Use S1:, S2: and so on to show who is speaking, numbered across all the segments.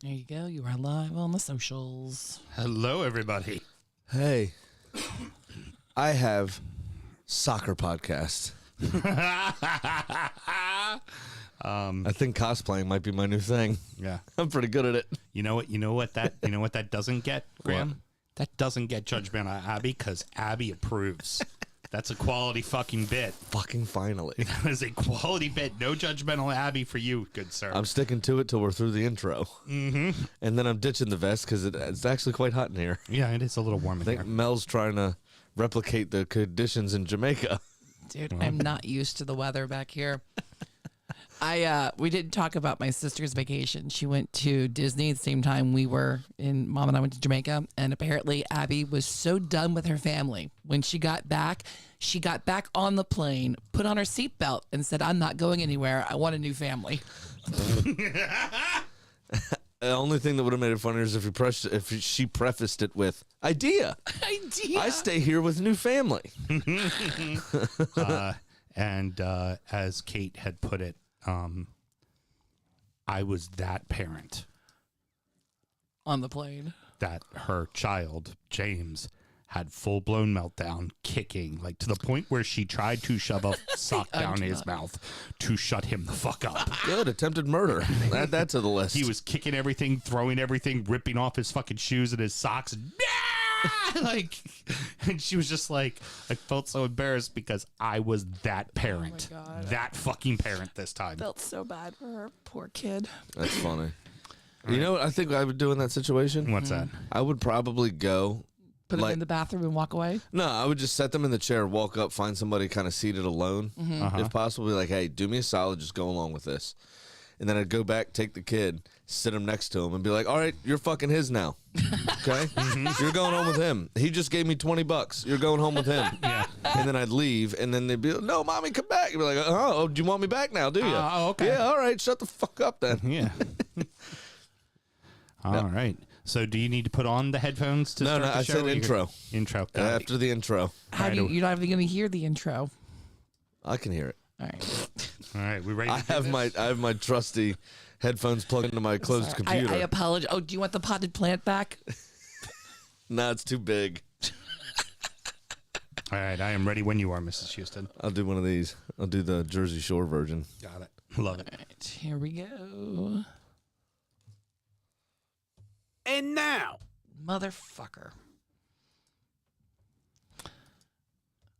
S1: There you go. You are live on the socials.
S2: Hello, everybody.
S3: Hey, I have soccer podcast. I think cosplaying might be my new thing.
S2: Yeah,
S3: I'm pretty good at it.
S2: You know what that doesn't get, Graham?
S3: What?
S2: That doesn't get judgment on Abby because Abby approves. That's a quality fucking bit.
S3: Fucking finally.
S2: That is a quality bit. No judgmental Abby for you, good sir.
S3: I'm sticking to it till we're through the intro. Mm-hmm. And then I'm ditching the vest because it's actually quite hot in here.
S2: Yeah, it is a little warm in
S3: I think
S2: here.
S3: Mel's trying to replicate the conditions in Jamaica.
S1: Dude, I'm not used to the weather back here. We didn't talk about my sister's vacation. She went to Disney at the same time Mom and I went to Jamaica, and apparently Abby was so done with her family. When she got back on the plane, put on her seatbelt, and said, "I'm not going anywhere. I want a new family."
S3: The only thing that would have made it funnier is if she prefaced it with, idea. I stay here with new family.
S2: And as Kate had put it, I was that parent
S1: On the plane.
S2: that her child, James, had full-blown meltdown, kicking, like to the point where she tried to shove a sock down his mouth to shut him the fuck up.
S3: Good, attempted murder. Add that to the list.
S2: He was kicking everything, throwing everything, ripping off his fucking shoes and his socks. Like, and she was just like, I felt so embarrassed because I was that parent.
S1: Oh my God.
S2: That fucking parent this time.
S1: Felt so bad for her. Poor kid.
S3: That's funny. You know what I think I would do in that situation?
S2: What's that?
S3: I would probably go.
S1: Put him in the bathroom and walk away.
S3: No, I would just set them in the chair, walk up, find somebody kind of seated alone. If possible, be like, hey, do me a solid, just go along with this. And then I'd go back, take the kid, sit him next to him, and be like, all right, you're fucking his now. Okay? You're going home with him. He just gave me $20. You're going home with him.
S2: Yeah.
S3: And then I'd leave, and then they'd be like, no, mommy, come back. You'd be like, oh, do you want me back now, do you?
S2: Oh, okay.
S3: Yeah, all right, shut the fuck up then.
S2: Yeah. All right. So do you need to put on the headphones to start the
S3: I
S2: show?
S3: said intro.
S2: Intro.
S3: After the intro.
S1: You're not even going to hear the intro.
S3: I can hear it.
S1: All right.
S2: All right. We ready to
S3: I
S2: do
S3: have
S2: this?
S3: my trusty headphones plugged into my closed computer.
S1: I apologize. Oh, do you want the potted plant back?
S3: Nah, it's too big.
S2: All right. I am ready when you are, Mrs. Houston.
S3: I'll do one of these. I'll do the Jersey Shore version.
S2: Got it. Love it.
S1: All right, here we go.
S4: And now,
S1: Motherfucker.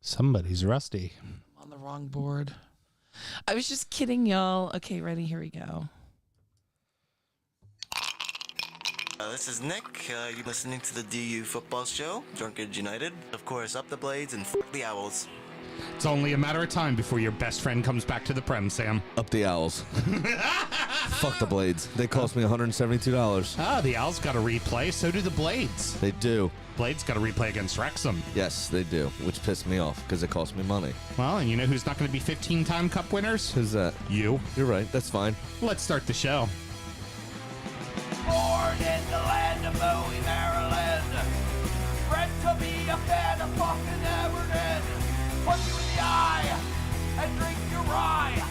S2: Somebody's rusty.
S1: I'm on the wrong board. I was just kidding, y'all. Okay, ready? Here we go.
S5: This is Nick. You're listening to the DU Football Show, Drunkard United. Of course, up the Blades and f*** the Owls.
S2: It's only a matter of time before your best friend comes back to the Prem, Sam.
S3: Up the Owls. Fuck the Blades. They cost me $172.
S2: Ah, the Owls got a replay. So do the Blades.
S3: They do.
S2: Blades got a replay against Wrexham.
S3: Yes, they do. Which pissed me off because it cost me money.
S2: Well, and you know who's not going to be 15-time Cup winners?
S3: Who's that?
S2: You.
S3: You're right. That's fine.
S2: Let's start the show.
S4: born in the land of Bowie, Maryland. Bred to be a fan of fucking Everton. Punch you in the eye and drink your rye.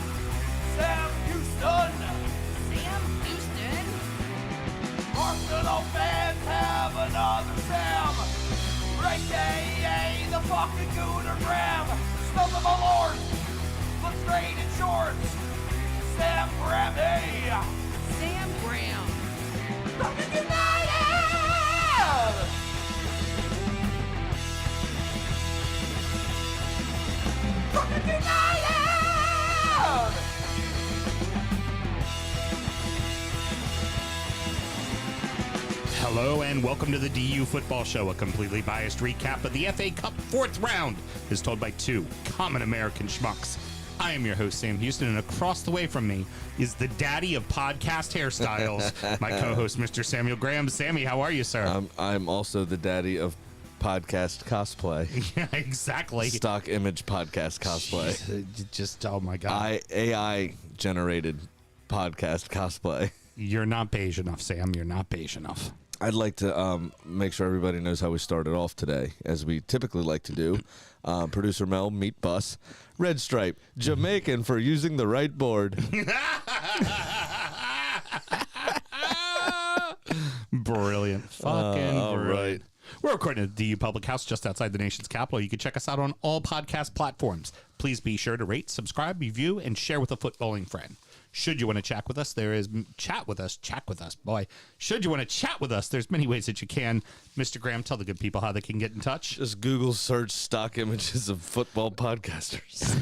S4: Sam Houston.
S6: Sam Houston?
S4: Arsenal fans have another Sam. Right day, the fucking Gooner Graham. Smells of a lord. Looks great in shorts. Sam Graham, hey.
S6: Sam Graham.
S4: Fucking United! Fucking United!
S2: Hello and welcome to the DU Football Show, a completely biased recap of the FA Cup fourth round as told by two common American schmucks. I am your host, Sam Houston, and across the way from me is the daddy of podcast hairstyles, my co-host, Mr. Samuel Graham. Sammy, how are you, sir?
S3: I'm also the daddy of podcast cosplay.
S2: Yeah, exactly.
S3: Stock image podcast cosplay.
S2: Jeez, just, oh my God.
S3: AI generated podcast cosplay.
S2: You're not beige enough, Sam. You're not beige enough.
S3: I'd like to make sure everybody knows how we started off today, as we typically like to do. Producer Mel, Meat Bus, Red Stripe, Jamaican for using the right board.
S2: Brilliant. Fucking
S3: all
S2: brilliant.
S3: right.
S2: We're recording at the DU Public House just outside the nation's capital. You can check us out on all podcast platforms. Please be sure to rate, subscribe, review, and share with a footballing friend. Should you want to chat with us, chat with us, boy. Should you want to chat with us, there's many ways that you can. Mr. Graham, tell the good people how they can get in touch.
S3: Just Google search stock images of football podcasters.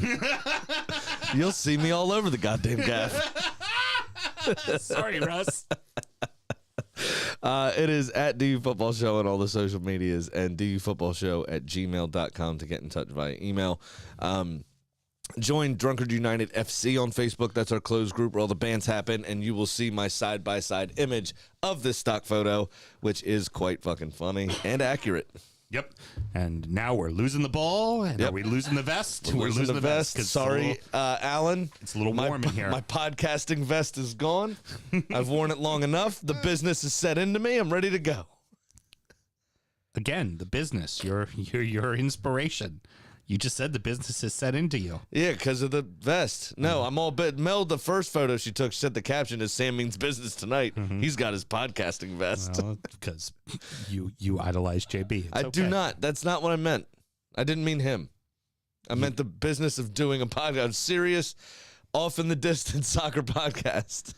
S3: You'll see me all over the goddamn gaff.
S2: Sorry, Russ.
S3: It is at DU Football Show on all the social medias and dufootballshow@gmail.com to get in touch via email. Join Drunkard United FC on Facebook. That's our closed group where all the bands happen, and you will see my side-by-side image of this stock photo, which is quite fucking funny and accurate.
S2: Yep. And now we're losing the ball. And are we losing the vest?
S3: We're losing the vest.
S2: 'cause
S3: Sorry, Alan.
S2: It's a little warm in here.
S3: My podcasting vest is gone. I've worn it long enough. The business is set into me. I'm ready to go.
S2: Again, the business, your inspiration. You just said the business is set into you.
S3: Yeah, because of the vest. No, I'm all bit. Mel, the first photo she took, said the caption is "Sam means business tonight." He's got his podcasting vest.
S2: Well, because you idolize JB.
S3: I do not. That's not what I meant. I didn't mean him. I meant the business of doing a podcast, serious, off in the distance soccer podcast.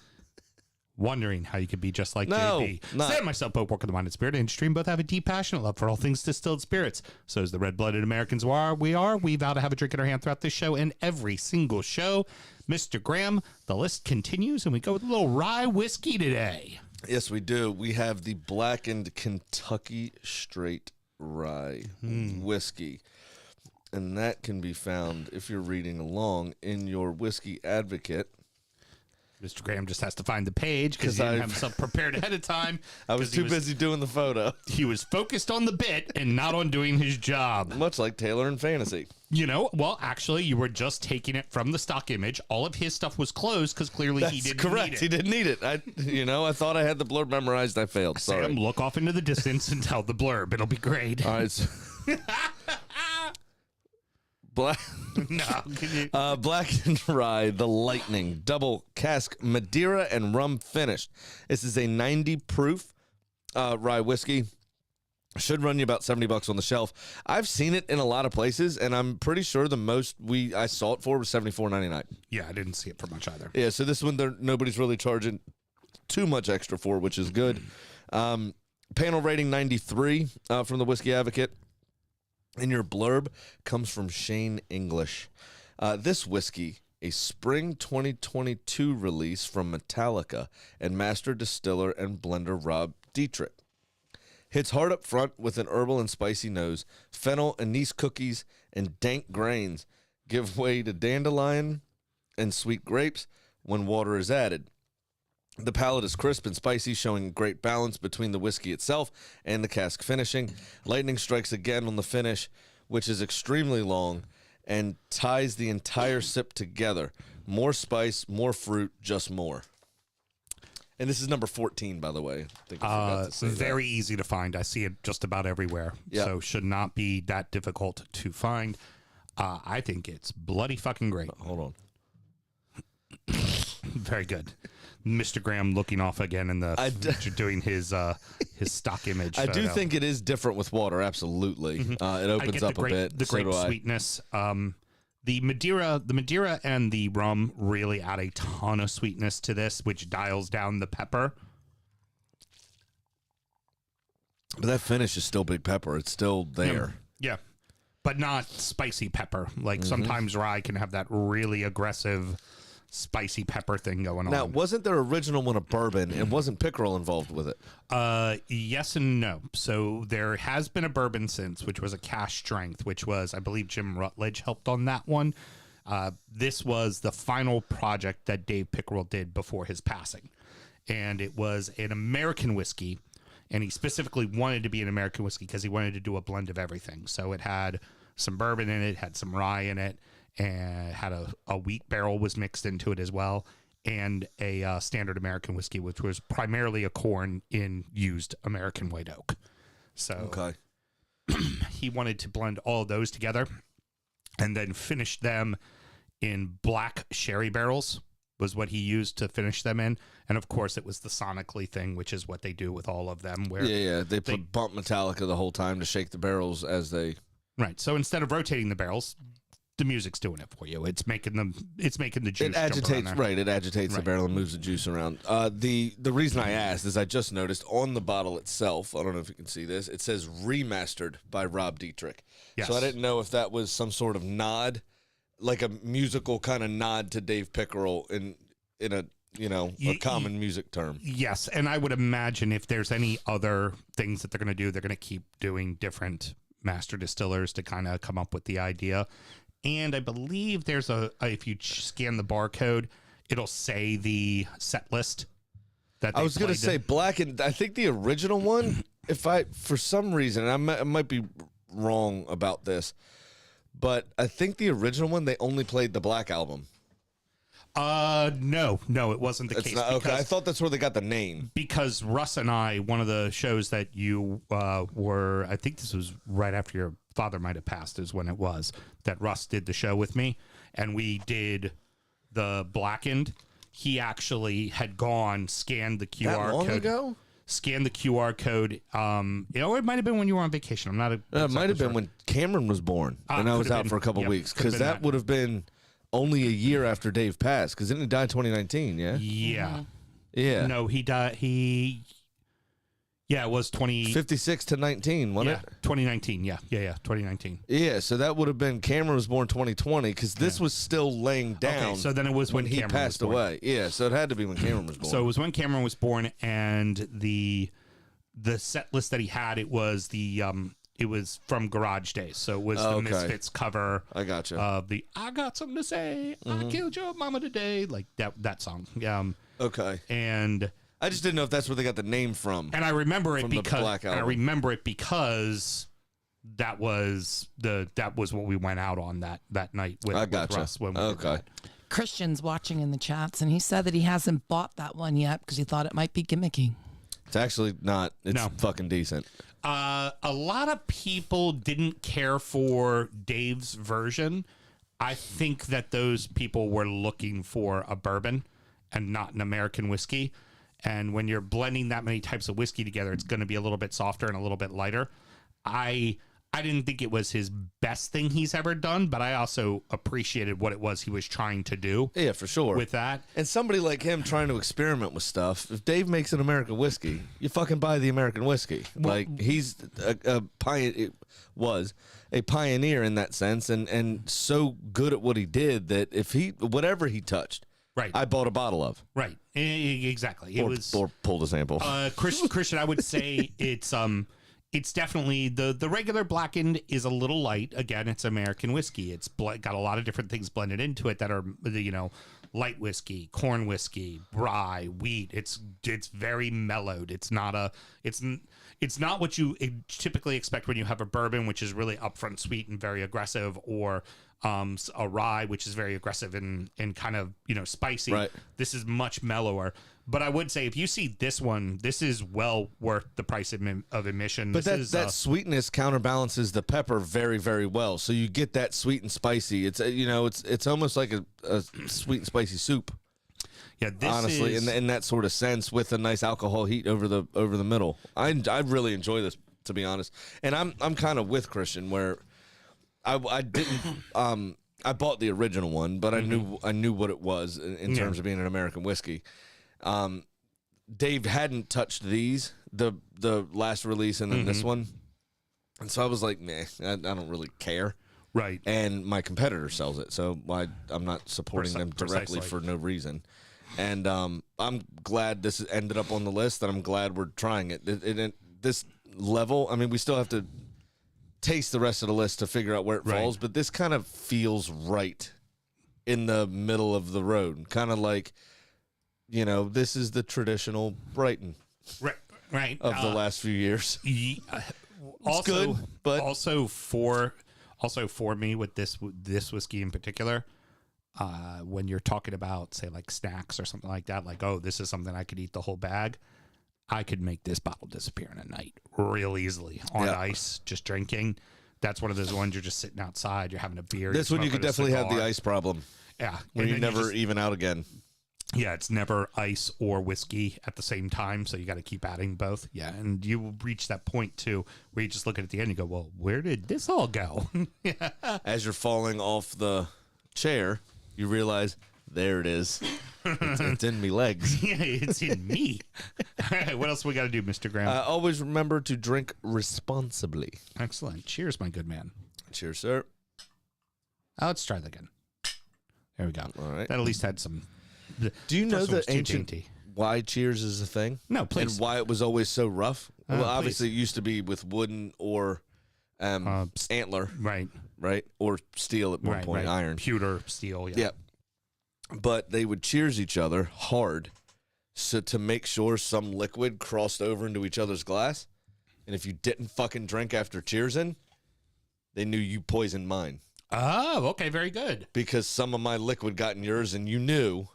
S2: Wondering how you could be just like
S3: No,
S2: JB.
S3: not.
S2: Sam and myself both work in the wine and spirit industry and both have a deep, passionate love for all things distilled spirits. So as the red-blooded Americans we vow to have a drink in our hand throughout this show and every single show. Mr. Graham, the list continues, and we go with a little rye whiskey today.
S3: Yes, we do. We have the blackened Kentucky straight rye whiskey. And that can be found, if you're reading along, in your Whiskey Advocate.
S2: Mr. Graham just has to find the page because he didn't have himself prepared ahead of time.
S3: I was too busy doing the photo.
S2: He was focused on the bit and not on doing his job.
S3: Much like Taylor in fantasy.
S2: You know, well, actually, you were just taking it from the stock image. All of his stuff was closed because clearly he didn't
S3: correct.
S2: need it.
S3: He didn't need it. I thought I had the blurb memorized. I failed. Sorry.
S2: Sam, look off into the distance and tell the blurb. It'll be great.
S3: All right. So Black, Black and Rye, the Lightning, double cask Madeira and rum finished. This is a 90 proof rye whiskey. Should run you about $70 on the shelf. I've seen it in a lot of places, and I'm pretty sure the most I saw it for was $74.99.
S2: Yeah, I didn't see it for much either.
S3: Yeah, so this one nobody's really charging too much extra for, which is good. Panel rating 93 from the Whiskey Advocate. And your blurb comes from Shane English. This whiskey, a spring 2022 release from Metallica and master distiller and blender Rob Dietrich. Hits hard up front with an herbal and spicy nose. Fennel, anise cookies, and dank grains give way to dandelion and sweet grapes when water is added. The palate is crisp and spicy, showing great balance between the whiskey itself and the cask finishing. Lightning strikes again on the finish, which is extremely long and ties the entire sip together. More spice, more fruit, just more. And this is number 14, by the way. I think I forgot to say
S2: very easy to find. I see it just about everywhere.
S3: Yep.
S2: So should not be that difficult to find. I think it's bloody fucking great.
S3: Hold on.
S2: Very good. Mr. Graham looking off again in the doing his stock image.
S3: I do
S2: photo.
S3: think it is different with water, absolutely. It opens up a bit.
S2: The grape sweetness. The Madeira and the rum really add a ton of sweetness to this, which dials down the pepper.
S3: But that finish is still big pepper. It's still there.
S2: Yeah. But not spicy pepper. Like sometimes rye can have that really aggressive spicy pepper thing going on.
S3: Now, wasn't their original one a bourbon, and wasn't pickerel involved with it?
S2: Yes and no. So there has been a bourbon since, which was a cash strength, which was, I believe, Jim Rutledge helped on that one. This was the final project that Dave Pickerel did before his passing. And it was an American whiskey, and he specifically wanted to be an American whiskey because he wanted to do a blend of everything. So it had some bourbon in it, had some rye in it, and had a wheat barrel was mixed into it as well, and a standard American whiskey, which was primarily a corn in used American white oak. So he wanted to blend all of those together and then finish them in black sherry barrels was what he used to finish them in. And of course, it was the sonically thing, which is what they do with all of them. Where
S3: They bump Metallica the whole time to shake the barrels as they.
S2: Right. So instead of rotating the barrels, the music's doing it for you. It's making the juice.
S3: It agitates, right? It agitates the barrel and moves the juice around. The reason I asked is I just noticed on the bottle itself. I don't know if you can see this. It says remastered by Rob Dietrich.
S2: Yes.
S3: So I didn't know if that was some sort of nod, like a musical kind of nod to Dave Pickerel in a a common music term.
S2: Yes, and I would imagine if there's any other things that they're going to do, they're going to keep doing different master distillers to kind of come up with the idea. And I believe there's if you scan the barcode, it'll say the set list. That
S3: I was going to say Blackened. I think the original one, for some reason, and I might be wrong about this, but I think the original one, they only played the Black album.
S2: No, it wasn't the case.
S3: Okay, I thought that's where they got the name.
S2: Because Russ and I, one of the shows that you were, I think this was right after your father might have passed, is when it was that Russ did the show with me, and we did the Blackened. He actually had scanned the QR
S3: that long
S2: code.
S3: Ago?
S2: Scanned the QR code. It might have been when you were on vacation. I'm not.
S3: It might have been when Cameron was born, and I was out for a couple weeks, because that would have been only a year after Dave passed, because didn't he die in 2019, yeah?
S2: Yeah.
S3: Yeah.
S2: No, he died. It was
S3: 56 to 19, wasn't it?
S2: 2019, yeah, 2019.
S3: Yeah, so that would have been, Cameron was born 2020, because this was still laying down.
S2: Okay, so then it was when
S3: he
S2: Cameron
S3: passed
S2: was born.
S3: away. Yeah, so it had to be when Cameron was born.
S2: So it was when Cameron was born, and the set list that he had, it was it was from Garage Days. So it was the Misfits cover.
S3: I gotcha.
S2: Of the I Got Something to Say, I Killed Your Mama Today, like that song.
S3: Okay.
S2: And
S3: I just didn't know if that's where they got the name from.
S2: And I remember it
S3: because
S2: that was what we went out on that night with Russ when we did that.
S1: Christian's watching in the chats, and he said that he hasn't bought that one yet because he thought it might be gimmicky.
S3: It's actually not. It's fucking decent.
S2: A lot of people didn't care for Dave's version. I think that those people were looking for a bourbon and not an American whiskey. And when you're blending that many types of whiskey together, it's going to be a little bit softer and a little bit lighter. I didn't think it was his best thing he's ever done, but I also appreciated what it was he was trying to do.
S3: Yeah, for sure.
S2: With that.
S3: And somebody like him trying to experiment with stuff, if Dave makes an American whiskey, you fucking buy the American whiskey. Like, he's a pioneer in that sense, and so good at what he did that whatever he touched,
S2: right,
S3: I bought a bottle of.
S2: Right. Exactly.
S3: Or pulled a sample.
S2: Christian, I would say it's definitely the regular Blackened is a little light. Again, it's American whiskey. It's got a lot of different things blended into it that are, light whiskey, corn whiskey, rye, wheat. It's very mellowed. It's not what you typically expect when you have a bourbon, which is really upfront sweet and very aggressive, or a rye, which is very aggressive and kind of, spicy.
S3: Right.
S2: This is much mellower. But I would say if you see this one, this is well worth the price of admission.
S3: But that sweetness counterbalances the pepper very, very well. So you get that sweet and spicy. It's it's almost like a sweet and spicy soup.
S2: Yeah,
S3: honestly, in that sort of sense, with a nice alcohol heat over the middle. I really enjoy this, to be honest. And I'm kind of with Christian, where I didn't I bought the original one, but I knew what it was in terms of being an American whiskey. Dave hadn't touched these, the last release and then this one, and so I was like, nah, I don't really care.
S2: Right.
S3: And my competitor sells it, so I'm not supporting them directly for no reason. And I'm glad this ended up on the list, and I'm glad we're trying it. This level, I mean, we still have to taste the rest of the list to figure out where it falls, but this kind of feels right in the middle of the road, kind of like, this is the traditional Brighton,
S2: right,
S3: of the last few years.
S2: Also,
S3: good, but
S2: also for me with this whiskey in particular, when you're talking about, say, like snacks or something like that, like, oh, this is something I could eat the whole bag, I could make this bottle disappear in a night real easily on ice, just drinking. That's one of those ones you're just sitting outside, you're having a beer.
S3: This one you could definitely have the ice problem.
S2: Yeah,
S3: where you never even out again.
S2: Yeah, it's never ice or whiskey at the same time, so you got to keep adding both. Yeah, and you will reach that point, too, where you just look at the end and you go, well, where did this all go?
S3: As you're falling off the chair, you realize, there it is. It's in me legs.
S2: Yeah, it's in me. All right, what else we got to do, Mr. Graham?
S3: Always remember to drink responsibly.
S2: Excellent. Cheers, my good man.
S3: Cheers, sir.
S2: Let's try that again. There we go.
S3: All right.
S2: That at least had some...
S3: Do you know
S2: First one was
S3: the
S2: too
S3: ancient
S2: dainty.
S3: why cheers is a thing?
S2: No, please.
S3: And why it was always so rough? Well,
S2: Please.
S3: obviously, it used to be with wooden or antler,
S2: Right.
S3: right? Or steel at one
S2: Right,
S3: point,
S2: right.
S3: iron.
S2: Pewter, steel, yeah.
S3: Yeah. But they would cheers each other hard so to make sure some liquid crossed over into each other's glass. And if you didn't fucking drink after cheersing, they knew you poisoned mine.
S2: Oh, okay, very good.
S3: Because some of my liquid got in yours and you knew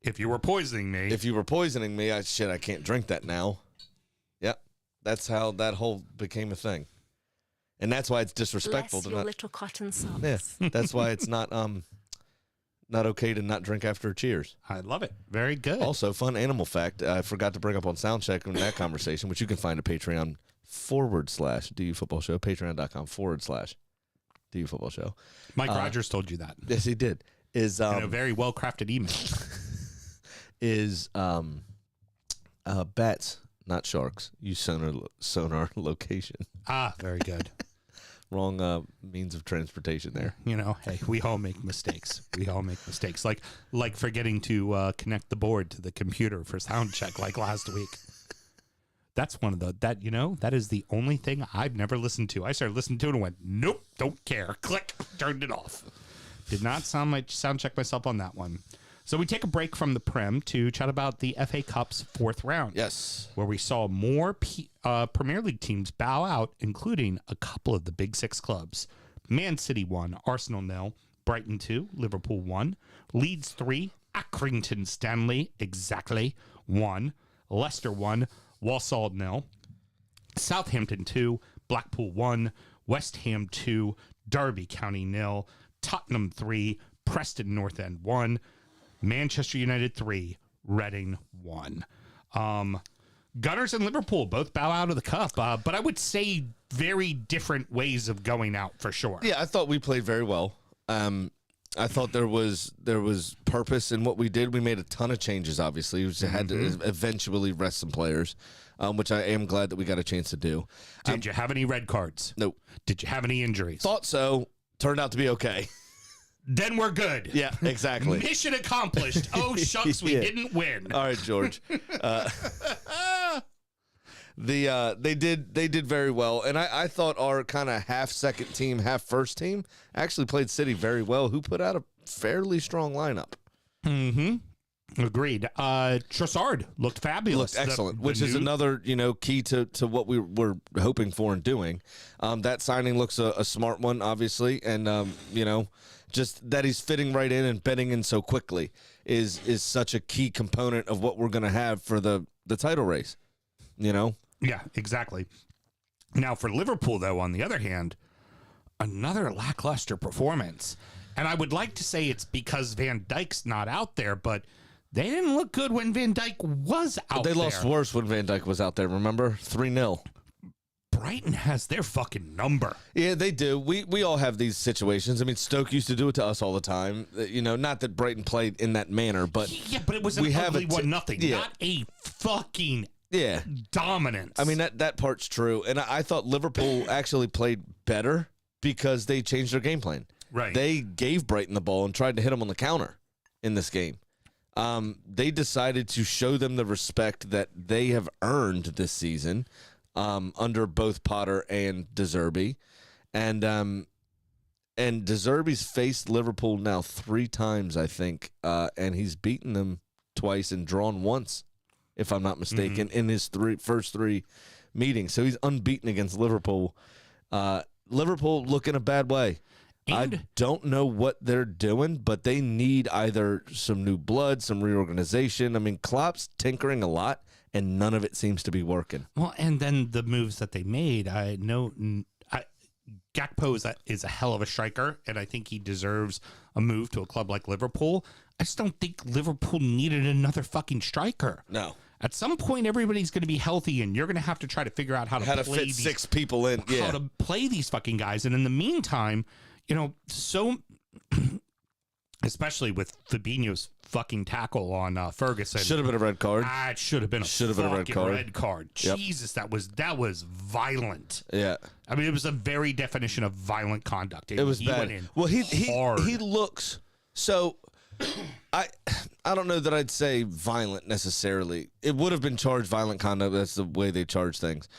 S2: If you were poisoning me.
S3: if you were poisoning me, I can't drink that now. Yep. That's how that whole became a thing. And that's why it's disrespectful
S7: Bless
S3: to
S7: your
S3: not.
S7: little cotton socks.
S3: Yeah. That's why it's not okay to not drink after cheers.
S2: I love it. Very good.
S3: Also, fun animal fact I forgot to bring up on Soundcheck in that conversation, which you can find at Patreon/DU Football Show, Patreon.com/DU Football Show.
S2: Mike Rogers told you that
S3: Yes, he did. Is
S2: in a very well-crafted email.
S3: bats, not sharks. Use sonar location.
S2: Very good.
S3: Wrong means of transportation there.
S2: You know, hey, we all make mistakes. We all make mistakes. Like forgetting to connect the board to the computer for sound check like last week. That's one of that is the only thing I've never listened to. I started listening to it and went, nope, don't care. Click, turned it off. Did not sound check myself on that one. So we take a break from the Prem to chat about the FA Cup's fourth round.
S3: Yes.
S2: Where we saw more Premier League teams bow out, including a couple of the Big Six clubs. Man City 1, Arsenal 0, Brighton 2, Liverpool 1, Leeds 3, Accrington Stanley exactly 1, Leicester 1, Walsall 0, Southampton 2, Blackpool 1, West Ham 2, Derby County 0, Tottenham 3, Preston North End 1, Manchester United 3, Reading 1. Gunners and Liverpool both bow out of the cup, but I would say very different ways of going out for sure.
S3: Yeah, I thought we played very well. I thought there was purpose in what we did. We made a ton of changes, obviously. We had to eventually rest some players, which I am glad that we got a chance to do.
S2: Did you have any red cards?
S3: Nope.
S2: Did you have any injuries?
S3: Thought so. Turned out to be okay.
S2: Then we're good.
S3: Yeah, exactly.
S2: Mission accomplished. Oh, shucks, we
S3: Yeah.
S2: didn't win.
S3: All right, George. They did very well, and I thought our kind of half second team, half first team actually played City very well, who put out a fairly strong lineup.
S2: Agreed. Trossard looked fabulous.
S3: Looked excellent, which is another key to what we were hoping for and doing. That signing looks a smart one, obviously, and just that he's fitting right in and betting in so quickly is such a key component of what we're going to have for the title race.
S2: Yeah, exactly. Now for Liverpool, though, on the other hand, another lackluster performance. And I would like to say it's because Van Dijk's not out there, but they didn't look good when Van Dijk was out there.
S3: They lost worse when Van Dijk was out there, remember? 3-0.
S2: Brighton has their fucking number.
S3: Yeah, they do. We all have these situations. I mean, Stoke used to do it to us all the time. Not that Brighton played in that manner, but
S2: Yeah, but it was an ugly 1-0,
S3: yeah.
S2: not a fucking
S3: yeah.
S2: dominance.
S3: I mean, that part's true. And I thought Liverpool actually played better because they changed their game plan.
S2: Right.
S3: They gave Brighton the ball and tried to hit them on the counter in this game. They decided to show them the respect that they have earned this season under both Potter and De Zerbi. And De Zerbi's faced Liverpool now 3 times, I think, and he's beaten them twice and drawn once, if I'm not mistaken, in his first 3 meetings. So he's unbeaten against Liverpool. Liverpool look in a bad way. I don't know what they're doing, but they need either some new blood, some reorganization. I mean, Klopp's tinkering a lot, and none of it seems to be working.
S2: Well, and then the moves that they made, I know Gakpo is a hell of a striker, and I think he deserves a move to a club like Liverpool. I just don't think Liverpool needed another fucking striker.
S3: No.
S2: At some point, everybody's going to be healthy, and you're going to have to try to figure out how to
S3: Fit
S2: these,
S3: 6 people in. Yeah.
S2: how to play these fucking guys. And in the meantime, especially with Fabinho's fucking tackle on Ferguson,
S3: Should have been a red card.
S2: it should have been a red card.
S3: Yep.
S2: Jesus, that was violent.
S3: Yeah.
S2: I mean, it was a very definition of violent conduct.
S3: It was
S2: he
S3: bad.
S2: Went in
S3: Well, he
S2: hard.
S3: looks so. I don't know that I'd say violent necessarily. It would have been charged violent conduct. That's the way they charge things.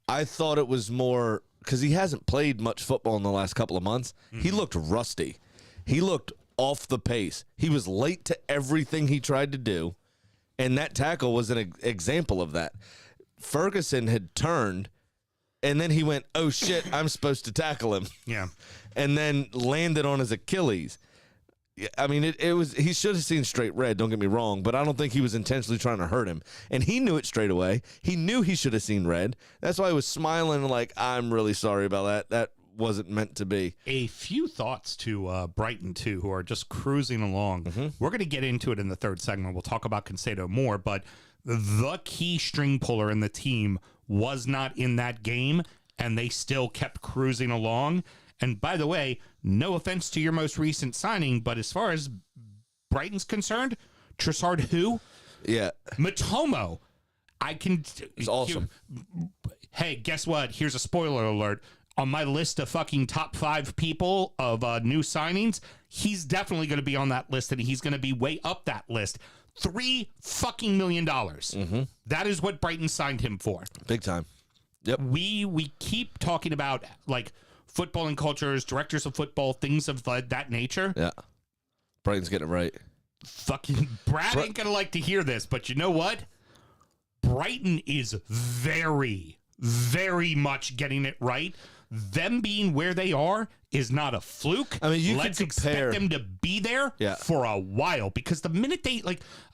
S3: I thought it was more because he hasn't played much football in the last couple of months. He looked rusty. He looked off the pace. He was late to everything he tried to do, and that tackle was an example of that. Ferguson had turned, and then he went, "Oh shit, I'm supposed to tackle him."
S2: Yeah.
S3: And then landed on his Achilles. I mean, it was, he should have seen straight red, don't get me wrong, but I don't think he was intentionally trying to hurt him. And he knew it straight away. He knew he should have seen red. That's why he was smiling like, I'm really sorry about that. That wasn't meant to be.
S2: A few thoughts to Brighton, too, who are just cruising along. We're going to get into it in the third segment. We'll talk about Concedo more, but the key string puller in the team was not in that game, and they still kept cruising along. And by the way, no offense to your most recent signing, but as far as Brighton's concerned, Trossard who?
S3: Yeah.
S2: Matomo.
S3: It's awesome.
S2: Hey, guess what? Here's a spoiler alert. On my list of fucking top 5 people of new signings, he's definitely going to be on that list, and he's going to be way up that list. $3 fucking million. That is what Brighton signed him for.
S3: Big time. Yep.
S2: We keep talking about like football and cultures, directors of football, things of that nature.
S3: Yeah. Brighton's getting it right.
S2: Fucking Brad ain't gonna like to hear this, but you know what? Brighton is very, very much getting it right. Them being where they are is not a fluke.
S3: I mean, you
S2: Let's
S3: could compare,
S2: expect them to be there
S3: Yeah.
S2: for a while, because the minute they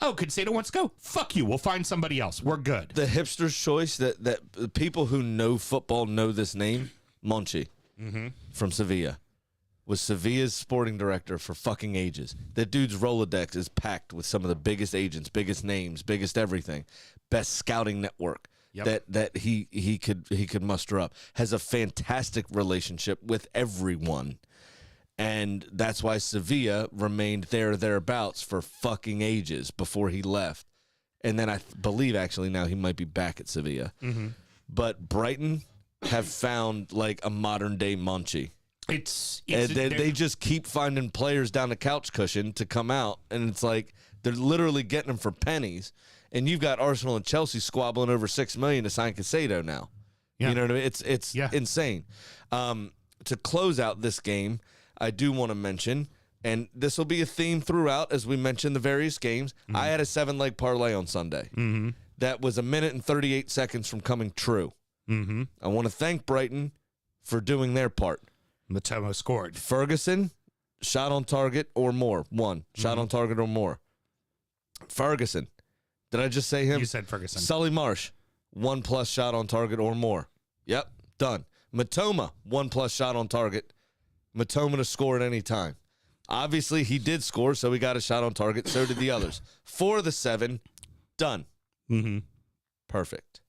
S2: Concedo wants to go, fuck you, we'll find somebody else. We're good.
S3: the hipster's choice that people who know football know this name, Monchi. From Sevilla, was Sevilla's sporting director for fucking ages. That dude's Rolodex is packed with some of the biggest agents, biggest names, biggest everything, best scouting network that he could muster up. Has a fantastic relationship with everyone, and that's why Sevilla remained thereabouts for fucking ages before he left. And then I believe actually now he might be back at Sevilla, but Brighton have found like a modern day Monchi. They just keep finding players down the couch cushion to come out, and it's like they're literally getting them for pennies. And you've got Arsenal and Chelsea squabbling over $6 million to sign Casado now.
S2: Yeah.
S3: You know what I mean? It's insane. To close out this game, I do want to mention, and this will be a theme throughout as we mention the various games. I had a 7-leg parlay on Sunday. That was 1 minute and 38 seconds from coming true. I want to thank Brighton for doing their part.
S2: Matomo scored.
S3: Ferguson, shot on target or more. 1 shot on target or more. Ferguson, did I just say him?
S2: You said Ferguson.
S3: Sully Marsh, 1+ shot on target or more. Yep, done. Matoma, 1+ shot on target. Matoma to score at any time. Obviously, he did score, so he got a shot on target. So did the others. 4 of the 7, done. Perfect.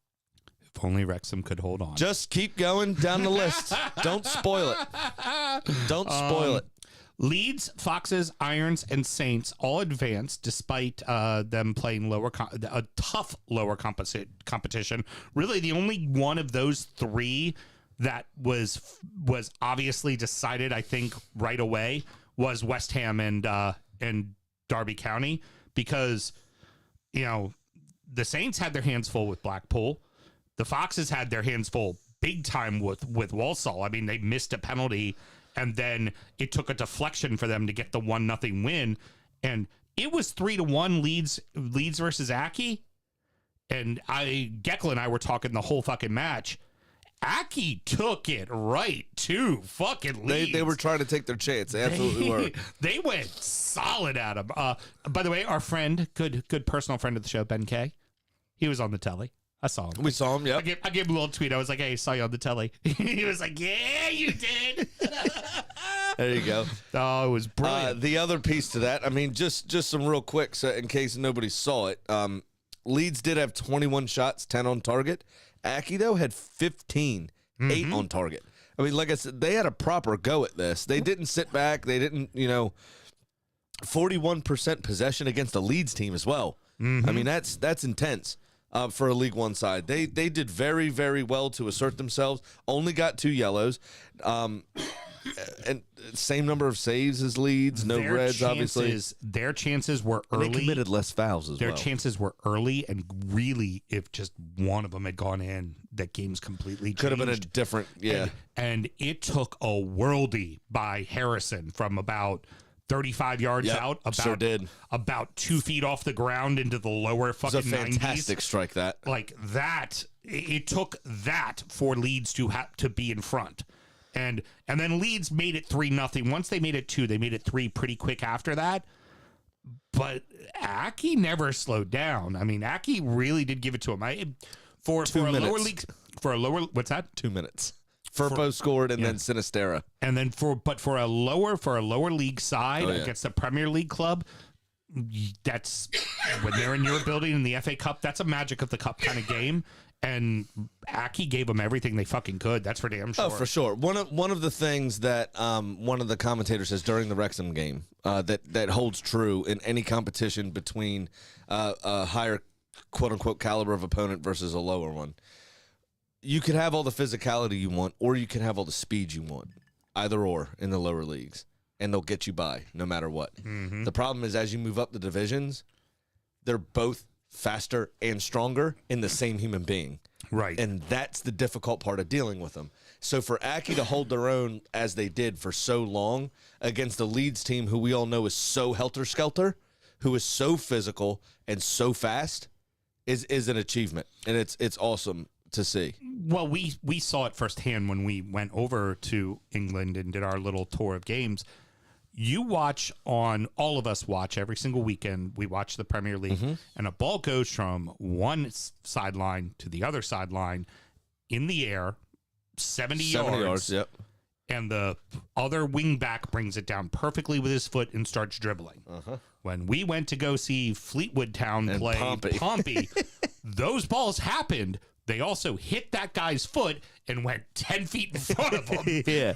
S2: If only Wrexham could hold on.
S3: Just keep going down the list. Don't spoil it. Don't spoil it.
S2: Leeds, Foxes, Irons, and Saints all advanced despite them playing a tough lower competition. Really, the only one of those 3 that was obviously decided, I think, right away was West Ham and Derby County, because the Saints had their hands full with Blackpool. The Foxes had their hands full big time with Walsall. I mean, they missed a penalty, and then it took a deflection for them to get the 1-0 win. And it was 3-1 Leeds versus Aki. And Gekla and I were talking the whole fucking match. Aki took it right to fucking Leeds.
S3: They were trying to take their chance. They absolutely were.
S2: They went solid at him. By the way, our friend, good personal friend of the show, Ben K, he was on the telly. I saw him.
S3: We saw him, yep.
S2: I gave him a little tweet. I was like, hey, I saw you on the telly. He was like, yeah, you did.
S3: There you go.
S2: Oh, it was brilliant.
S3: The other piece to that, I mean, just some real quick, so in case nobody saw it, Leeds did have 21 shots, 10 on target. Aki, though, had 15, 8 on target. I mean, like I said, they had a proper go at this. They didn't sit back. They didn't, 41% possession against the Leeds team as well. I mean, that's intense for a League One side. They did very, very well to assert themselves. Only got 2 yellows. And same number of saves as Leeds, no reds, obviously.
S2: Their chances were early.
S3: And they committed less fouls as well.
S2: Their chances were early, and really, if just one of them had gone in, that game's completely changed.
S3: Could have been a different, yeah.
S2: And it took a worldie by Harrison from about 35 yards out.
S3: Sure did.
S2: About 2 feet off the ground into the lower fucking 90s.
S3: It was a fantastic strike, that.
S2: Like that, it took that for Leeds to have to be in front. And then Leeds made it 3-0. Once they made it 2, they made it 3 pretty quick after that. But Aki never slowed down. I mean, Aki really did give it to him. For a lower league, what's that?
S3: 2 minutes. Firpo scored and then Sinistera.
S2: And then for a lower league side against a Premier League club, that's when they're in your building in the FA Cup. That's a magic of the cup kind of game. And Aki gave them everything they fucking could. That's for damn sure.
S3: Oh, for sure. One of the things that one of the commentators says during the Wrexham game that holds true in any competition between a higher quote-unquote caliber of opponent versus a lower one. You could have all the physicality you want, or you can have all the speed you want. Either or in the lower leagues. And they'll get you by no matter what. The problem is as you move up the divisions, they're both faster and stronger in the same human being.
S2: Right.
S3: And that's the difficult part of dealing with them. So for Aki to hold their own as they did for so long against the Leeds team, who we all know is so helter-skelter, who is so physical and so fast, is an achievement. And it's awesome to see.
S2: Well, we saw it firsthand when we went over to England and did our little tour of games. All of us watch every single weekend. We watch the Premier League, and a ball goes from one sideline to the other sideline in the air, 70 yards.
S3: Yep.
S2: And the other wing back brings it down perfectly with his foot and starts dribbling. When we went to go see Fleetwood Town
S3: and
S2: play
S3: Pompey,
S2: those balls happened. They also hit that guy's foot and went 10 feet in front of him.
S3: Yeah.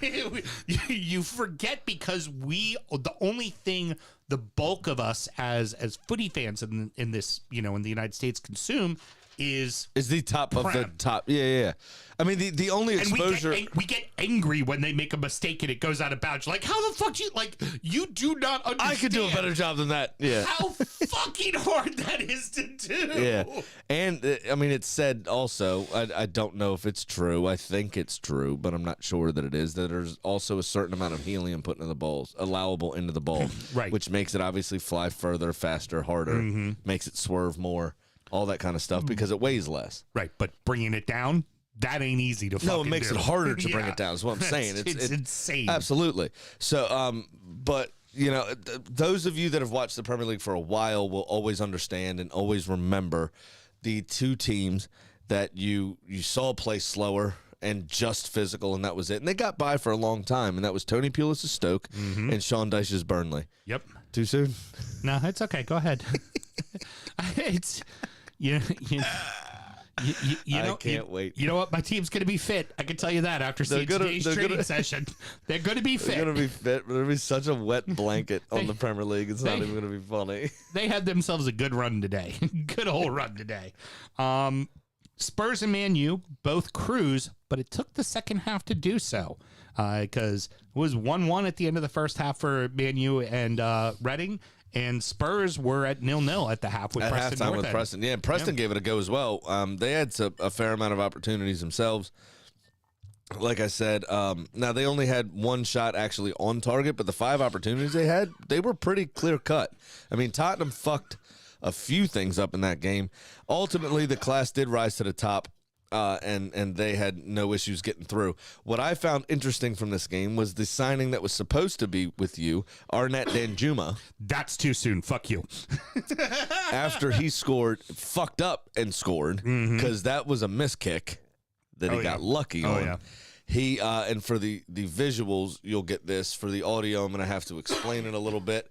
S2: You forget because the only thing the bulk of us as footy fans in this, in the United States consume is
S3: the top
S2: Prem.
S3: of the top. Yeah. I mean, the only exposure.
S2: And we get angry when they make a mistake and it goes out of bounds. Like, how the fuck you do not understand.
S3: I could do a better job than that. Yeah.
S2: How fucking hard that is to do.
S3: Yeah. And, I mean, it's said also, I don't know if it's true. I think it's true, but I'm not sure that it is, that there's also a certain amount of helium put into the balls, allowable into the ball.
S2: Right.
S3: Which makes it obviously fly further, faster, harder, makes it swerve more, all that kind of stuff, because it weighs less.
S2: Right. But bringing it down, that ain't easy to fucking do.
S3: No, it makes it harder to bring it down, is what I'm saying.
S2: It's insane.
S3: Absolutely. So, but, those of you that have watched the Premier League for a while will always understand and always remember the two teams that you saw play slower and just physical, and that was it. And they got by for a long time, and that was Tony Pulis' Stoke and Sean Dyche's Burnley.
S2: Yep.
S3: Too soon?
S2: No, it's okay. Go ahead. It's...
S3: I can't wait.
S2: You know what? My team's going to be fit. I can tell you that after seeing today's training session. They're going to be fit.
S3: They're going to be fit, but it'll be such a wet blanket on the Premier League. It's not even going to be funny.
S2: They had themselves a good run today. Good old run today. Spurs and Man U both cruise, but it took the second half to do so because it was 1-1 at the end of the first half for Man U and Reading. And Spurs were at 0-0 at the half with Preston
S3: halftime
S2: North
S3: with
S2: End.
S3: Preston. Yeah, Preston gave it a go as well. They had a fair amount of opportunities themselves. Like I said, now they only had one shot actually on target, but the 5 opportunities they had, they were pretty clear cut. I mean, Tottenham fucked a few things up in that game. Ultimately, the class did rise to the top. and they had no issues getting through. What I found interesting from this game was the signing that was supposed to be with you, Arnett Danjuma.
S2: That's too soon. Fuck you.
S3: After he scored, fucked up and scored, because that was a miss kick that he got lucky on.
S2: Yeah.
S3: He and for the visuals, you'll get this. For the audio, I'm going to have to explain it a little bit.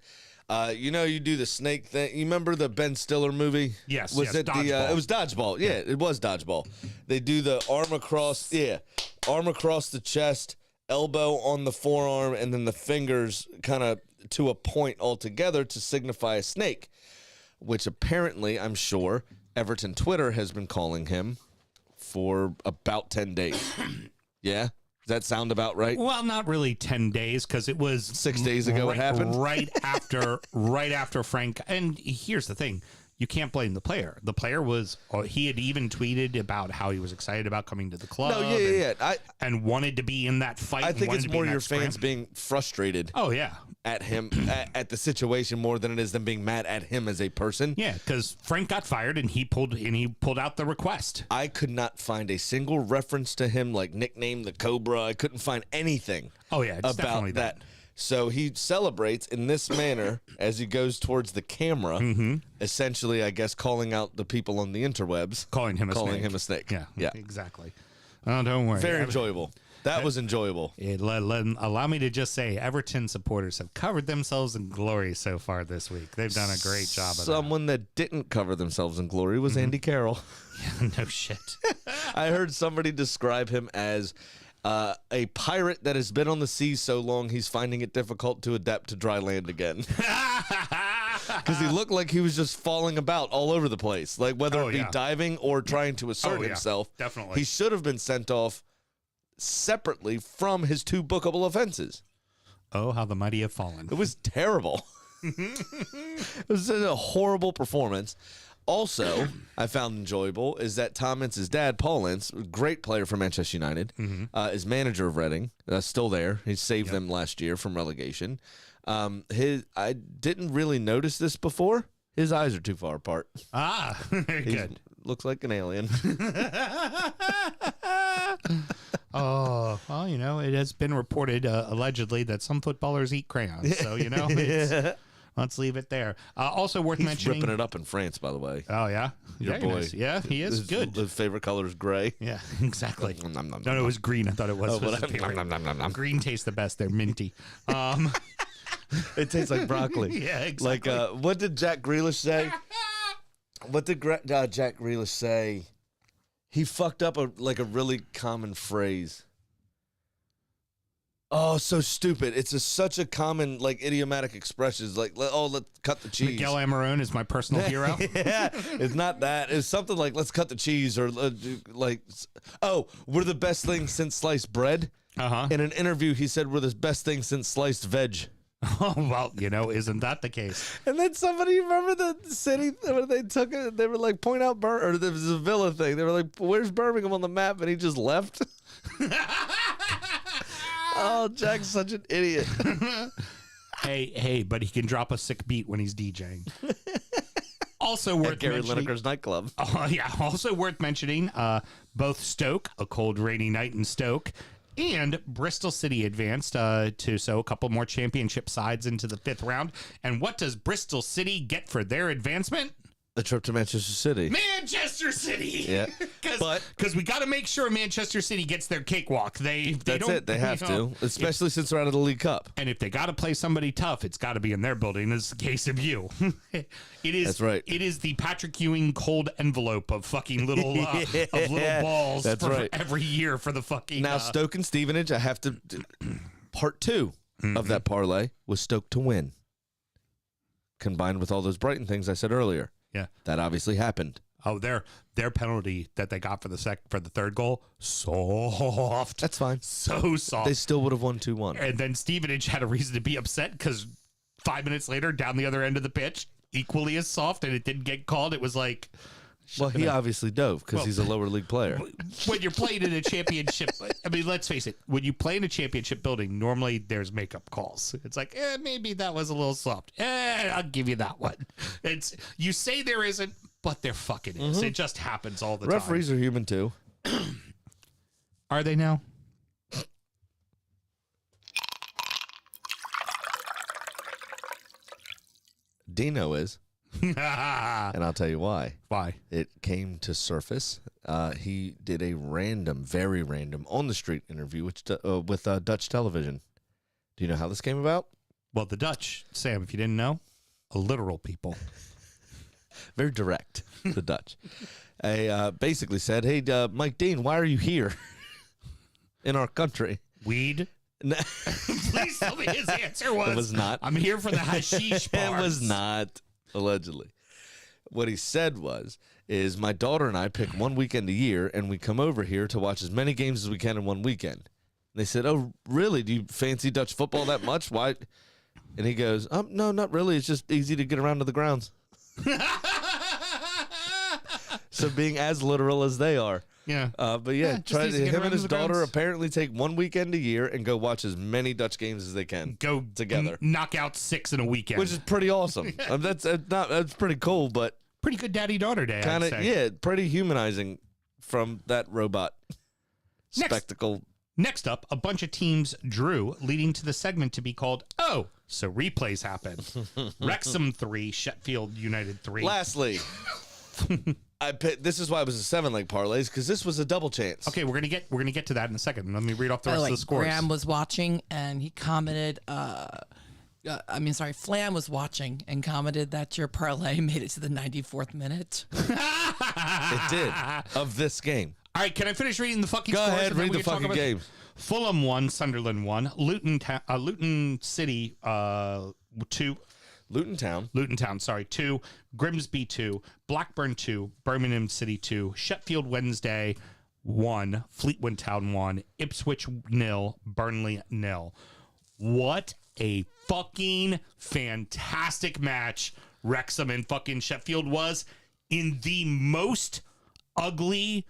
S3: You do the snake thing. You remember the Ben Stiller movie?
S2: Yes.
S3: Was it
S2: Dodgeball.
S3: it was Dodgeball. Yeah, it was Dodgeball. They do the arm across the chest, elbow on the forearm, and then the fingers kind of to a point altogether to signify a snake, which apparently, I'm sure, Everton Twitter has been calling him for about 10 days. Yeah? Does that sound about right?
S2: Well, not really 10 days, because it was
S3: 6 days ago it happened.
S2: Right after Frank. And here's the thing. You can't blame the player. The player he had even tweeted about how he was excited about coming to the club.
S3: And
S2: wanted to be in that fight.
S3: I think it's more your fans
S2: scram.
S3: being frustrated.
S2: Oh, yeah.
S3: At him, at the situation more than it is them being mad at him as a person.
S2: Yeah, because Frank got fired and he pulled out the request.
S3: I could not find a single reference to him, like nickname the Cobra. I couldn't find anything.
S2: Oh yeah, it's
S3: about that. So he celebrates in this manner as he goes towards the camera, essentially, I guess, calling out the people on the interwebs,
S2: calling him a snake. Yeah, exactly. Oh, don't worry.
S3: Very enjoyable. That was enjoyable.
S2: Allow me to just say, Everton supporters have covered themselves in glory so far this week. They've done a great job of that.
S3: Someone that didn't cover themselves in glory was Andy Carroll.
S2: Yeah, no shit.
S3: I heard somebody describe him as a pirate that has been on the sea so long he's finding it difficult to adapt to dry land again. Because he looked like he was just falling about all over the place, like whether it be diving or trying to assert himself.
S2: Definitely.
S3: He should have been sent off separately from his 2 bookable offenses.
S2: Oh, how the mighty have fallen.
S3: It was terrible. It was a horrible performance. Also, I found enjoyable is that Tom Ince's dad, Paul Ince, great player for Manchester United, is manager of Reading. Still there. He saved them last year from relegation. I didn't really notice this before. His eyes are too far apart.
S2: Ah, very good.
S3: Looks like an alien.
S2: Oh, well, it has been reported allegedly that some footballers eat crayons. So, let's leave it there. Also worth mentioning.
S3: Ripping it up in France, by the way.
S2: Oh, yeah?
S3: Your boy.
S2: Nice. Yeah, he is good.
S3: His favorite color is gray.
S2: Yeah, exactly. No, it was green. I thought it was. Green tastes the best. They're minty.
S3: It tastes like broccoli.
S2: Yeah, exactly.
S3: Like, what did Jack Grealish say? What did Jack Grealish say? He fucked up a really common phrase. Oh, so stupid. It's such a common, idiomatic expression. It's like, let's cut the cheese.
S2: Miguel Amarone is my personal hero.
S3: Yeah, it's not that. It's something like, let's cut the cheese, or we're the best thing since sliced bread.
S2: Uh-huh.
S3: In an interview, he said, we're the best thing since sliced veg.
S2: Oh, well, isn't that the case?
S3: And then somebody, remember the city where they took it? They were like, point out or there was a villa thing. They were like, where's Birmingham on the map? And he just left. Oh, Jack's such an idiot.
S2: Hey, but he can drop a sick beat when he's DJing. Also worth
S3: at Gary
S2: mentioning.
S3: Lineker's nightclub.
S2: Oh, yeah. Also worth mentioning, both Stoke, a cold, rainy night in Stoke, and Bristol City advanced to sow a couple more championship sides into the 5th round. And what does Bristol City get for their advancement?
S3: A trip to Manchester City.
S2: Manchester City.
S3: Yeah.
S2: Because we got to make sure Manchester City gets their cakewalk. That's
S3: it. They have to, especially since they're out of the League Cup.
S2: And if they got to play somebody tough, it's got to be in their building. This is the case of you. It is.
S3: That's right.
S2: It is the Patrick Ewing cold envelope of fucking little balls.
S3: That's right.
S2: Every year for the fucking.
S3: Now Stoke and Stevenage. I have to. Part 2 of that parlay was Stoke to win, combined with all those Brighton things I said earlier.
S2: Yeah,
S3: that obviously happened.
S2: Oh, their penalty that they got for the 3rd goal, soft.
S3: That's fine.
S2: So soft.
S3: They still would have won 2-1.
S2: And then Stevenage had a reason to be upset because 5 minutes later, down the other end of the pitch, equally as soft, and it didn't get called. It was like.
S3: Well, he obviously dove because he's a lower league player.
S2: When you're playing in a championship, I mean, let's face it. When you play in a championship building, normally there's makeup calls. It's like, maybe that was a little soft. I'll give you that one. You say there isn't, but there fucking is. It just happens all the time.
S3: Referees are human too.
S2: Are they now?
S3: Dino is, and I'll tell you why.
S2: Why?
S3: It came to surface. He did a very random, on-the-street interview with Dutch television. Do you know how this came about?
S2: Well, the Dutch, Sam, if you didn't know, are literal people.
S3: Very direct, the Dutch. Basically said, hey, Mike Dean, why are you here in our country?
S2: Weed? Please tell me his answer was.
S3: It was not.
S2: I'm here for the hashish bars.
S3: It was not, allegedly. What he said is my daughter and I pick one weekend a year, and we come over here to watch as many games as we can in one weekend. And they said, oh, really? Do you fancy Dutch football that much? Why? And he goes, no, not really. It's just easy to get around to the grounds. So being as literal as they are.
S2: Yeah.
S3: But yeah, try to, him and his daughter
S2: grounds.
S3: apparently take one weekend a year and go watch as many Dutch games as they can.
S2: Go
S3: together.
S2: Knock out 6 in a weekend.
S3: Which is pretty awesome. That's pretty cool, but
S2: pretty good daddy-daughter day,
S3: kind
S2: I'd
S3: of,
S2: say.
S3: yeah, pretty humanizing from that robot spectacle.
S2: Next up, a bunch of teams drew, leading to the segment to be called, Oh, so replays happen. Wrexham 3, Sheffield United 3.
S3: Lastly, this is why it was a 7-leg parlays, because this was a double chance.
S2: Okay, we're gonna get to that in a second. Let me read off the rest of the scores.
S1: Graham was watching and he commented, Flam was watching and commented that your parlay made it to the 94th minute.
S3: It did, of this game.
S2: All right, can I finish reading the fucking
S3: Go
S2: scores?
S3: ahead,
S2: and then
S3: read
S2: we
S3: the
S2: can talk
S3: fucking
S2: about
S3: game.
S2: Fulham 1, Sunderland 1, Luton City 2.
S3: Luton Town,
S2: 2, Grimsby 2, Blackburn 2, Birmingham City 2, Sheffield Wednesday 1, Fleetwood Town 1, Ipswich 0, Burnley 0. What a fucking fantastic match Wrexham and fucking Sheffield was, in the most ugly,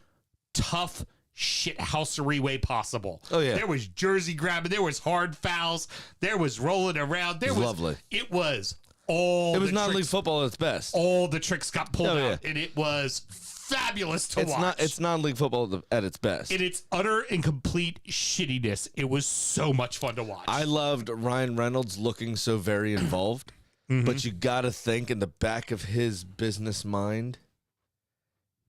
S2: tough shithousery way possible.
S3: Oh, yeah.
S2: There was jersey grabbing, there was hard fouls, there was rolling around. There was
S3: lovely.
S2: It was all.
S3: It was
S2: the
S3: non-league
S2: tricks,
S3: football at its best.
S2: all the tricks got pulled
S3: Oh,
S2: out, and it was fabulous to
S3: It's
S2: watch.
S3: It's non-league football at its best.
S2: In its utter and complete shittiness, it was so much fun to watch.
S3: I loved Ryan Reynolds looking so very involved, but you got to think in the back of his business mind,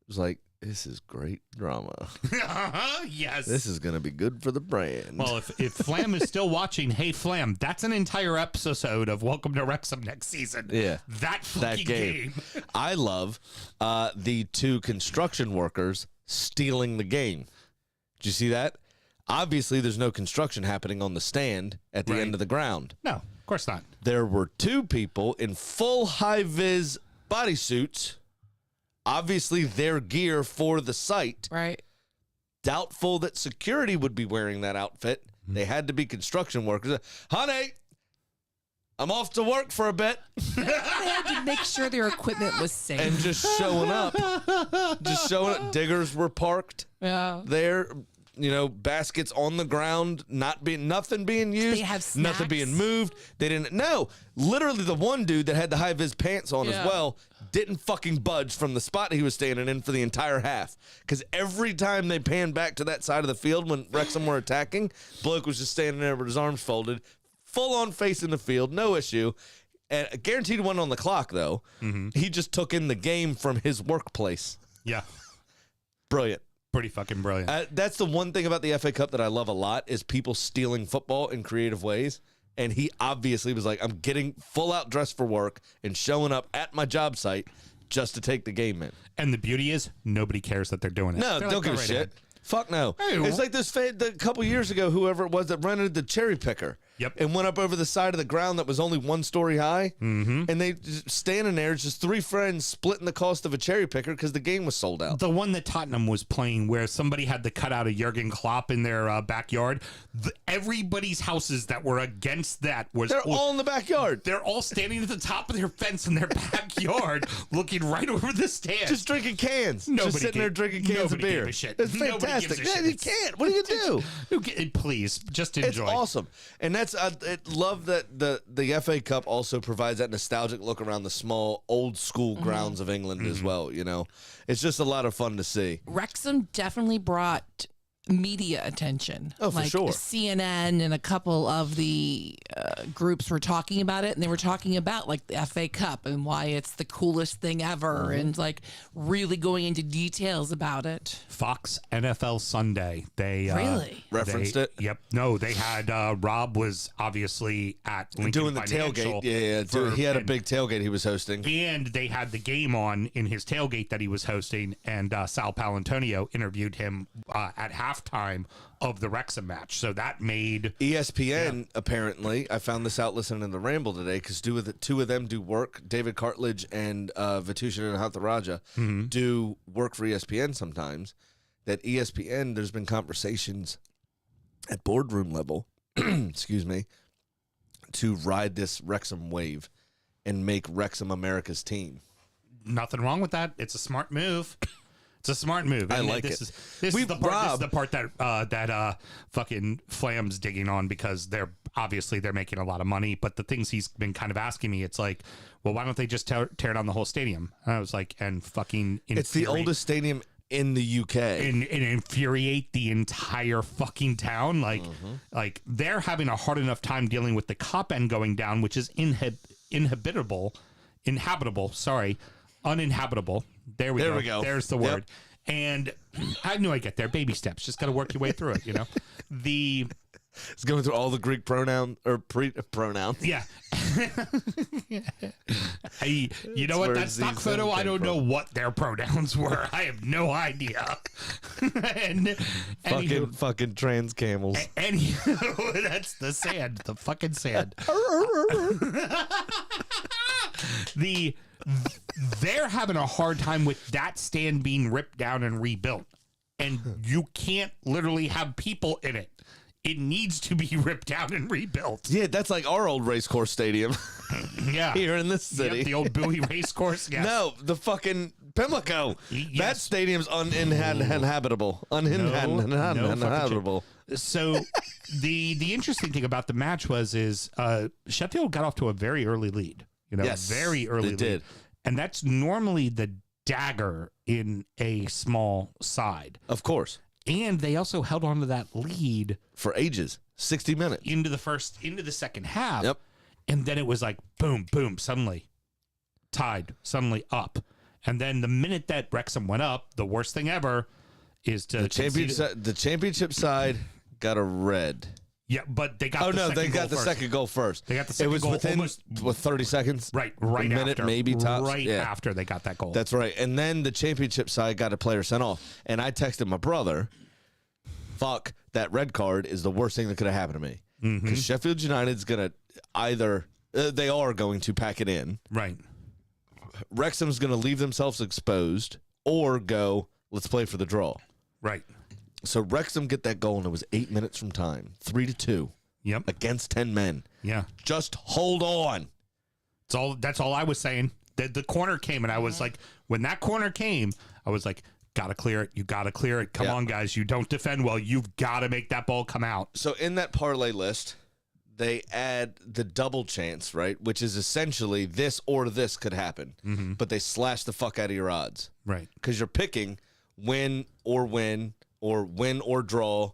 S3: it was like, this is great drama.
S2: Yes.
S3: This is going to be good for the brand.
S2: Well, if Flam is still watching, hey Flam, that's an entire episode of Welcome to Wrexham next season.
S3: Yeah.
S2: That fucking game.
S3: I love the two construction workers stealing the game. Did you see that? Obviously, there's no construction happening on the stand at the end of the ground.
S2: No, of course not.
S3: There were two people in full high-vis bodysuits, obviously their gear for the site.
S1: Right.
S3: Doubtful that security would be wearing that outfit. They had to be construction workers. Honey, I'm off to work for a bit.
S1: They had to make sure their equipment was safe.
S3: And just showing up. Diggers were parked
S1: Yeah.
S3: there. You know, baskets on the ground, nothing being used.
S1: They have
S3: nothing
S1: snacks?
S3: being moved. They didn't. No, literally, the one dude that had the high vis pants on as
S1: Yeah.
S3: well didn't fucking budge from the spot he was standing in for the entire half. Because every time they panned back to that side of the field when Wrexham were attacking, bloke was just standing there with his arms folded, full on facing the field, no issue. And guaranteed one on the clock though. He just took in the game from his workplace.
S2: Yeah.
S3: Brilliant.
S2: Pretty fucking brilliant.
S3: That's the one thing about the FA Cup that I love a lot is people stealing football in creative ways. And he obviously was like, I'm getting full out dressed for work and showing up at my job site just to take the game in.
S2: And the beauty is, nobody cares that they're doing it.
S3: No,
S2: They're
S3: don't
S2: like,
S3: give a
S2: "Go right
S3: shit.
S2: ahead."
S3: Fuck no.
S2: Hey,
S3: It's like this a couple years ago, whoever it was that rented the cherry picker.
S2: Yep.
S3: And went up over the side of the ground that was only 1 story high. Mm-hmm. And they just standing there, just 3 friends splitting the cost of a cherry picker because the game was sold out.
S2: The one that Tottenham was playing where somebody had to cut out a Jurgen Klopp in their backyard, everybody's houses that were against that was...
S3: They're all in the backyard.
S2: They're all standing at the top of their fence in their backyard looking right over the stand.
S3: Just drinking cans.
S2: Nobody
S3: just sitting there drinking cans of
S2: nobody
S3: beer.
S2: gave a shit.
S3: It's
S2: Nobody
S3: fantastic.
S2: gives a
S3: Yeah,
S2: shit.
S3: you can't. What are you going to do?
S2: Please, just enjoy.
S3: It's awesome. And that's love that the FA Cup also provides that nostalgic look around the small, old school grounds of England as well. You know, it's just a lot of fun to see.
S1: Wrexham definitely brought media attention.
S3: Oh, for sure.
S1: CNN and a couple of the groups were talking about it, and they were talking about like the FA Cup and why it's the coolest thing ever, and like really going into details about it.
S2: Fox NFL Sunday. They
S1: Really?
S3: Referenced it?
S2: Yep. No, they had Rob was obviously at Lincoln
S3: Doing the
S2: Financial
S3: tailgate. Yeah. He had a big tailgate he was hosting.
S2: And they had the game on in his tailgate that he was hosting, and Sal Palantonio interviewed him at halftime of the Wrexham match. So that made
S3: ESPN, apparently, I found this out listening to the Ramble today, because two of them do work. David Cartledge and Vitushin and Hatharaja do work for ESPN sometimes. That ESPN, there's been conversations at boardroom level, excuse me, to ride this Wrexham wave and make Wrexham America's team.
S2: nothing wrong with that. It's a smart move. It's a smart move.
S3: I like
S2: this
S3: it.
S2: This is the part that fucking Flam's digging on, because they're making a lot of money. But the things he's been kind of asking me, it's like, well, why don't they just tear down the whole stadium? And I was like, and fucking
S3: it's the oldest stadium in the UK,
S2: and infuriate the entire fucking town. Like, like they're having a hard enough time dealing with the cop end going down, which is uninhabitable. There we go. There's the word. Yep. And I knew I'd get there. Baby steps. Just got to work your way through it, you know?
S3: It's going through all the Greek pronouns.
S2: Yeah. You know what? That stock photo, I don't know what their pronouns were. I have no idea.
S3: Fucking trans camels.
S2: That's the sand. The fucking sand. They're having a hard time with that stand being ripped down and rebuilt. And you can't literally have people in it. It needs to be ripped down and rebuilt.
S3: Yeah, that's like our old racecourse stadium.
S2: Yeah.
S3: Here in this city.
S2: Yep, the old Bowie racecourse. Yes.
S3: No, the fucking Pimlico.
S2: Yes.
S3: That stadium's uninhabitable. Uninhabitable.
S2: So the interesting thing about the match was Sheffield got off to a very early lead.
S3: Yes,
S2: very early lead.
S3: Did.
S2: And that's normally the dagger in a small side.
S3: Of course.
S2: And they also held on to that lead
S3: for ages, 60 minutes
S2: into the second half.
S3: Yep.
S2: And then it was like boom, boom, suddenly tied, suddenly up. And then the minute that Wrexham went up, the worst thing ever is to
S3: the championship side got a red.
S2: Yeah, but they got
S3: the second goal first.
S2: They got the second goal
S3: within
S2: almost
S3: 30 seconds.
S2: Right
S3: a minute,
S2: after.
S3: Maybe tops.
S2: After they got that goal.
S3: That's right. And then the championship side got a player sent off. And I texted my brother, fuck, that red card is the worst thing that could have happened to me. Because Sheffield United's going to they are going to pack it in.
S2: Right.
S3: Wrexham's going to leave themselves exposed or go, let's play for the draw.
S2: Right.
S3: So Wrexham get that goal, and it was 8 minutes from time. 3-2.
S2: Yep.
S3: Against 10 men.
S2: Yeah.
S3: Just hold on.
S2: That's all I was saying. The corner came, and I was like, when that corner came, I was like, gotta clear it. You gotta clear it. Come on, guys. You don't defend well. You've got to make that ball come out.
S3: So in that parlay list, they add the double chance, right? Which is essentially this or this could happen. But they slash the fuck out of your odds.
S2: Right.
S3: Because you're picking win or draw,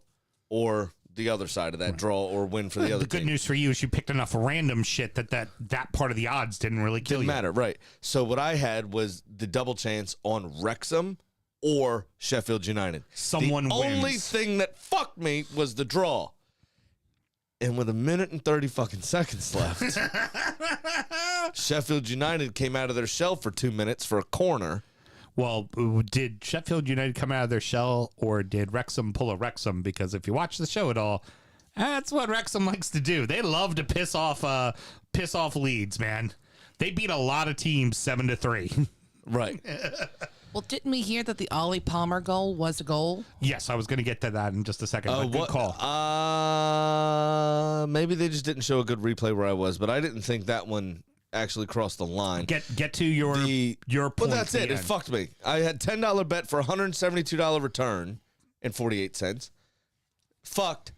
S3: or the other side of that, draw or win for the other team.
S2: The good news for you is you picked enough random shit that part of the odds didn't really kill you.
S3: Didn't matter, right. So what I had was the double chance on Wrexham or Sheffield United.
S2: Someone
S3: the
S2: wins.
S3: Only thing that fucked me was the draw. And with 1 minute and 30 fucking seconds left, Sheffield United came out of their shell for 2 minutes for a corner.
S2: Well, did Sheffield United come out of their shell, or did Wrexham pull a Wrexham? Because if you watch the show at all, that's what Wrexham likes to do. They love to piss off leads, man. They beat a lot of teams 7-3.
S3: Right.
S1: Well, didn't we hear that the Ollie Palmer goal was a goal?
S2: Yes, I was going to get to that in just a second. But good call.
S3: Maybe they just didn't show a good replay where I was, but I didn't think that one actually crossed the line.
S2: Get to your point.
S3: Well, that's it. It fucked me. I had $10 bet for $172 return and 48 cents. Fucked.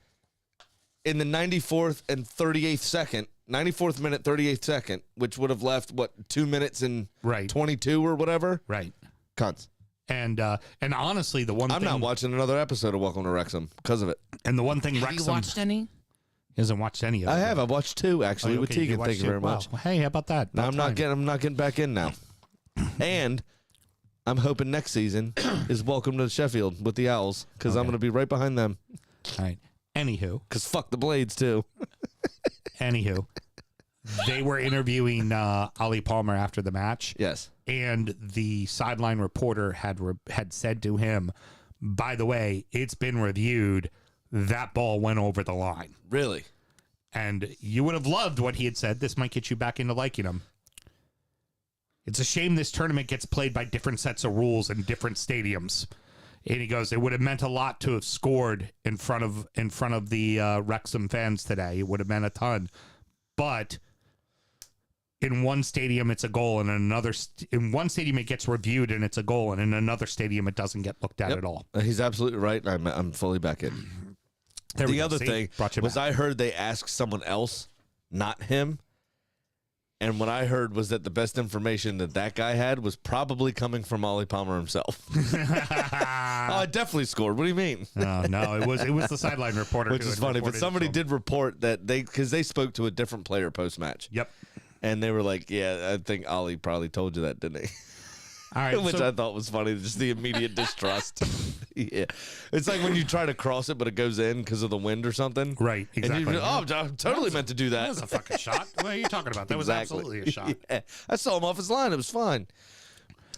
S3: in the 94th and 38th second, 94th minute, 38th second, which would have left, 2 minutes and 22 or whatever?
S2: Right.
S3: Cunts.
S2: And honestly, the one
S3: I'm
S2: thing...
S3: not watching another episode of Welcome to Wrexham because of it.
S2: And the one thing
S1: Have you watched any?
S2: He hasn't watched any of it.
S3: I have. I've watched 2, actually, with
S2: okay,
S3: Tegan. Thank you very
S2: Wow.
S3: much.
S2: Well, hey, how about that?
S3: Now, I'm not getting back in now. And I'm hoping next season is Welcome to Sheffield with the Owls, because I'm going to be right behind them.
S2: All right. Anywho.
S3: Because fuck the Blades, too.
S2: Anywho. They were interviewing Ollie Palmer after the match.
S3: Yes.
S2: And the sideline reporter had said to him, by the way, it's been reviewed. That ball went over the line.
S3: Really?
S2: And you would have loved what he had said. This might get you back into liking him. It's a shame this tournament gets played by different sets of rules in different stadiums. And he goes, it would have meant a lot to have scored in front of the Wrexham fans today. It would have meant a ton. But in one stadium, it's a goal, and in one stadium, it gets reviewed and it's a goal, and in another stadium, it doesn't get looked at at all.
S3: He's absolutely right. I'm fully back in. The other thing was I heard they asked someone else, not him. And what I heard was that the best information that guy had was probably coming from Ollie Palmer himself. I definitely scored. What do you mean?
S2: No, it was the sideline reporter.
S3: Which is funny, but somebody did report that because they spoke to a different player post-match.
S2: Yep.
S3: And they were like, yeah, I think Ollie probably told you that, didn't he?
S2: All right,
S3: Which I thought was funny, just the immediate distrust. Yeah. It's like when you try to cross it, but it goes in because of the wind or something.
S2: Right, exactly.
S3: And I totally meant to do that.
S2: That was a fucking shot. What are you talking about? That was absolutely a shot.
S3: Yeah. I saw him off his line. It was fine.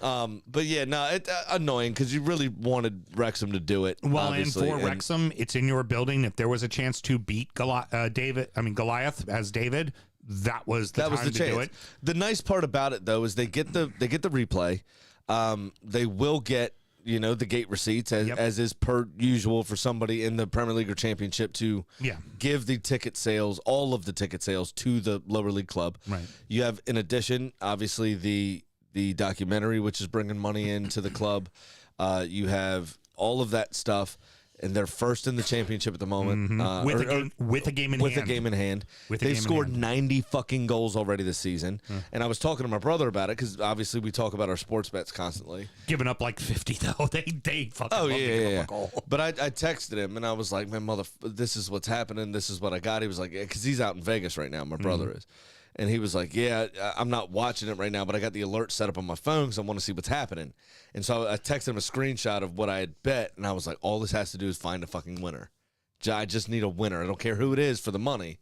S3: But yeah, no, it's annoying because you really wanted Wrexham to do it.
S2: Well, and for Wrexham, it's in your building. If there was a chance to beat Goliath as David, that was the time to do it.
S3: The nice part about it though is they get the replay. They will get the gate receipts as is per usual for somebody in the Premier League or Championship to give the ticket sales, all of the ticket sales to the lower league club.
S2: Right.
S3: You have in addition, obviously the documentary which is bringing money into the club. You have all of that stuff. And they're first in the championship at the moment.
S2: With a game in hand.
S3: They've scored 90 fucking goals already this season. And I was talking to my brother about it because obviously we talk about our sports bets constantly.
S2: Giving up like 50 though. They fucking love to give up a goal.
S3: But I texted him and I was like, man, this is what's happening. This is what I got. He was like, because he's out in Vegas right now. My brother is. And he was like, yeah, I'm not watching it right now, but I got the alert set up on my phone because I want to see what's happening. And so I texted him a screenshot of what I had bet, and I was like, all this has to do is find a fucking winner. I just need a winner. I don't care who it is for the money.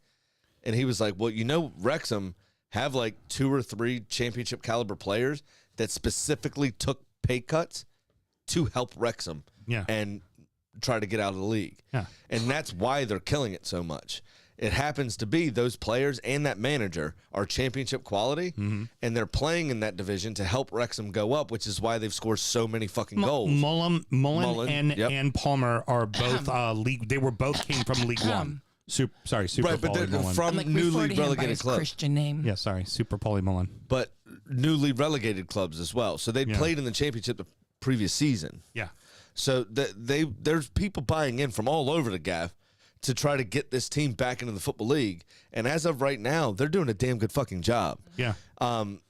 S3: And he was like, well, Wrexham have like 2 or 3 championship caliber players that specifically took pay cuts to help Wrexham and try to get out of the league.
S2: Yeah.
S3: And that's why they're killing it so much. It happens to be those players and that manager are championship quality, and they're playing in that division to help Wrexham go up, which is why they've scored so many fucking goals.
S2: Mullen and Palmer are both league. They were both came from League One. Super
S3: right, but they're
S2: Mullen.
S3: from newly relegated clubs.
S1: Christian name.
S2: Yeah, sorry, Super Paulie Mullen.
S3: But newly relegated clubs as well. So they played in the championship the previous season.
S2: Yeah.
S3: So there's people buying in from all over the gaff to try to get this team back into the Football League. And as of right now, they're doing a damn good fucking job.
S2: Yeah.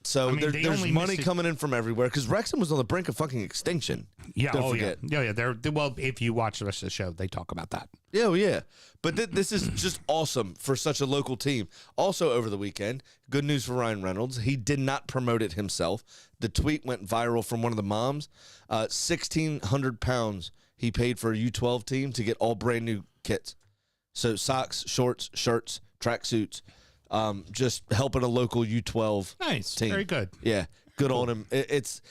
S3: So there's money coming in from everywhere because Wrexham was on the brink of fucking extinction.
S2: Yeah.
S3: Don't forget.
S2: Yeah. Well, if you watch the rest of the show, they talk about that.
S3: Yeah, well, yeah. But this is just awesome for such a local team. Also over the weekend, good news for Ryan Reynolds. He did not promote it himself. The tweet went viral from one of the moms. 1,600 pounds he paid for a U12 team to get all brand new kits. So socks, shorts, shirts, tracksuits, just helping a local U12 team.
S2: Very good.
S3: Yeah, good on him. It's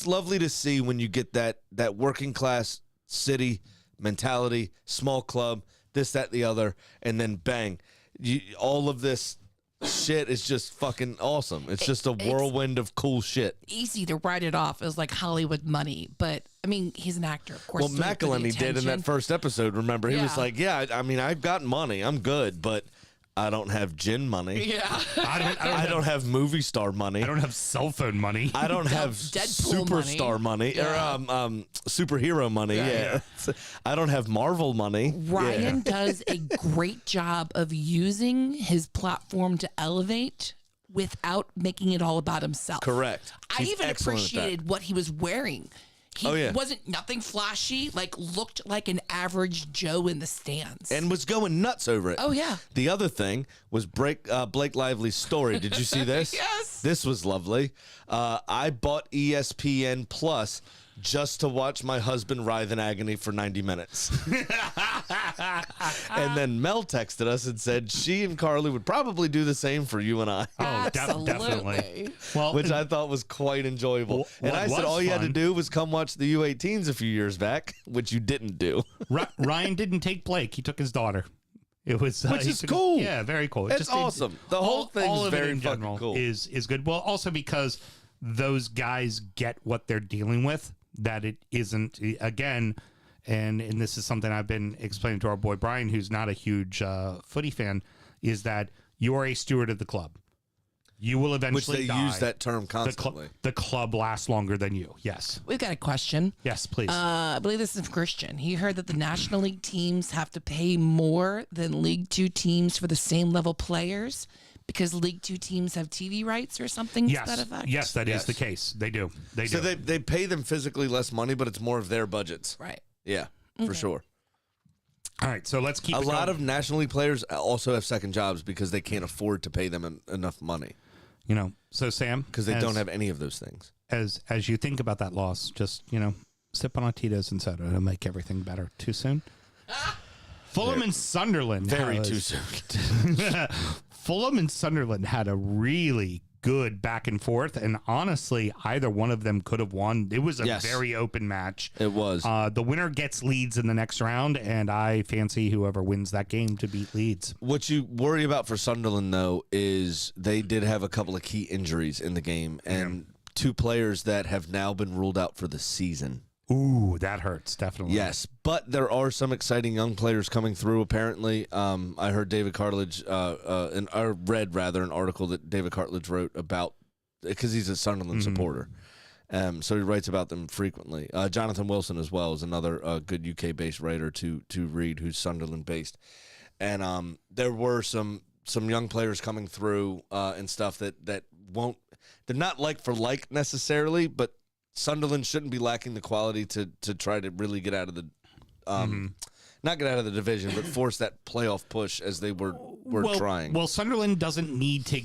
S3: lovely to see when you get that working class city mentality, small club, this, that, the other, and then bang, all of this shit is just fucking awesome. It's just a whirlwind of cool shit.
S1: Easy to write it off as like Hollywood money, but I mean, he's an actor, of course.
S3: Well, McElhenney did in that first episode. Remember, he was like, "Yeah, I mean, I've got money, I'm good, but I don't have gin money.
S1: Yeah.
S3: I don't have movie star money.
S2: I don't have cell phone money.
S3: I don't have
S1: Deadpool
S3: superstar money,
S1: Yeah.
S3: or superhero money. Yeah. I don't have Marvel money.
S1: Ryan does a great job of using his platform to elevate without making it all about himself.
S3: Correct.
S1: I
S3: He's
S1: even
S3: excellent at that.
S1: appreciated what he was wearing. He
S3: Oh, yeah.
S1: wasn't nothing flashy, like looked like an average Joe in the stands.
S3: And was going nuts over it.
S1: Oh, yeah.
S3: The other thing was Blake Lively's story. Did you see this?
S1: Yes.
S3: This was lovely. I bought ESPN Plus just to watch my husband writhe in agony for 90 minutes. And then Mel texted us and said she and Carly would probably do the same for you and I.
S2: Oh,
S1: Absolutely.
S2: definitely. Well,
S3: Which I thought was quite enjoyable.
S2: Well,
S3: and
S2: what
S3: I said
S2: was
S3: all you had to
S2: fun-
S3: do was come watch the U18s a few years back, which you didn't do.
S2: Ryan didn't take Blake. He took his daughter. It was
S3: Which
S2: he
S3: is
S2: took-
S3: cool.
S2: Yeah, very cool.
S3: It's awesome. The whole thing's
S2: all of it
S3: very
S2: in
S3: fucking
S2: general
S3: cool.
S2: is good. Well, also because those guys get what they're dealing with. That it isn't again, and this is something I've been explaining to our boy Brian, who's not a huge footy fan, is that you are a steward of the club. You will eventually
S3: Which they
S2: die.
S3: use that term constantly.
S2: The club lasts longer than you. Yes.
S1: We've got a question.
S2: Yes, please.
S1: I believe this is from Christian. He heard that the National League teams have to pay more than League Two teams for the same level players because League Two teams have TV rights or something
S2: yes.
S1: to that effect?
S2: Yes, that is
S3: Yes.
S2: the case. They do. They
S3: So
S2: do.
S3: they pay them physically less money, but it's more of their budgets.
S1: Right.
S3: Yeah, for sure.
S2: All right, so let's keep
S3: A
S2: it
S3: lot
S2: going.
S3: of National League players also have second jobs because they can't afford to pay them enough money
S2: So Sam,
S3: because they don't have any of those things.
S2: as you think about that loss, just sip on a Tito's and soda. It'll make everything better. Too soon. Fulham and Sunderland.
S3: Very
S2: has-
S3: too soon.
S2: Fulham and Sunderland had a really good back and forth, and honestly, either one of them could have won. It was a
S3: Yes.
S2: very open match.
S3: It was.
S2: The winner gets Leeds in the next round, and I fancy whoever wins that game to beat Leeds.
S3: What you worry about for Sunderland, though, is they did have a couple of key injuries in the game, and two players that have now been ruled out for the season.
S2: Ooh, that hurts, definitely.
S3: Yes, but there are some exciting young players coming through, apparently. I heard David Cartledge, I read an article that David Cartledge wrote about, because he's a Sunderland supporter. So he writes about them frequently. Jonathan Wilson as well is another good UK-based writer to read who's Sunderland-based. And there were some young players coming through and stuff that won't, they're not like for like necessarily, but Sunderland shouldn't be lacking the quality to try to really get out of the, not get out of the division, but force that playoff push as they were trying.
S2: Well, Sunderland doesn't need to.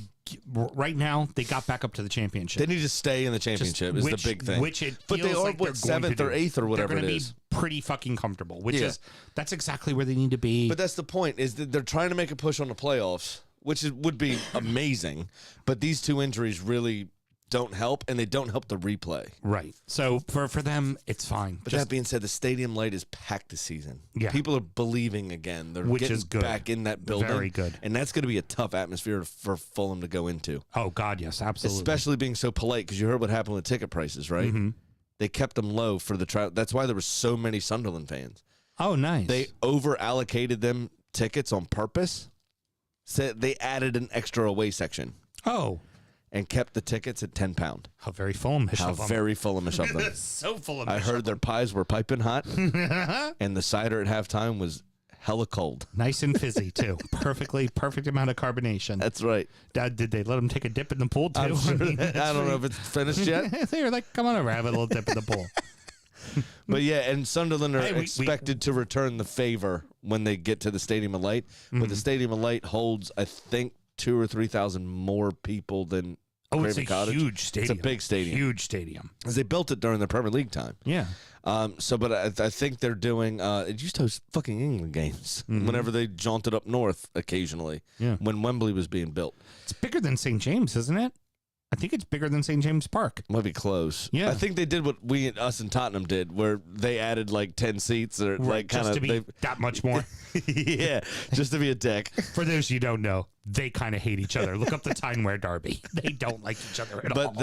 S2: Right now, they got back up to the championship.
S3: They need to stay in the championship is the big thing.
S2: Which it
S3: but they
S2: feels
S3: are
S2: like they're
S3: what,
S2: going to
S3: 7th or
S2: do.
S3: 8th or whatever
S2: they're
S3: it
S2: gonna
S3: is.
S2: be pretty fucking comfortable. Which
S3: Yeah.
S2: is that's exactly where they need to be.
S3: But that's the point, is that they're trying to make a push on the playoffs, which would be amazing. But these two injuries really don't help, and they don't help the replay.
S2: right. So for them, it's fine.
S3: But that being said, the stadium light is packed this season.
S2: Yeah.
S3: People are believing again. They're
S2: Which
S3: getting
S2: is good.
S3: back in that building.
S2: Very good.
S3: And that's going to be a tough atmosphere for Fulham to go into.
S2: Oh God, yes, absolutely.
S3: Especially being so polite, because you heard what happened with ticket prices, right?
S2: Mm-hmm.
S3: They kept them low for the trial. That's why there were so many Sunderland fans.
S2: Oh, nice.
S3: They over allocated them tickets on purpose. So they added an extra away section and kept the tickets at £10.
S2: How very Fulhamish
S3: How
S2: of them.
S3: very Fulhamish of them.
S2: So Fulhamish.
S3: I heard
S2: of
S3: their pies were piping hot, and the cider at halftime was hella cold.
S2: nice and fizzy too. Perfect amount of carbonation.
S3: That's right.
S2: Did they let them take a dip in the pool too?
S3: I'm sure
S2: mean,
S3: I don't know if it's finished yet.
S2: they were like, "Come on over, have a little dip in the pool."
S3: But yeah, and Sunderland are
S2: Hey, we-
S3: expected to return the favor when they get to the Stadium of Light. But the Stadium of Light holds, I think, 2,000 or 3,000 more people than
S2: Oh, it's
S3: Craven
S2: a
S3: Cottage.
S2: huge stadium.
S3: It's a big stadium.
S2: Huge stadium.
S3: Because they built it during the Premier League time.
S2: Yeah.
S3: But I think they're doing. It used to host fucking England games whenever they jaunted up north occasionally.
S2: Yeah.
S3: When Wembley was being built,
S2: It's bigger than St. James, isn't it? I think it's bigger than St. James Park.
S3: might be close.
S2: Yeah.
S3: I think they did what us and Tottenham did, where they added like 10 seats or like kind
S2: just
S3: of
S2: to be that much more.
S3: yeah, just to be a dick.
S2: For those you don't know, they kind of hate each other. Look up the Tyne-Wear Derby. They don't like each other at all.
S3: But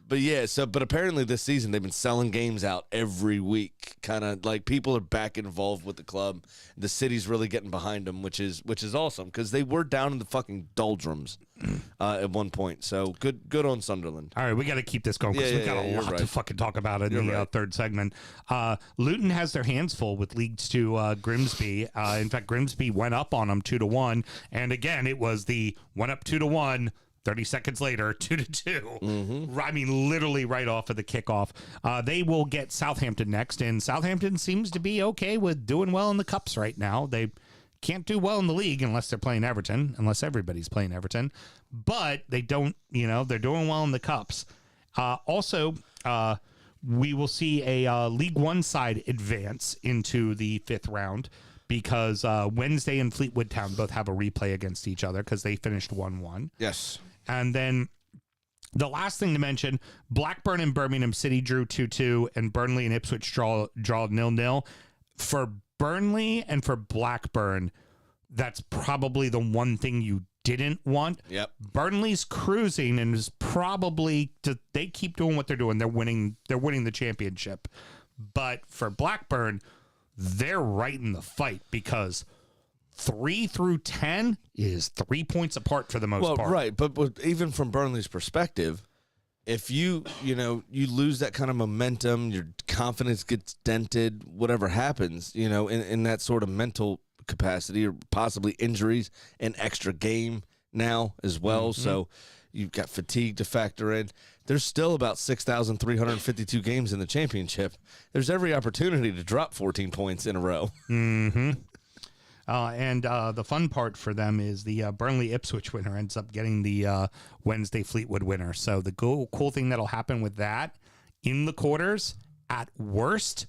S3: But yeah, but apparently this season they've been selling games out every week. Kind of like people are back involved with the club. The city's really getting behind them, which is awesome because they were down in the fucking doldrums at one point. So good on Sunderland.
S2: All right, we got to keep this going because we got a lot to fucking talk about in the third segment. Luton has their hands full with League 2 Grimsby. In fact, Grimsby went up on them 2-1, and again it was the went up 2-1. 30 seconds later, 2-2. Mm-hmm. I mean, literally right off of the kickoff. They will get Southampton next, and Southampton seems to be okay with doing well in the cups right now. They can't do well in the league unless they're playing Everton, unless everybody's playing Everton. But they don't, they're doing well in the cups. Also, we will see a League One side advance into the fifth round because Wednesday and Fleetwood Town both have a replay against each other because they finished 1-1.
S3: Yes.
S2: And then the last thing to mention, Blackburn and Birmingham City drew 2-2, and Burnley and Ipswich draw 0-0. For Burnley and for Blackburn, that's probably the one thing you didn't want.
S3: Yep.
S2: Burnley's cruising and is probably they keep doing what they're doing. They're winning the championship. But for Blackburn, they're right in the fight because 3 through 10 is 3 points apart for the most part.
S3: Right, but even from Burnley's perspective, if you lose that kind of momentum, your confidence gets dented, whatever happens, in that sort of mental capacity or possibly injuries, an extra game now as well. Mm-hmm. So you've got fatigue to factor in. There's still about 6,352 games in the championship. There's every opportunity to drop 14 points in a row.
S2: Mm-hmm. And the fun part for them is the Burnley Ipswich winner ends up getting the Wednesday Fleetwood winner. So the cool thing that'll happen with that in the quarters, at worst,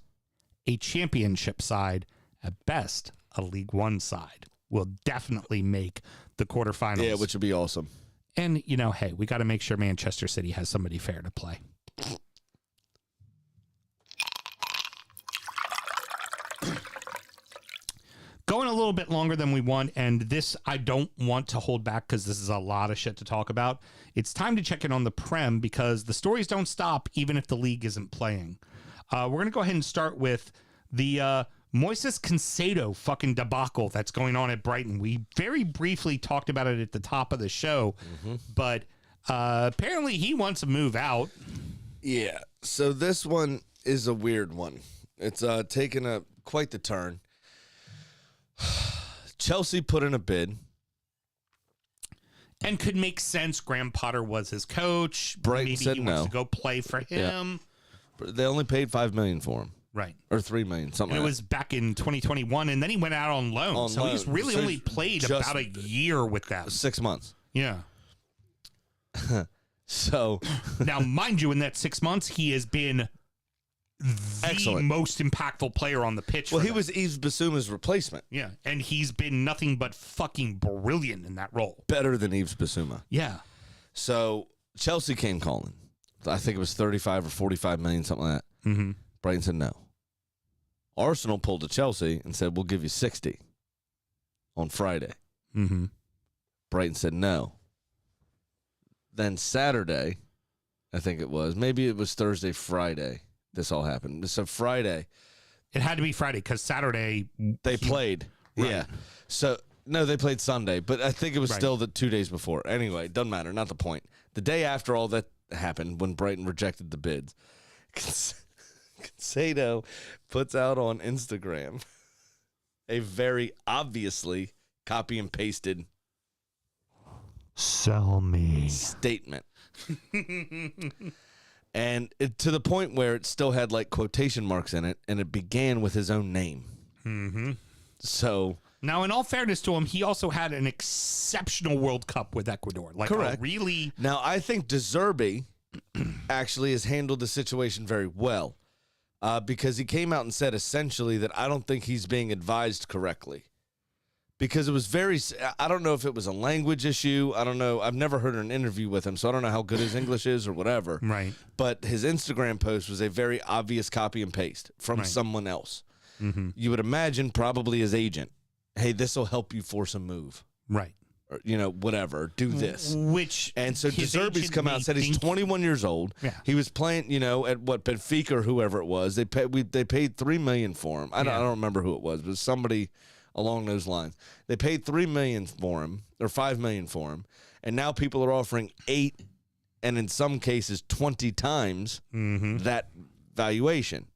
S2: a championship side, at best, a League One side will definitely make the quarterfinals.
S3: Yeah, which would be awesome.
S2: And, hey, we got to make sure Manchester City has somebody fair to play. Going a little bit longer than we want, and this I don't want to hold back because this is a lot of shit to talk about. It's time to check in on the Prem because the stories don't stop even if the league isn't playing. We're going to go ahead and start with the Moises Caicedo fucking debacle that's going on at Brighton. We very briefly talked about it at the top of the show, but apparently he wants to move out.
S3: Yeah, so this one is a weird one. It's taken quite the turn. Chelsea put in a bid.
S2: And could make sense. Graham Potter was his coach.
S3: Brighton
S2: Maybe
S3: said
S2: he wants to go play for him.
S3: Yeah. They only paid $5 million for him.
S2: Right.
S3: Or $3 million, something
S2: and
S3: like that.
S2: it was back in 2021, and then he went out on loan. He's really only played about a year with them.
S3: 6 months.
S2: Yeah.
S3: So.
S2: Now, mind you, in that 6 months, he has been the most impactful player on the pitch.
S3: Well, he was Yves Bissouma's replacement.
S2: Yeah, and he's been nothing but fucking brilliant in that role.
S3: Better than Yves Bissouma.
S2: Yeah.
S3: So Chelsea came calling. I think it was 35 or 45 million, something like that.
S2: Mm-hmm.
S3: Brighton said no. Arsenal pulled to Chelsea and said, we'll give you 60 on Friday.
S2: Mm-hmm.
S3: Brighton said no. Then Saturday, I think it was, maybe it was Thursday, Friday, this all happened. So Friday.
S2: It had to be Friday because Saturday.
S3: They played. Right. Yeah. So, no, they played Sunday, but I think it was still the 2 days before. Anyway, doesn't matter. Not the point. The day after all that happened, when Brighton rejected the bids, Caicedo puts out on Instagram a very obviously copy and pasted
S2: "Sell me"
S3: statement. And to the point where it still had like quotation marks in it, and it began with his own name.
S2: Mm-hmm.
S3: So
S2: now, in all fairness to him, he also had an exceptional World Cup with Ecuador. Like,
S3: correct.
S2: Really.
S3: Now, I think De Zerbi actually has handled the situation very well because he came out and said essentially that I don't think he's being advised correctly. Because it was I don't know if it was a language issue. I don't know. I've never heard an interview with him, so I don't know how good his English is or whatever.
S2: Right.
S3: But his Instagram post was a very obvious copy and paste from someone else.
S2: Mm-hmm.
S3: You would imagine probably his agent. Hey, this will help you force a move.
S2: Right.
S3: or, whatever, do this. And so
S2: his
S3: DeZerbi's
S2: agent
S3: come out
S2: may
S3: and said he's
S2: think-
S3: 21 years old.
S2: Yeah.
S3: He was playing, at Benfica or whoever it was. They paid $3 million for him. I don't remember who it was, but somebody along those lines. They paid $3 million for him or $5 million for him, and now people are offering 8, and in some cases 20 times that valuation.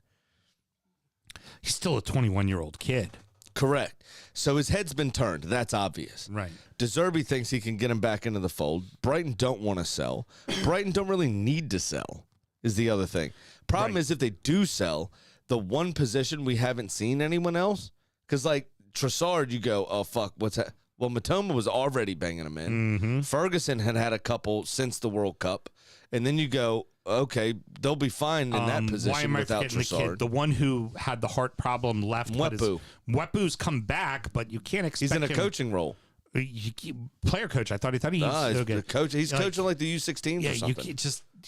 S2: He's still a 21-year-old kid.
S3: Correct. So his head's been turned. That's obvious.
S2: Right.
S3: DeZerbi thinks he can get him back into the fold. Brighton don't want to sell. Brighton don't really need to sell, is the other thing. Problem is, if they do sell, the one position we haven't seen anyone else, because, like, Trossard, you go, oh, fuck, what's that? Well, Matoma was already banging him in. Ferguson had a couple since the World Cup. And then you go, okay, they'll be fine in that position without Trossard.
S2: The one who had the heart problem left. Mwepu's come back, but you can't expect
S3: He's in a
S2: him-
S3: coaching role.
S2: Player coach. I thought he's
S3: He's
S2: okay.
S3: the coach. He's
S2: Like,
S3: coaching like the U16s
S2: Yeah,
S3: or something.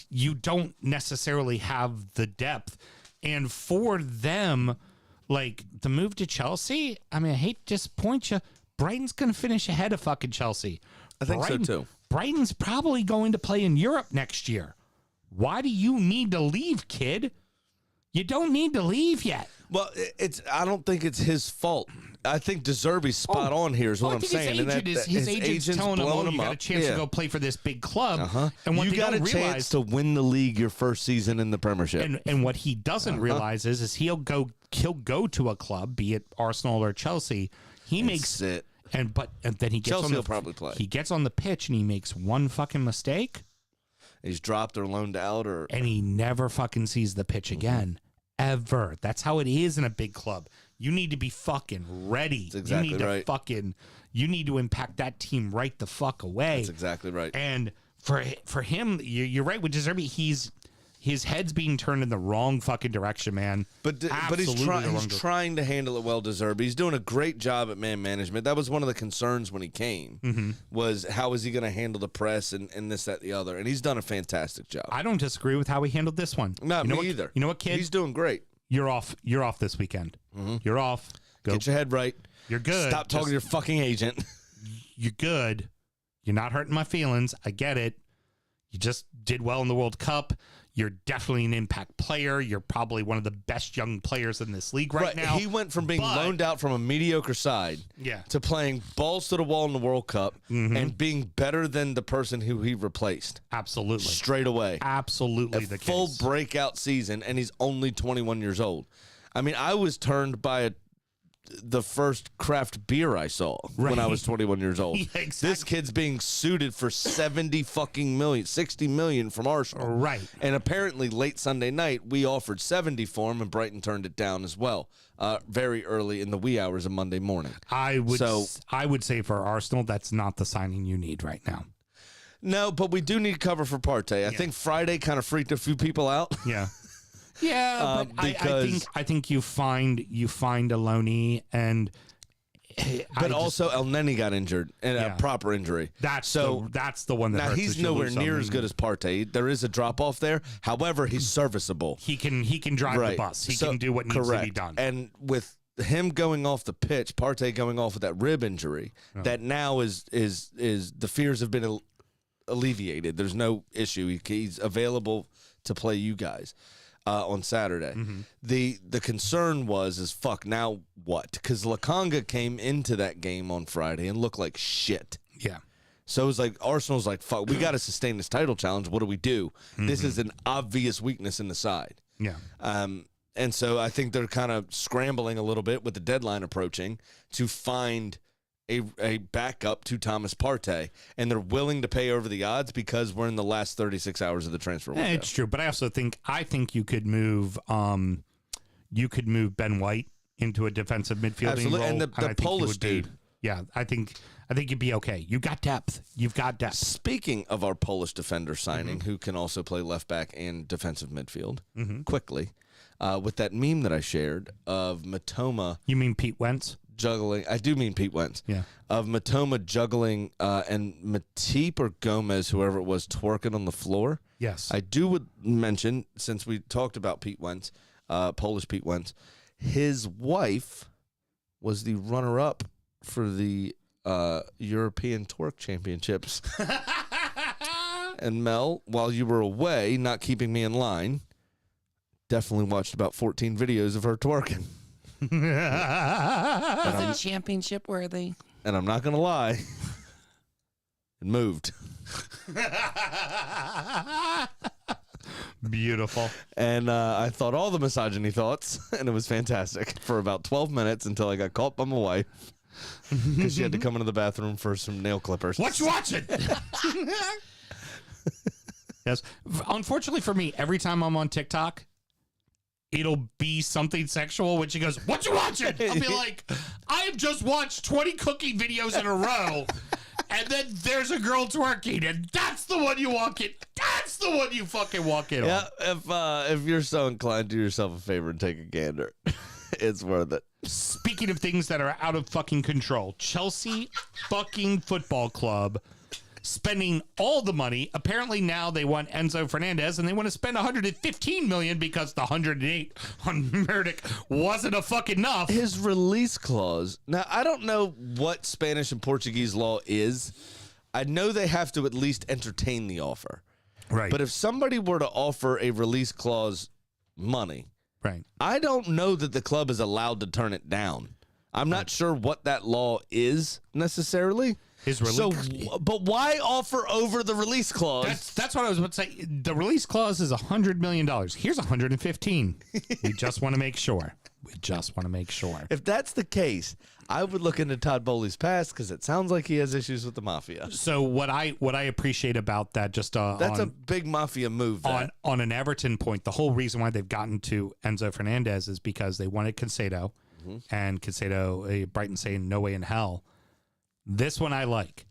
S2: you don't necessarily have the depth, and for them, like the move to Chelsea. I mean, I hate to disappoint you. Brighton's going to finish ahead of fucking Chelsea.
S3: I think so, too.
S2: Brighton's probably going to play in Europe next year. Why do you need to leave, kid? You don't need to leave yet.
S3: Well, I don't think it's his fault. I think DeZerbi's spot on here is what I'm saying.
S2: His agent's telling him,
S3: blowing
S2: you got a
S3: up.
S2: chance to go play for this big club. And what
S3: You
S2: they
S3: got a
S2: don't
S3: chance
S2: realize,
S3: to win the league your first season in the Premiership.
S2: and what he doesn't realize is he'll go to a club, be it Arsenal or Chelsea. He makes
S3: it.
S2: And then he gets
S3: Chelsea
S2: on the
S3: will probably play.
S2: He gets on the pitch and he makes one fucking mistake,
S3: He's dropped or loaned out,
S2: and he never fucking sees the pitch again. Ever. That's how it is in a big club. You need to be fucking ready.
S3: That's exactly
S2: you need
S3: right.
S2: to you need to impact that team right the fuck away.
S3: That's exactly right.
S2: And for him, you're right with Deserbi. His head's being turned in the wrong fucking direction, man.
S3: But he's
S2: Absolutely the wrong
S3: trying to handle it well, DeZerbi. He's doing a great job at man management. That was one of the concerns when he came, was how is he going to handle the press and this, that, the other. And he's done a fantastic job.
S2: I don't disagree with how he handled this one.
S3: Not me either.
S2: You know what, kid?
S3: He's doing great.
S2: You're off this weekend. You're off. Go.
S3: Get your head right.
S2: You're good.
S3: Stop talking to your fucking agent.
S2: You're good. You're not hurting my feelings. I get it. You just did well in the World Cup. You're definitely an impact player. You're probably one of the best young players in this league right now.
S3: He went from being loaned out from a mediocre side to playing balls to the wall in the World Cup and being better than the person who he replaced.
S2: Absolutely.
S3: Straight away.
S2: Absolutely
S3: a full breakout season, and he's only 21 years old. I mean, I was turned by the first craft beer I saw when I was 21 years old.
S2: Yeah, exactly.
S3: This kid's being suited for 60 million from Arsenal.
S2: Right.
S3: And apparently late Sunday night, we offered 70 for him, and Brighton turned it down as well. Very early in the wee hours of Monday morning.
S2: I would say for Arsenal, that's not the signing you need right now.
S3: No, but we do need cover for Partey. I think Friday kind of freaked a few people out.
S2: Yeah. Yeah, but I think you find a loanee, and
S3: but also El Neni got injured and a proper injury.
S2: That's the one that
S3: now
S2: hurts
S3: he's nowhere near as good as Partey. There is a drop off there. However, he's serviceable.
S2: He can drive the bus. He can do what needs to be done.
S3: And with him going off the pitch, Partey going off with that rib injury, that now is the fears have been alleviated. There's no issue. He's available to play you guys. On Saturday. The concern was fuck, now what? Because Lakanga came into that game on Friday and looked like shit.
S2: Yeah.
S3: So it was like, Arsenal's like, fuck, we got to sustain this title challenge. What do we do? This is an obvious weakness in the side.
S2: Yeah.
S3: And so I think they're kind of scrambling a little bit with the deadline approaching to find a backup to Thomas Partey, and they're willing to pay over the odds because we're in the last 36 hours of the transfer window.
S2: It's true, but I also think you could move Ben White into a defensive midfielding role.
S3: And the Polish dude.
S2: Yeah, I think you'd be okay. You got depth. You've got depth.
S3: Speaking of our Polish defender signing, who can also play left back and defensive midfield quickly, with that meme that I shared of Matoma.
S2: You mean Pete Wentz?
S3: Juggling. I do mean Pete Wentz.
S2: Yeah.
S3: Of Matoma juggling and Matip or Gomez, whoever it was, twerking on the floor.
S2: Yes.
S3: I would mention, since we talked about Pete Wentz, Polish Pete Wentz, his wife was the runner-up for the European Twerk Championships. And Mel, while you were away, not keeping me in line, definitely watched about 14 videos of her twerking.
S1: Was it championship worthy?
S3: And I'm not going to lie, it moved.
S2: Beautiful.
S3: And I thought all the misogyny thoughts, and it was fantastic for about 12 minutes until I got caught by my wife because she had to come into the bathroom for some nail clippers.
S2: What you watching? Yes. Unfortunately for me, every time I'm on TikTok, it'll be something sexual when she goes, "What you watching?" I'll be like, "I have just watched 20 cooking videos in a row." And then there's a girl twerking, and that's the one you walk in. That's the one you fucking walk in
S3: Yeah,
S2: on.
S3: if you're so inclined, do yourself a favor and take a gander. It's worth it.
S2: Speaking of things that are out of fucking control, Chelsea fucking Football Club spending all the money. Apparently now they want Enzo Fernandez, and they want to spend $115 million because the 108 on Murdoch wasn't a fucking enough.
S3: His release clause. Now, I don't know what Spanish and Portuguese law is. I know they have to at least entertain the offer.
S2: Right.
S3: But if somebody were to offer a release clause money,
S2: Right.
S3: I don't know that the club is allowed to turn it down. I'm not sure what that law is necessarily.
S2: His release.
S3: So, but why offer over the release clause?
S2: That's what I was about to say. The release clause is $100 million. Here's 115. We just want to make sure. We just want to make sure.
S3: If that's the case, I would look into Todd Bowley's past because it sounds like he has issues with the mafia.
S2: So what I appreciate about that, just
S3: That's a big mafia move.
S2: on an Everton point, the whole reason why they've gotten to Enzo Fernandez is because they wanted Caicedo, and Caicedo, Brighton saying no way in hell. This one I like.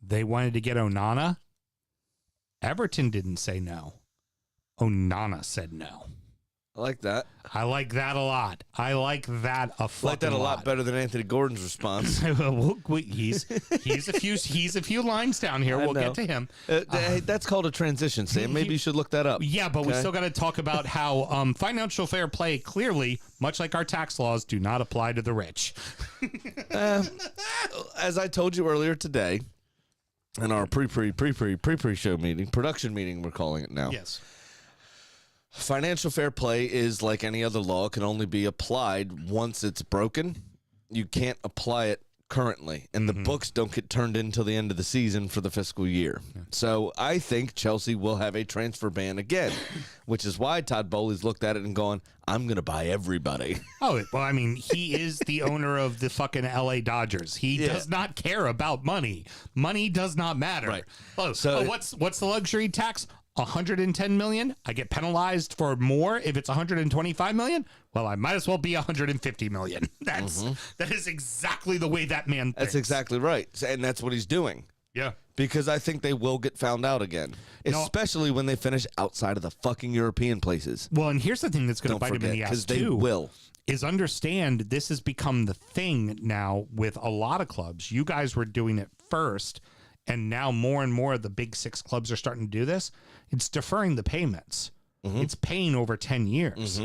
S2: They wanted to get Onana. Everton didn't say no. Onana said no.
S3: I like that.
S2: I like that a lot. I like that a fucking
S3: Like that a lot better than Anthony Gordon's response.
S2: he's a few lines down here. We'll get to him.
S3: Hey, that's called a transition, Sam. Maybe you should look that up.
S2: Yeah, but we still got to talk about how financial fair play clearly, much like our tax laws, do not apply to the rich.
S3: As I told you earlier today, in our pre-show meeting, production meeting, we're calling it now.
S2: Yes.
S3: Financial fair play is like any other law. It can only be applied once it's broken. You can't apply it currently, and the books don't get turned in until the end of the season for the fiscal year. So I think Chelsea will have a transfer ban again, which is why Todd Bowley's looked at it and gone, I'm going to buy everybody.
S2: Oh, well, I mean, he is the owner of the fucking LA Dodgers. He does not care about money. Money does not matter.
S3: Right.
S2: What's the luxury tax? 110 million. I get penalized for more if it's 125 million. Well, I might as well be 150 million. That is exactly the way that man thinks.
S3: That's exactly right. And that's what he's doing.
S2: Yeah.
S3: Because I think they will get found out again, especially when they finish outside of the fucking European places.
S2: Well, and here's the thing that's going to bite him in the ass,
S3: they
S2: too.
S3: will.
S2: Is understand this has become the thing now with a lot of clubs. You guys were doing it first, and now more and more of the big six clubs are starting to do this. It's deferring the payments. It's paying over 10 years.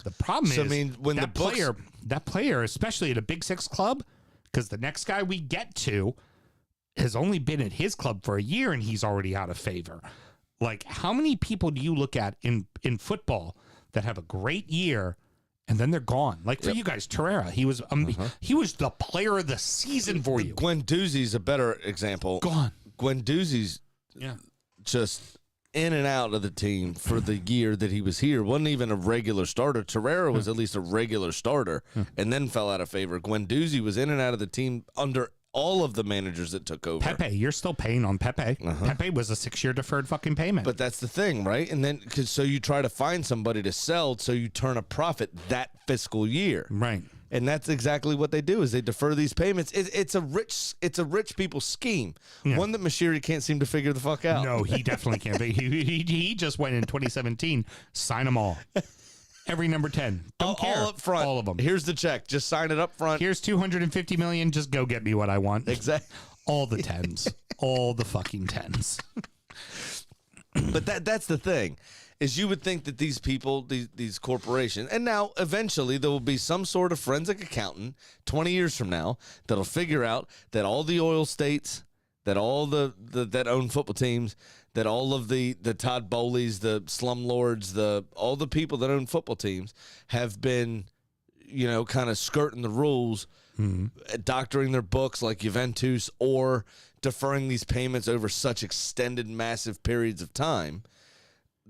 S2: The problem is,
S3: when
S2: that player, especially at a big six club, because the next guy we get to has only been at his club for a year and he's already out of favor. Like, how many people do you look at in football that have a great year and then they're gone? Like for you guys, Torreira, he was the player of the season for you.
S3: Guendouzi's a better example.
S2: Gone.
S3: Guendouzi's just in and out of the team for the year that he was here. Wasn't even a regular starter. Torreira was at least a regular starter and then fell out of favor. Guendouzi was in and out of the team under all of the managers that took over.
S2: Pepe, you're still paying on Pepe. Pepe was a 6-year deferred fucking payment.
S3: But that's the thing, right? And then so you try to find somebody to sell so you turn a profit that fiscal year.
S2: Right.
S3: And that's exactly what they do is they defer these payments. It's a rich people's scheme. Yeah. One that Mashiri can't seem to figure the fuck out.
S2: No, he definitely can't. He just went in 2017, sign them all. Every number 10. Don't care.
S3: All up front.
S2: All of them.
S3: Here's the check. Just sign it up front.
S2: Here's $250 million. Just go get me what I want.
S3: Exactly.
S2: All the 10s. All the fucking 10s.
S3: But that's the thing is you would think that these people, these corporations, and now eventually there will be some sort of forensic accountant 20 years from now that'll figure out that all the oil states, that all the that own football teams, that all of the Todd Bowleys, the slumlords, all the people that own football teams have been, kind of skirting the rules, doctoring their books like Juventus, or deferring these payments over such extended, massive periods of time.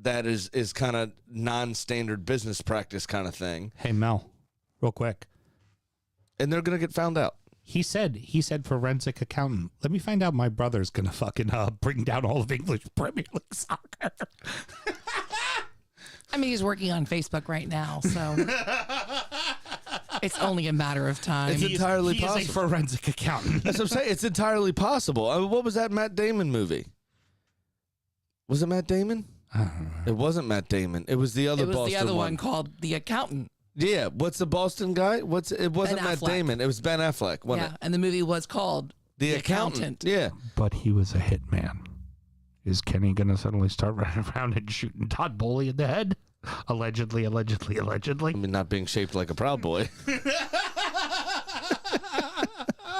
S3: That is kind of non-standard business practice kind of thing.
S2: Hey, Mel, real quick.
S3: And they're going to get found out.
S2: He said forensic accountant. Let me find out my brother's going to fucking bring down all of English Premier League soccer.
S1: I mean, he's working on Facebook right now, so it's only a matter of time.
S3: It's entirely possible.
S2: He is a forensic accountant.
S3: That's what I'm saying. It's entirely possible. I mean, what was that Matt Damon movie? Was it Matt Damon?
S2: I don't know.
S3: It wasn't Matt Damon. It was the other Boston one.
S1: It was the other one called The Accountant.
S3: Yeah. What's the Boston guy? It wasn't
S1: Ben
S3: Matt
S1: Affleck.
S3: Damon. It was Ben Affleck, wasn't it?
S1: And the movie was called
S3: The Accountant. Yeah.
S2: But he was a hitman. Is Kenny going to suddenly start running around and shooting Todd Bowley in the head? Allegedly.
S3: I mean, not being shaped like a Proud Boy.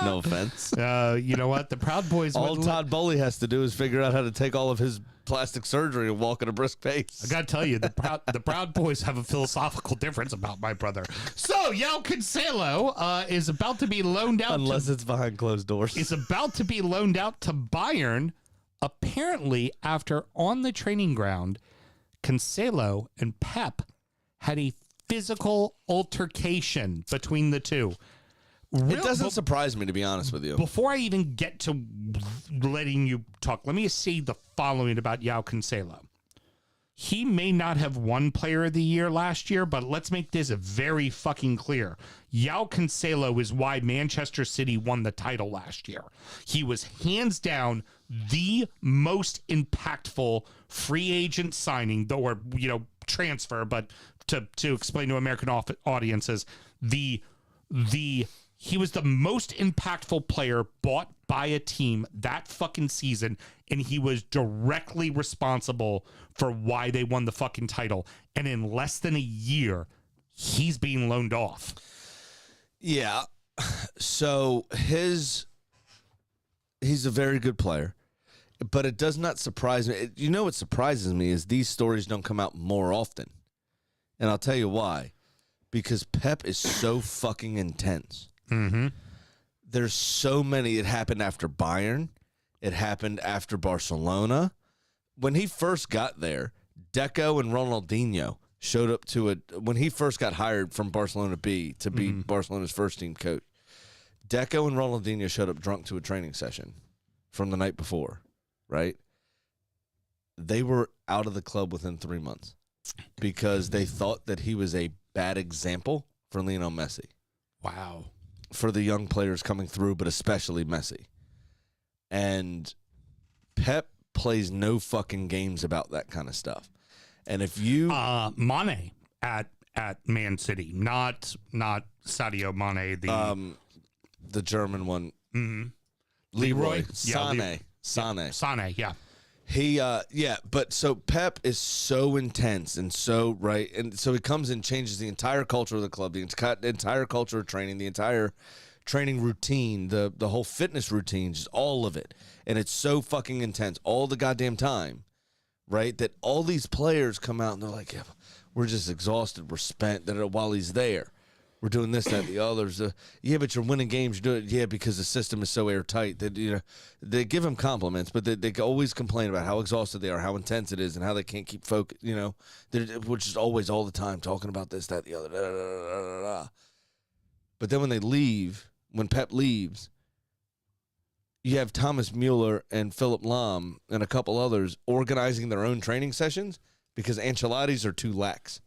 S3: No offense.
S2: You know what? The Proud Boys.
S3: All Todd Bowley has to do is figure out how to take all of his plastic surgery and walk at a brisk pace.
S2: I got to tell you, the Proud Boys have a philosophical difference about my brother. So, Yao Cancelo is about to be loaned out.
S3: Unless it's behind closed doors.
S2: Is about to be loaned out to Bayern, apparently after on the training ground, Cancelo and Pep had a physical altercation between the two.
S3: It doesn't surprise me, to be honest with you.
S2: Before I even get to letting you talk, let me say the following about Yao Cancelo. He may not have won Player of the Year last year, but let's make this very fucking clear. Yao Cancelo is why Manchester City won the title last year. He was hands down the most impactful free agent signing, or transfer, but to explain to American audiences, he was the most impactful player bought by a team that fucking season, and he was directly responsible for why they won the fucking title. And in less than a year, he's being loaned off.
S3: Yeah. So he's a very good player, but it does not surprise me. You know what surprises me is these stories don't come out more often. And I'll tell you why. Because Pep is so fucking intense.
S2: Mm-hmm.
S3: There's so many. It happened after Bayern. It happened after Barcelona. When he first got there, Deco and Ronaldinho showed up to it. When he first got hired from Barcelona B to be Barcelona's first team coach, Deco and Ronaldinho showed up drunk to a training session from the night before, right? They were out of the club within 3 months because they thought that he was a bad example for Lionel Messi.
S2: Wow.
S3: For the young players coming through, but especially Messi. And Pep plays no fucking games about that kind of stuff. And if you
S2: Mane at Man City, not Sadio Mane,
S3: the German one,
S2: Leroy
S3: Sané,
S2: yeah.
S3: He but so Pep is so intense and so right, and so he comes and changes the entire culture of the club, the entire culture of training, the entire training routine, the whole fitness routine, just all of it. And it's so fucking intense all the goddamn time, right? That all these players come out and they're like, yeah, we're just exhausted, we're spent, while he's there. We're doing this, that, the others. Yeah, but you're winning games. You do it, yeah, because the system is so airtight that they give him compliments, but they always complain about how exhausted they are, how intense it is, and how they can't keep focus. Which is always all the time talking about this, that, the other. Da, da, da, da, da. But then when Pep leaves, you have Thomas Mueller and Philip Lahm and a couple others organizing their own training sessions because Ancelotti's are too lax.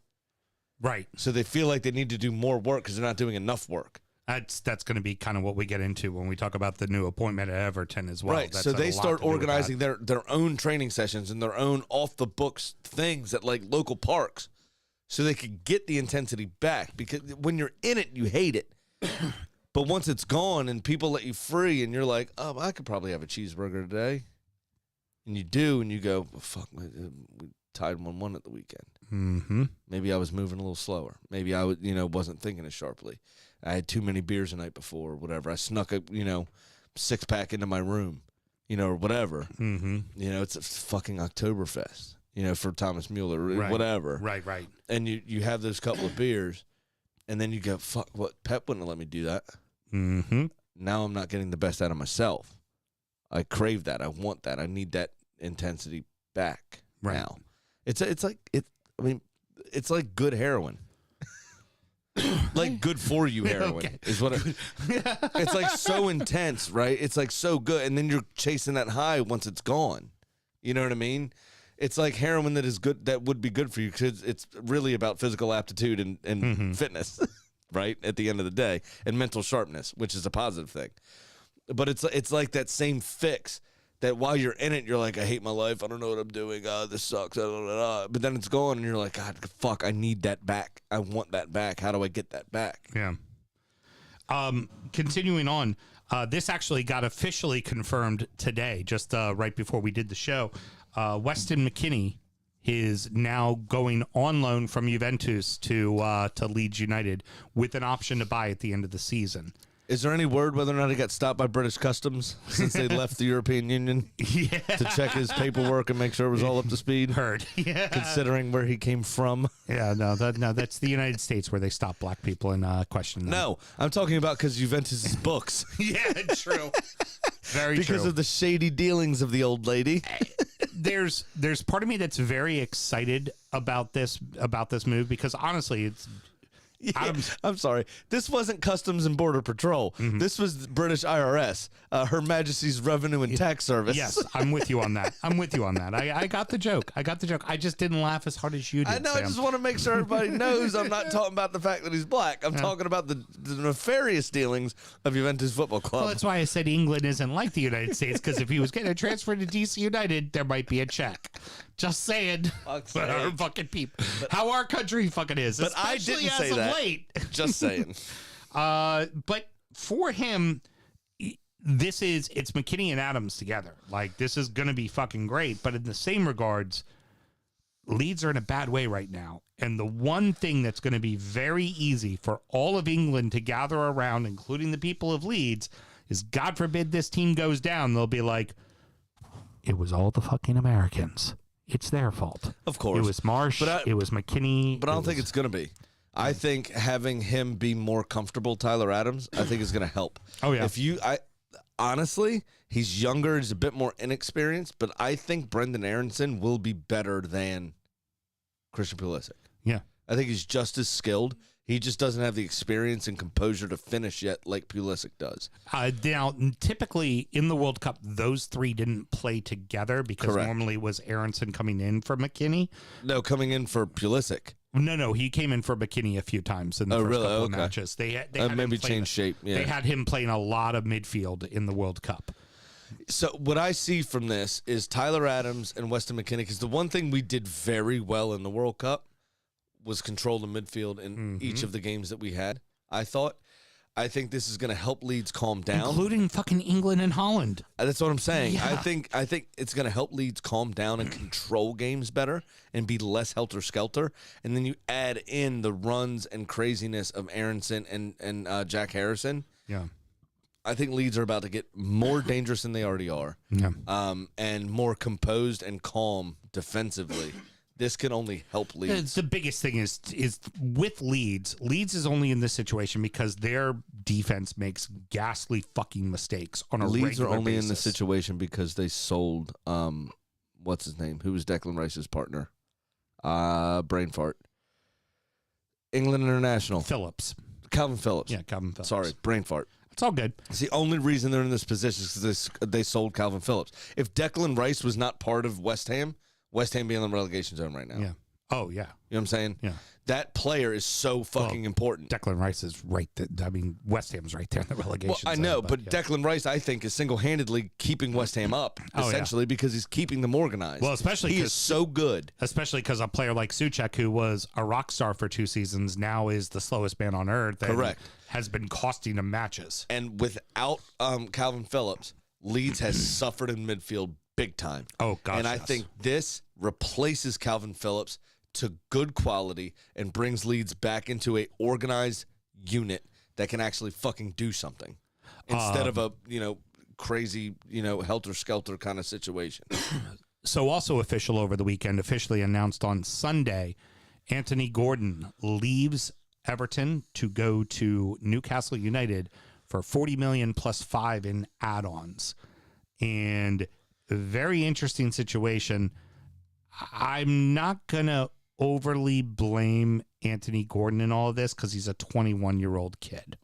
S2: Right.
S3: So they feel like they need to do more work because they're not doing enough work.
S2: That's going to be kind of what we get into when we talk about the new appointment at Everton as well.
S3: Right.
S2: That's
S3: so they
S2: a lot
S3: start
S2: to do with
S3: organizing
S2: that.
S3: their own training sessions and their own off-the-books things at, like, local parks so they can get the intensity back. Because when you're in it, you hate it. But once it's gone and people let you free and you're like, oh, I could probably have a cheeseburger today. And you do, and you go, well, fuck, tied 1-1 at the weekend.
S2: Mm-hmm.
S3: Maybe I was moving a little slower. Maybe I wasn't thinking as sharply. I had too many beers the night before or whatever. I snuck a, 6-pack into my room, or whatever.
S2: Mm-hmm.
S3: It's a fucking Oktoberfest, for Thomas Mueller,
S2: Right.
S3: whatever.
S2: Right, right.
S3: And you have those couple of beers, and then you go, fuck, what? Pep wouldn't let me do that.
S2: Mm-hmm.
S3: Now I'm not getting the best out of myself. I crave that. I want that. I need that intensity back now. It's like good heroin. Like good for you heroin is what it's like. So intense, right? It's like so good, and then you're chasing that high once it's gone. You know what I mean? It's like heroin that is good, that would be good for you, because it's really about physical aptitude and fitness, right? At the end of the day, and mental sharpness, which is a positive thing. But it's like that same fix that while you're in it, you're like, I hate my life. I don't know what I'm doing. This sucks. But then it's gone, and you're like, God, fuck, I need that back. I want that back. How do I get that back?
S2: Yeah. Continuing on, this actually got officially confirmed today, just right before we did the show. Weston McKennie is now going on loan from Juventus to Leeds United with an option to buy at the end of the season.
S3: Is there any word whether or not he got stopped by British Customs since they left the European Union to check his paperwork and make sure it was all up to speed?
S2: Heard. Yeah.
S3: Considering where he came from.
S2: Yeah, no, that's the United States where they stop black people and question them.
S3: No, I'm talking about because Juventus' books.
S2: Yeah, true. Very true.
S3: Because of the shady dealings of the old lady.
S2: There's part of me that's very excited about this move, because honestly, it's
S3: I'm sorry. This wasn't Customs and Border Patrol. Mm-hmm. This was the British IRS, Her Majesty's Revenue and Tax Service.
S2: Yes, I'm with you on that. I got the joke. I just didn't laugh as hard as you did.
S3: I know.
S2: Sam.
S3: I just want to make sure everybody knows I'm not talking about the fact that he's black. I'm talking about the nefarious dealings of Juventus Football Club.
S2: Well, that's why I said England isn't like the United States, because if he was getting transferred to DC United, there might be a check. Just saying. But our fucking people. How our country fucking is.
S3: But I didn't say that.
S2: Late.
S3: Just saying.
S2: But for him, it's McKennie and Adams together. Like, this is going to be fucking great. But in the same regards, Leeds are in a bad way right now. And the one thing that's going to be very easy for all of England to gather around, including the people of Leeds, is, God forbid this team goes down, they'll be like, it was all the fucking Americans. It's their fault.
S3: Of course.
S2: It was Marsh. It was McKennie.
S3: But I don't think it's going to be. I think having him be more comfortable, Tyler Adams, I think is going to help.
S2: Oh, yeah.
S3: Honestly, he's younger, he's a bit more inexperienced, but I think Brendan Aronson will be better than Christian Pulisic.
S2: Yeah.
S3: I think he's just as skilled. He just doesn't have the experience and composure to finish yet like Pulisic does.
S2: Now, typically in the World Cup, those three didn't play together because
S3: Correct.
S2: Normally it was Aronson coming in for McKennie.
S3: No, coming in for Pulisic.
S2: No, he came in for McKennie a few times in the first couple of matches. They had
S3: maybe
S2: him
S3: change shape. Yeah.
S2: They had him playing a lot of midfield in the World Cup.
S3: So what I see from this is Tyler Adams and Weston McKennie, because the one thing we did very well in the World Cup was control the midfield in each of the games that we had. I think this is going to help Leeds calm down,
S2: including fucking England and Holland.
S3: That's what I'm saying.
S2: Yeah.
S3: I think it's going to help Leeds calm down and control games better and be less helter-skelter. And then you add in the runs and craziness of Aronson and Jack Harrison.
S2: Yeah.
S3: I think Leeds are about to get more dangerous than they already are.
S2: Yeah.
S3: And more composed and calm defensively. This can only help Leeds.
S2: The biggest thing is with Leeds. Leeds is only in this situation because their defense makes ghastly fucking mistakes on a regular basis.
S3: Leeds are only in this situation because they sold, what's his name? Who was Declan Rice's partner? Brain fart. England International. Calvin Phillips.
S2: Yeah, Calvin Phillips.
S3: Sorry, brain fart.
S2: It's all good.
S3: It's the only reason they're in this position is because they sold Calvin Phillips. If Declan Rice was not part of West Ham being in the relegation zone right now.
S2: Yeah. Oh, yeah.
S3: You know what I'm saying?
S2: Yeah.
S3: That player is so fucking important.
S2: Declan Rice is right there. I mean, West Ham's right there in the relegation zone.
S3: I know, but Declan Rice, I think, is single-handedly keeping West Ham up, essentially, because he's keeping them organized.
S2: Well, especially
S3: he is so good.
S2: Especially because a player like Souček, who was a rock star for 2 seasons, now is the slowest man on earth.
S3: Correct.
S2: Has been costing them matches.
S3: And without Calvin Phillips, Leeds has suffered in midfield big time.
S2: Oh, gosh,
S3: And I
S2: yes.
S3: think this replaces Calvin Phillips to good quality and brings Leeds back into a organized unit that can actually fucking do something instead of a, crazy, helter-skelter kind of situation.
S2: So also official over the weekend, officially announced on Sunday, Anthony Gordon leaves Everton to go to Newcastle United for $40 million plus 5 in add-ons. And a very interesting situation. I'm not going to overly blame Anthony Gordon in all of this because he's a 21-year-old kid,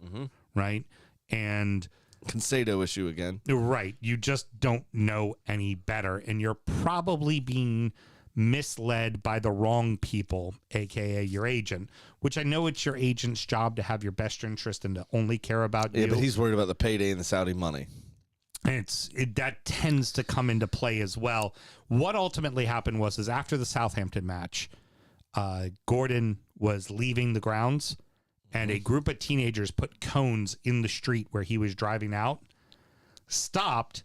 S2: right? And
S3: Concedo issue again.
S2: right, you just don't know any better, and you're probably being misled by the wrong people, aka your agent, which I know it's your agent's job to have your best interest and to only care about you.
S3: Yeah, but he's worried about the payday and the Saudi money.
S2: And that tends to come into play as well. What ultimately happened was after the Southampton match, Gordon was leaving the grounds, and a group of teenagers put cones in the street where he was driving out, stopped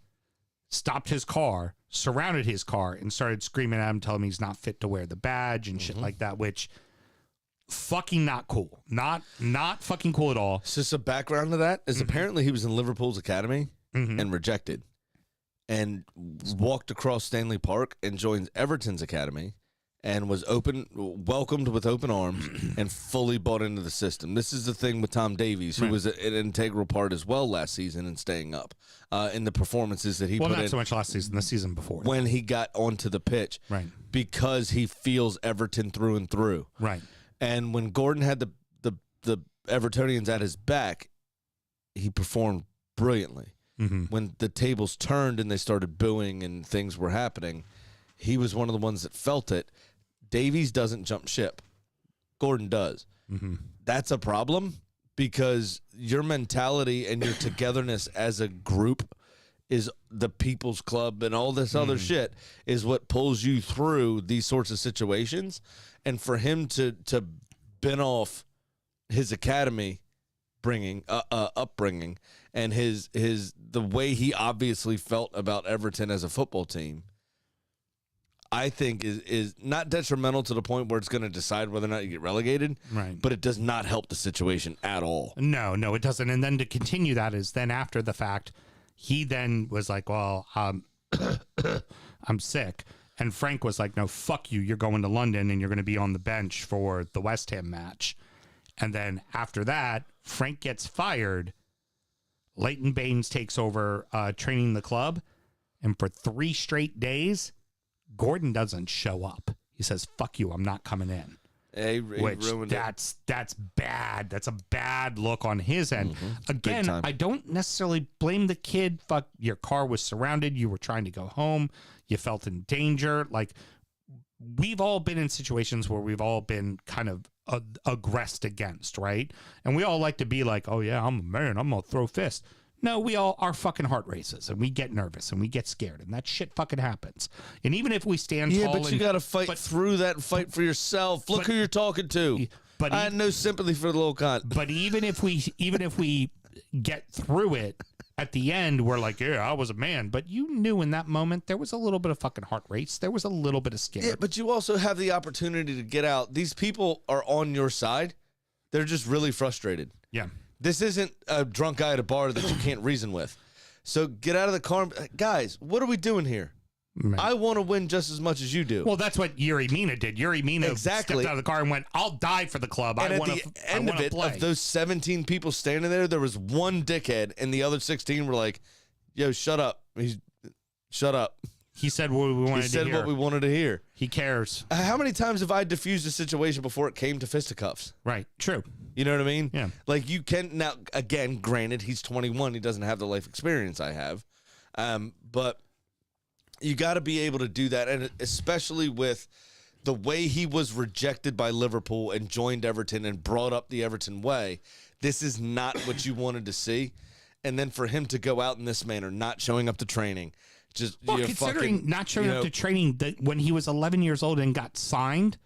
S2: his car, surrounded his car, and started screaming at him, telling him he's not fit to wear the badge and shit like that, which fucking not cool. Not fucking cool at all.
S3: So some background to that is apparently he was in Liverpool's academy and rejected, and walked across Stanley Park and joined Everton's academy, and was welcomed with open arms and fully bought into the system. This is the thing with Tom Davies, who was an integral part as well last season in staying up in the performances that he put in.
S2: Well, not so much last season, the season before.
S3: When he got onto the pitch.
S2: Right.
S3: Because he feels Everton through and through.
S2: Right.
S3: And when Gordon had the Evertonians at his back, he performed brilliantly. When the tables turned and they started booing and things were happening, he was one of the ones that felt it. Davies doesn't jump ship. Gordon does. That's a problem because your mentality and your togetherness as a group is the people's club and all this other shit is what pulls you through these sorts of situations. And for him to bin off his academy upbringing and the way he obviously felt about Everton as a football team, I think is not detrimental to the point where it's going to decide whether or not you get relegated. Right. But it does not help the situation at all.
S2: No, it doesn't. And then to continue that is then after the fact, he then was like, well, I'm sick. And Frank was like, no, fuck you. You're going to London and you're going to be on the bench for the West Ham match. And then after that, Frank gets fired. Leighton Baines takes over training the club. And for 3 straight days, Gordon doesn't show up. He says, fuck you, I'm not coming in.
S3: He ruined
S2: that's bad. That's a bad look on his end. Again, I don't necessarily blame the kid. Fuck, your car was surrounded. You were trying to go home. You felt in danger. Like, we've all been in situations where we've all been kind of aggressed against, right? And we all like to be like, oh yeah, I'm a man, I'm gonna throw fists. No, our fucking heart races and we get nervous and we get scared and that shit fucking happens. And even if we stand tall,
S3: but you got to fight through that and fight for yourself. Look who you're talking to. But I had no sympathy for the little cunt.
S2: But even if we get through it, at the end we're like, yeah, I was a man. But you knew in that moment there was a little bit of fucking heart race. There was a little bit of scare.
S3: Yeah, but you also have the opportunity to get out. These people are on your side. They're just really frustrated.
S2: Yeah.
S3: This isn't a drunk guy at a bar that you can't reason with. So get out of the car. Guys, what are we doing here? Right. I want to win just as much as you do.
S2: Well, that's what Yuri Mina did. Yuri Mina stepped out of the car and went, I'll die for the club.
S3: And at the end of it, of those 17 people standing there was one dickhead, and the other 16 were like, yo, shut up. Shut up.
S2: He said what we wanted to hear.
S3: He said what we wanted to hear.
S2: He cares.
S3: How many times have I diffused a situation before it came to fisticuffs?
S2: Right. True.
S3: You know what I mean?
S2: Yeah.
S3: Like, you can now, again, granted, he's 21. He doesn't have the life experience I have. But you got to be able to do that. And especially with the way he was rejected by Liverpool and joined Everton and brought up the Everton way, this is not what you wanted to see. And then for him to go out in this manner, not showing up to training,
S2: considering not showing up to training, when he was 11 years old and got signed,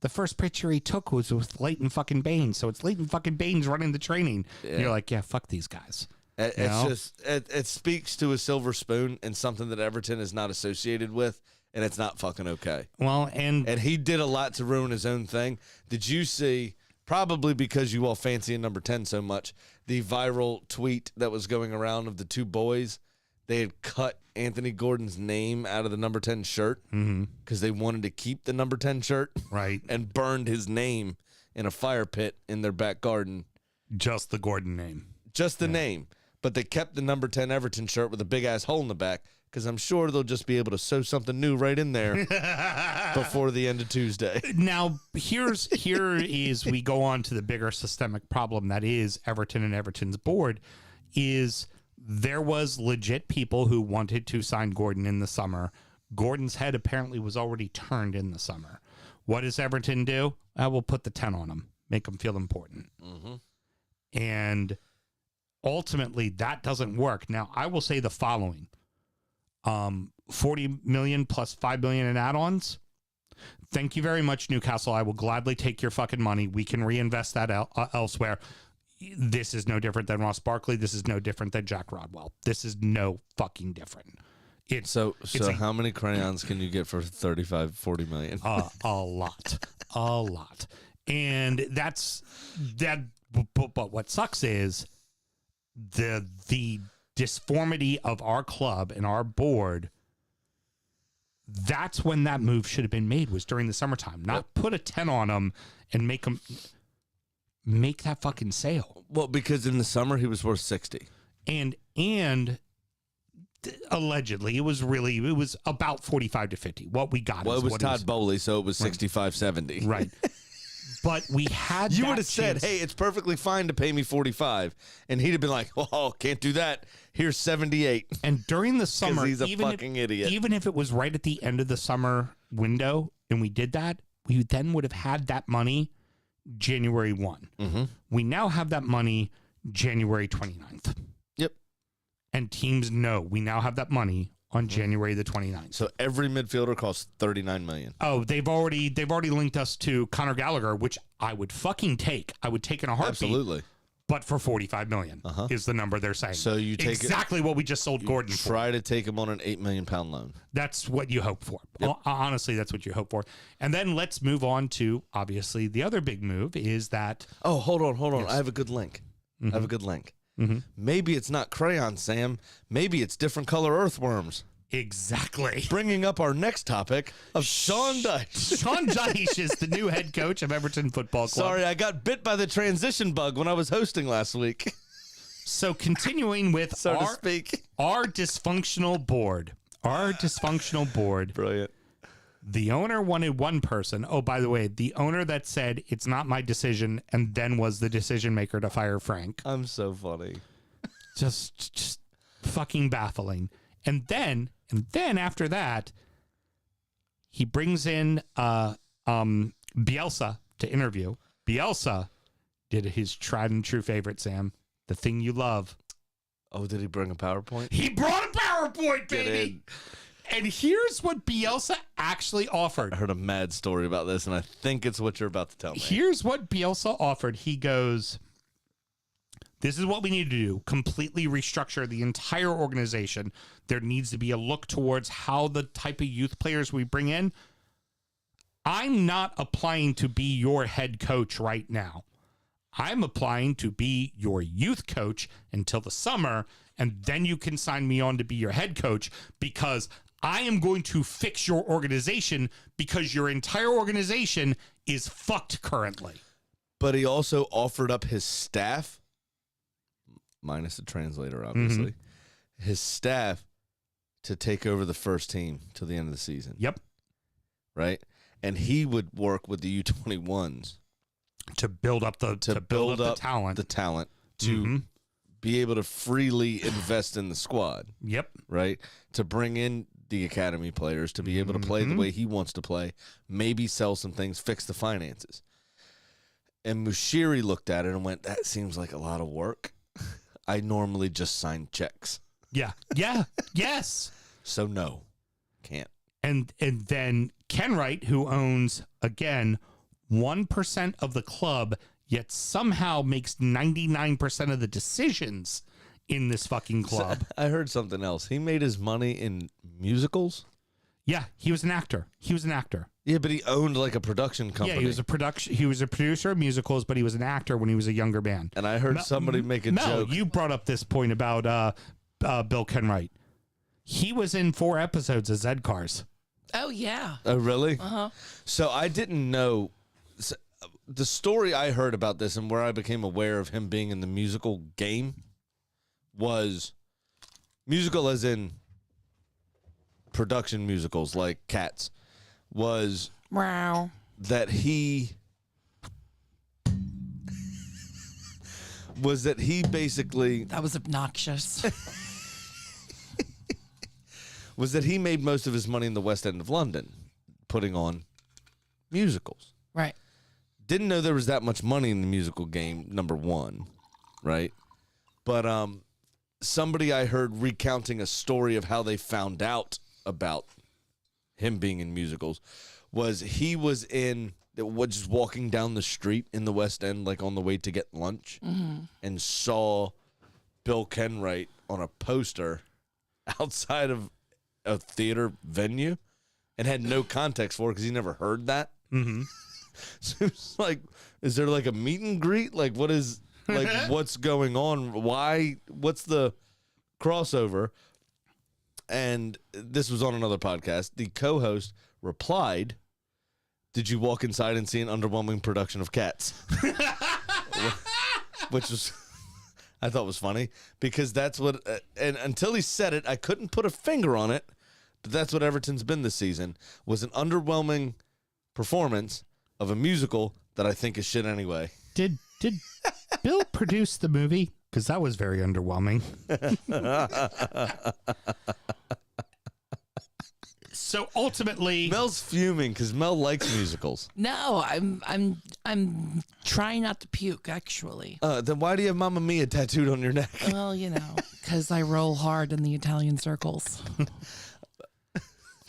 S2: the first picture he took was with Leighton fucking Baines. So it's Leighton fucking Baines running the training. Yeah. And you're like, yeah, fuck these guys.
S3: It speaks to a silver spoon and something that Everton is not associated with, and it's not fucking okay.
S2: Well,
S3: and he did a lot to ruin his own thing. Did you see, probably because you all fancy number 10 so much, the viral tweet that was going around of the two boys? They had cut Anthony Gordon's name out of the number 10 shirt because they wanted to keep the number 10 shirt.
S2: Right.
S3: And burned his name in a fire pit in their back garden.
S2: Just the Gordon name.
S3: Just the name. But they kept the number 10 Everton shirt with a big-ass hole in the back because I'm sure they'll just be able to sew something new right in there before the end of Tuesday.
S2: Now, here is we go on to the bigger systemic problem that is Everton and Everton's board is there was legit people who wanted to sign Gordon in the summer. Gordon's head apparently was already turned in the summer. What does Everton do? We'll put the 10 on him, make him feel important. And ultimately, that doesn't work. Now, I will say the following. 40 million plus 5 million in add-ons. Thank you very much, Newcastle. I will gladly take your fucking money. We can reinvest that elsewhere. This is no different than Ross Barkley. This is no different than Jack Rodwell. This is no fucking different.
S3: So how many crayons can you get for 35, 40 million?
S2: A lot. And that's that. But what sucks is the disformity of our club and our board. That's when that move should have been made, was during the summertime. Not put a 10 on them and make that fucking sale.
S3: Well, because in the summer he was worth 60.
S2: And allegedly it was about 45 to 50. What we got.
S3: Well, it was Todd Bowley, so it was 65, 70.
S2: Right. But we had
S3: you would have said, hey, it's perfectly fine to pay me 45. And he'd have been like, oh, can't do that. Here's 78.
S2: And during the summer,
S3: he's a fucking idiot.
S2: Even if it was right at the end of the summer window and we did that, we then would have had that money January 1. We now have that money January 29th.
S3: Yep.
S2: And teams know we now have that money on January the 29th.
S3: So every midfielder costs $39 million.
S2: Oh, they've already linked us to Conor Gallagher, which I would fucking take. I would take in a heartbeat.
S3: Absolutely.
S2: But for $45 million is the number they're saying.
S3: So you take
S2: exactly what we just sold Gordon for.
S3: Try to take him on an £8 million loan.
S2: That's what you hope for.
S3: Yep.
S2: Honestly, that's what you hope for. And then let's move on to, obviously, the other big move is that...
S3: Oh, hold on. Yes. I have a good link. Maybe it's not crayons, Sam. Maybe it's different color earthworms.
S2: Exactly.
S3: Bringing up our next topic of Sean Dyche.
S2: Sean Dyche is the new head coach of Everton Football Club.
S3: Sorry, I got bit by the transition bug when I was hosting last week.
S2: So continuing with
S3: so to speak,
S2: our dysfunctional board.
S3: Brilliant.
S2: The owner wanted one person. Oh, by the way, the owner that said it's not my decision and then was the decision maker to fire Frank.
S3: I'm so funny.
S2: Just fucking baffling. And then after that, he brings in Bielsa to interview. Bielsa did his tried and true favorite, Sam, the thing you love.
S3: Oh, did he bring a PowerPoint?
S2: He brought a PowerPoint, baby. And here's what Bielsa actually offered.
S3: I heard a mad story about this, and I think it's what you're about to tell me.
S2: Here's what Bielsa offered. He goes, this is what we need to do. Completely restructure the entire organization. There needs to be a look towards how the type of youth players we bring in. I'm not applying to be your head coach right now. I'm applying to be your youth coach until the summer, and then you can sign me on to be your head coach because I am going to fix your organization because your entire organization is fucked currently.
S3: But he also offered up his staff, minus the translator, obviously, his staff to take over the first team till the end of the season.
S2: Yep.
S3: Right? And he would work with the U21s
S2: to build up the talent.
S3: The talent to be able to freely invest in the squad.
S2: Yep.
S3: Right? To bring in the academy players to be able to play the way he wants to play, maybe sell some things, fix the finances. And Mushiri looked at it and went, that seems like a lot of work. I normally just sign checks.
S2: Yeah. Yeah. Yes.
S3: So no, can't.
S2: And then Kenwright, who owns, again, 1% of the club, yet somehow makes 99% of the decisions in this fucking club.
S3: I heard something else. He made his money in musicals.
S2: Yeah, he was an actor.
S3: Yeah, but he owned like a production company.
S2: Yeah, he was a producer of musicals, but he was an actor when he was a younger man.
S3: And I heard somebody make a joke.
S2: You brought up this point about Bill Kenwright. He was in 4 episodes of Zed Cars.
S1: Oh, yeah.
S3: Oh, really?
S1: Uh-huh.
S3: So I didn't know. The story I heard about this and where I became aware of him being in the musical game was musical as in production musicals like Cats, was
S1: Wow.
S3: that he basically
S1: That was obnoxious.
S3: was that he made most of his money in the West End of London putting on musicals.
S1: Right.
S3: Didn't know there was that much money in the musical game, number one, right? But somebody I heard recounting a story of how they found out about him being in musicals was he was just walking down the street in the West End, like on the way to get lunch, and saw Bill Kenwright on a poster outside of a theater venue and had no context for it because he never heard that. Mm-hmm. So it's like, is there like a meet and greet? Like, what is, like, what's going on? Why? What's the crossover? And this was on another podcast. The co-host replied, "Did you walk inside and see an underwhelming production of Cats?" Which was, I thought was funny because that's what, and until he said it, I couldn't put a finger on it, but that's what Everton's been this season, was an underwhelming performance of a musical that I think is shit anyway.
S2: Did Bill produce the movie? Because that was very underwhelming. So ultimately,
S3: Mel's fuming because Mel likes musicals.
S1: No, I'm trying not to puke, actually.
S3: Then why do you have Mamma Mia tattooed on your neck?
S1: Well, because I roll hard in the Italian circles.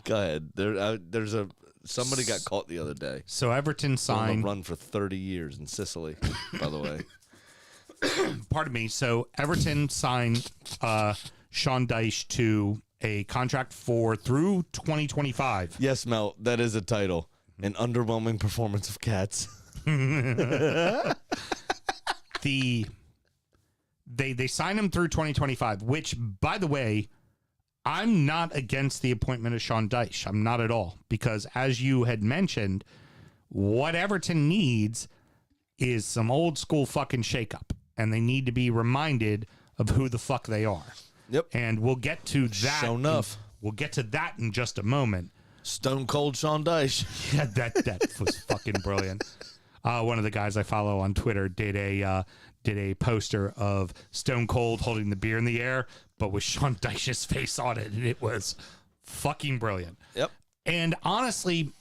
S3: Go ahead. There's somebody got caught the other day.
S2: so Everton
S3: On
S2: signed.
S3: a run for 30 years in Sicily, by the way.
S2: Pardon me. So Everton signed Sean Dyche to a contract through 2025.
S3: Yes, Mel, that is a title. An underwhelming performance of Cats.
S2: They signed him through 2025, which, by the way, I'm not against the appointment of Sean Dyche. I'm not at all, because as you had mentioned, what Everton needs is some old school fucking shakeup, and they need to be reminded of who the fuck they are.
S3: Yep.
S2: And we'll get to that.
S3: Sure enough.
S2: We'll get to that in just a moment.
S3: Stone Cold Sean Dyche.
S2: Yeah, that was fucking brilliant. One of the guys I follow on Twitter did a poster of Stone Cold holding the beer in the air, but with Sean Dyche's face on it, and it was fucking brilliant.
S3: Yep.
S2: And honestly,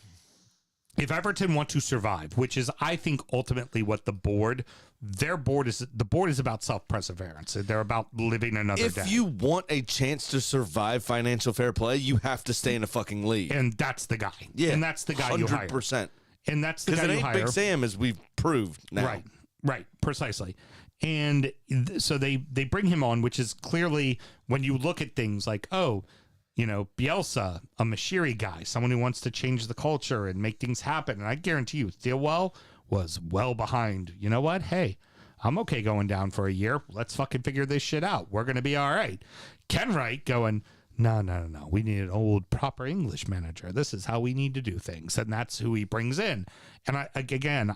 S2: if Everton want to survive, which is, I think, ultimately what the board is about self-perseverance. They're about living another day.
S3: If you want a chance to survive financial fair play, you have to stay in a fucking league.
S2: And that's the guy.
S3: Yeah.
S2: And that's the guy you hire.
S3: 100%.
S2: And that's the guy
S3: Because it
S2: you
S3: ain't
S2: hire.
S3: Big Sam, as we've proved now.
S2: Right, precisely. And so they bring him on, which is clearly, when you look at things like, Bielsa, a Mashiri guy, someone who wants to change the culture and make things happen. And I guarantee you, Thielwell was well behind. You know what? Hey, I'm okay going down for a year. Let's fucking figure this shit out. We're going to be all right. Kenwright going, no. We need an old proper English manager. This is how we need to do things. And that's who he brings in. And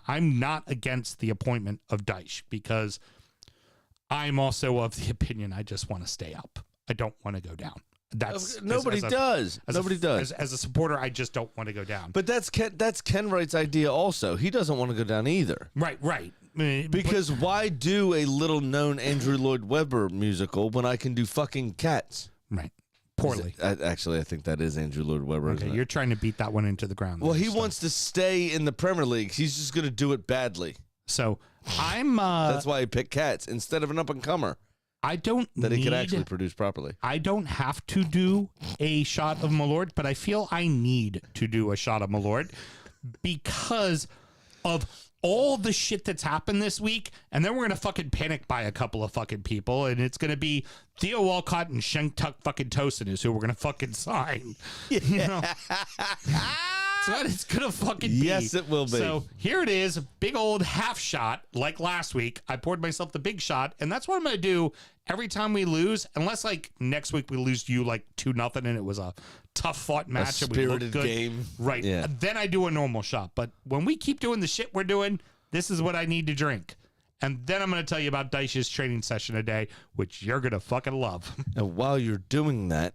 S2: I'm not against the appointment of Dyche, because I'm also of the opinion I just want to stay up. I don't want to go down.
S3: Nobody does. Nobody does.
S2: As a supporter, I just don't want to go down.
S3: But that's Kenwright's idea also. He doesn't want to go down either.
S2: Right.
S3: Because why do a little-known Andrew Lloyd Webber musical when I can do fucking Cats?
S2: Right. Poorly.
S3: Actually, I think that is Andrew Lloyd Webber.
S2: Okay, you're trying to beat that one into the ground.
S3: Well, he wants to stay in the Premier League. He's just going to do it badly.
S2: So I'm.
S3: That's why he picked Cats instead of an up-and-comer.
S2: I don't
S3: that
S2: need,
S3: he could actually produce properly.
S2: I don't have to do a shot of Malord, but I feel I need to do a shot of Malord because of all the shit that's happened this week, and then we're going to fucking panic buy a couple of fucking people, and it's going to be Theo Walcott and Shank fucking Tosin is who we're going to fucking sign. You know? So that it's going to fucking be.
S3: Yes, it will be.
S2: So here it is, big old half shot, like last week. I poured myself the big shot, and that's what I'm going to do every time we lose, unless like next week we lose to you like 2-0, and it was a tough fought match.
S3: A
S2: and we looked
S3: spirited
S2: good.
S3: game.
S2: Right.
S3: Yeah.
S2: Then I do a normal shot. But when we keep doing the shit we're doing, this is what I need to drink. And then I'm going to tell you about Daish's training session today, which you're going to fucking love.
S3: And while you're doing that,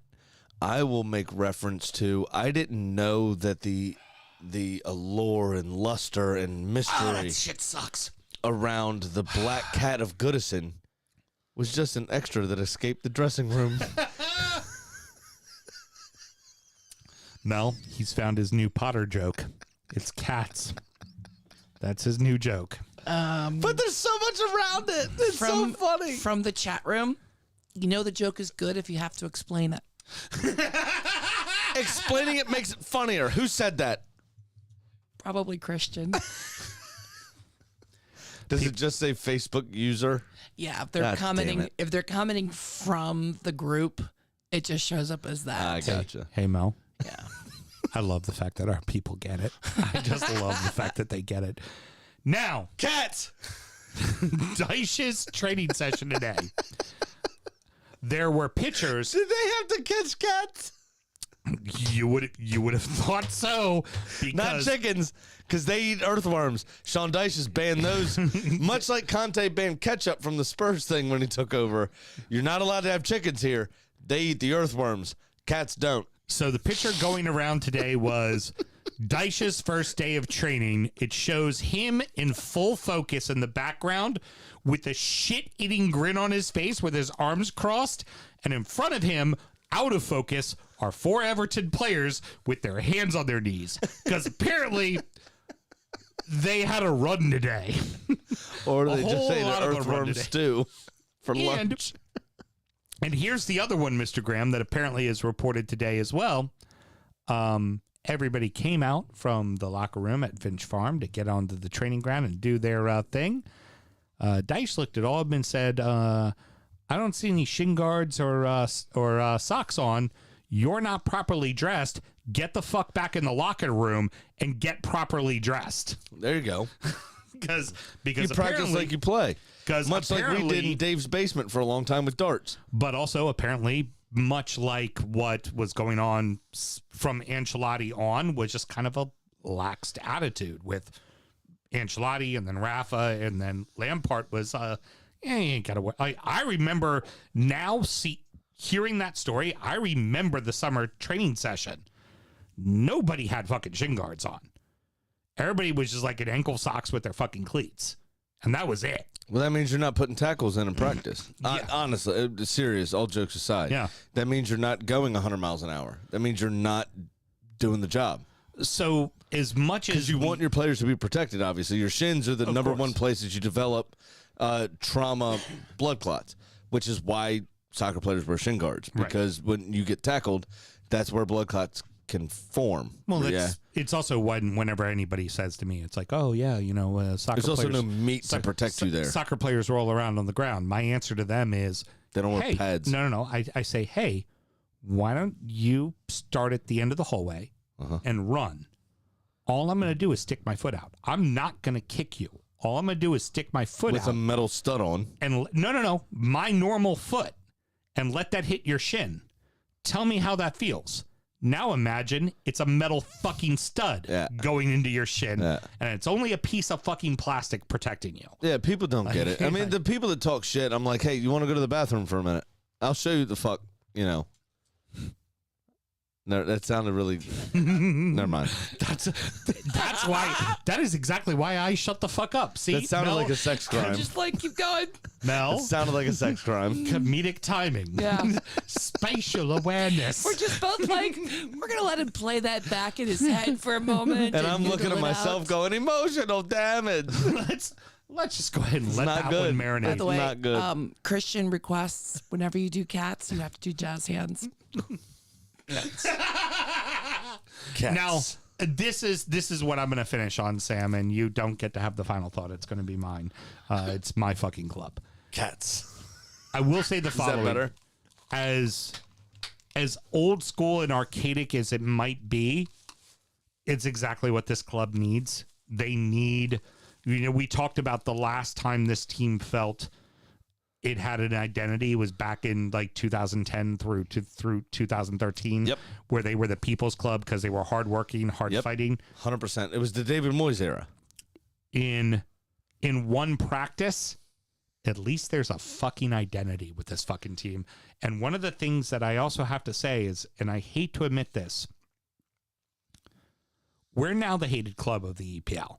S3: I will make reference to, I didn't know that the allure and luster and mystery
S2: shit sucks.
S3: around the Black Cat of Goodison was just an extra that escaped the dressing room.
S2: Mel, he's found his new Potter joke. It's cats. That's his new joke.
S3: But there's so much around it. It's so funny.
S1: From the chat room, you know the joke is good if you have to explain it.
S3: Explaining it makes it funnier. Who said that?
S1: Probably Christian.
S3: Does it just say Facebook user?
S1: Yeah, if they're
S3: God damn
S1: commenting,
S3: it.
S1: if they're commenting from the group, it just shows up as that.
S3: I gotcha.
S2: Hey, Mel.
S1: Yeah.
S2: I love the fact that our people get it. I just love the fact that they get it. Now,
S3: Cats!
S2: Daish's training session today. There were pictures.
S3: Did they have to catch cats?
S2: You would have thought so. Because
S3: Not chickens, because they eat earthworms. Sean Dyche has banned those, much like Conte banned ketchup from the Spurs thing when he took over. You're not allowed to have chickens here. They eat the earthworms. Cats don't.
S2: So the picture going around today was Daish's first day of training. It shows him in full focus in the background with a shit-eating grin on his face with his arms crossed. And in front of him, out of focus, are 4 Everton players with their hands on their knees. Because apparently they had a run today.
S3: Or
S2: A
S3: they just
S2: whole
S3: say
S2: lot
S3: the
S2: of a run
S3: earthworm
S2: today.
S3: stew for lunch.
S2: And here's the other one, Mr. Graham, that apparently is reported today as well. Everybody came out from the locker room at Finch Farm to get onto the training ground and do their thing. Dyche looked at all of them and said, I don't see any shin guards or socks on. You're not properly dressed. Get the fuck back in the locker room and get properly dressed.
S3: There you go.
S2: because
S3: You practice like you play.
S2: Because
S3: Much like we did in Dave's basement for a long time with darts.
S2: But also, apparently, much like what was going on from Ancelotti on, was just kind of a laxed attitude with Ancelotti and then Rafa and then Lampard was, you ain't got to. I remember now hearing that story. I remember the summer training session. Nobody had fucking shin guards on. Everybody was just like in ankle socks with their fucking cleats. And that was it.
S3: Well, that means you're not putting tackles in practice.
S2: Yeah.
S3: Honestly, serious, all jokes aside.
S2: Yeah.
S3: That means you're not going 100 miles an hour. That means you're not doing the job.
S2: So as much as
S3: Because you want your players to be protected, obviously. Your shins are the
S2: Of
S3: number
S2: course.
S3: one places you develop trauma blood clots, which is why soccer players wear shin guards.
S2: Right.
S3: Because when you get tackled, that's where blood clots can form.
S2: Well,
S3: yeah.
S2: it's also whenever anybody says to me, it's like, oh, yeah, soccer
S3: There's also
S2: players.
S3: no meat to protect you there.
S2: Soccer players roll around on the ground. My answer to them is,
S3: They don't wear
S2: hey,
S3: pads.
S2: No. I say, hey, why don't you start at the end of the hallway and run? All I'm going to do is stick my foot out. I'm not going to kick you. All I'm going to do is stick my foot
S3: With
S2: out.
S3: a metal stud on.
S2: And no, my normal foot, and let that hit your shin. Tell me how that feels. Now imagine it's a metal fucking stud going into your shin, and it's only a piece of fucking plastic protecting you.
S3: Yeah, people don't get it. I mean, the people that talk shit, I'm like, hey, you want to go to the bathroom for a minute? I'll show you the fuck, No, that sounded really. Never mind.
S2: That's why. That is exactly why I shut the fuck up. See,
S3: That sounded
S2: Mel,
S3: like a sex crime.
S1: Just like keep going.
S2: Mel.
S3: That sounded like a sex crime.
S2: Comedic timing.
S1: Yeah.
S2: Spatial awareness.
S1: We're just both like, we're going to let him play that back in his head for a moment.
S3: And I'm looking at
S1: giggle it
S3: myself
S1: out.
S3: going, emotional damage.
S2: Let's just go ahead and let
S3: not
S2: that
S3: good.
S2: one marinate.
S1: By the way,
S3: Not good.
S1: Christian requests whenever you do cats, you have to do jazz hands.
S3: Cats.
S2: Now, This is what I'm going to finish on, Sam, and you don't get to have the final thought. It's going to be mine. It's my fucking club.
S3: Cats.
S2: I will say the following.
S3: Is that better?
S2: As old school and archaic as it might be, it's exactly what this club needs. They need, we talked about the last time this team felt it had an identity was back in like 2010 through 2013, where they were the People's Club because they were hardworking, hard fighting.
S3: 100%. It was the David Moyes era.
S2: In one practice, at least there's a fucking identity with this fucking team. And one of the things that I also have to say is, and I hate to admit this, we're now the hated club of the EPL.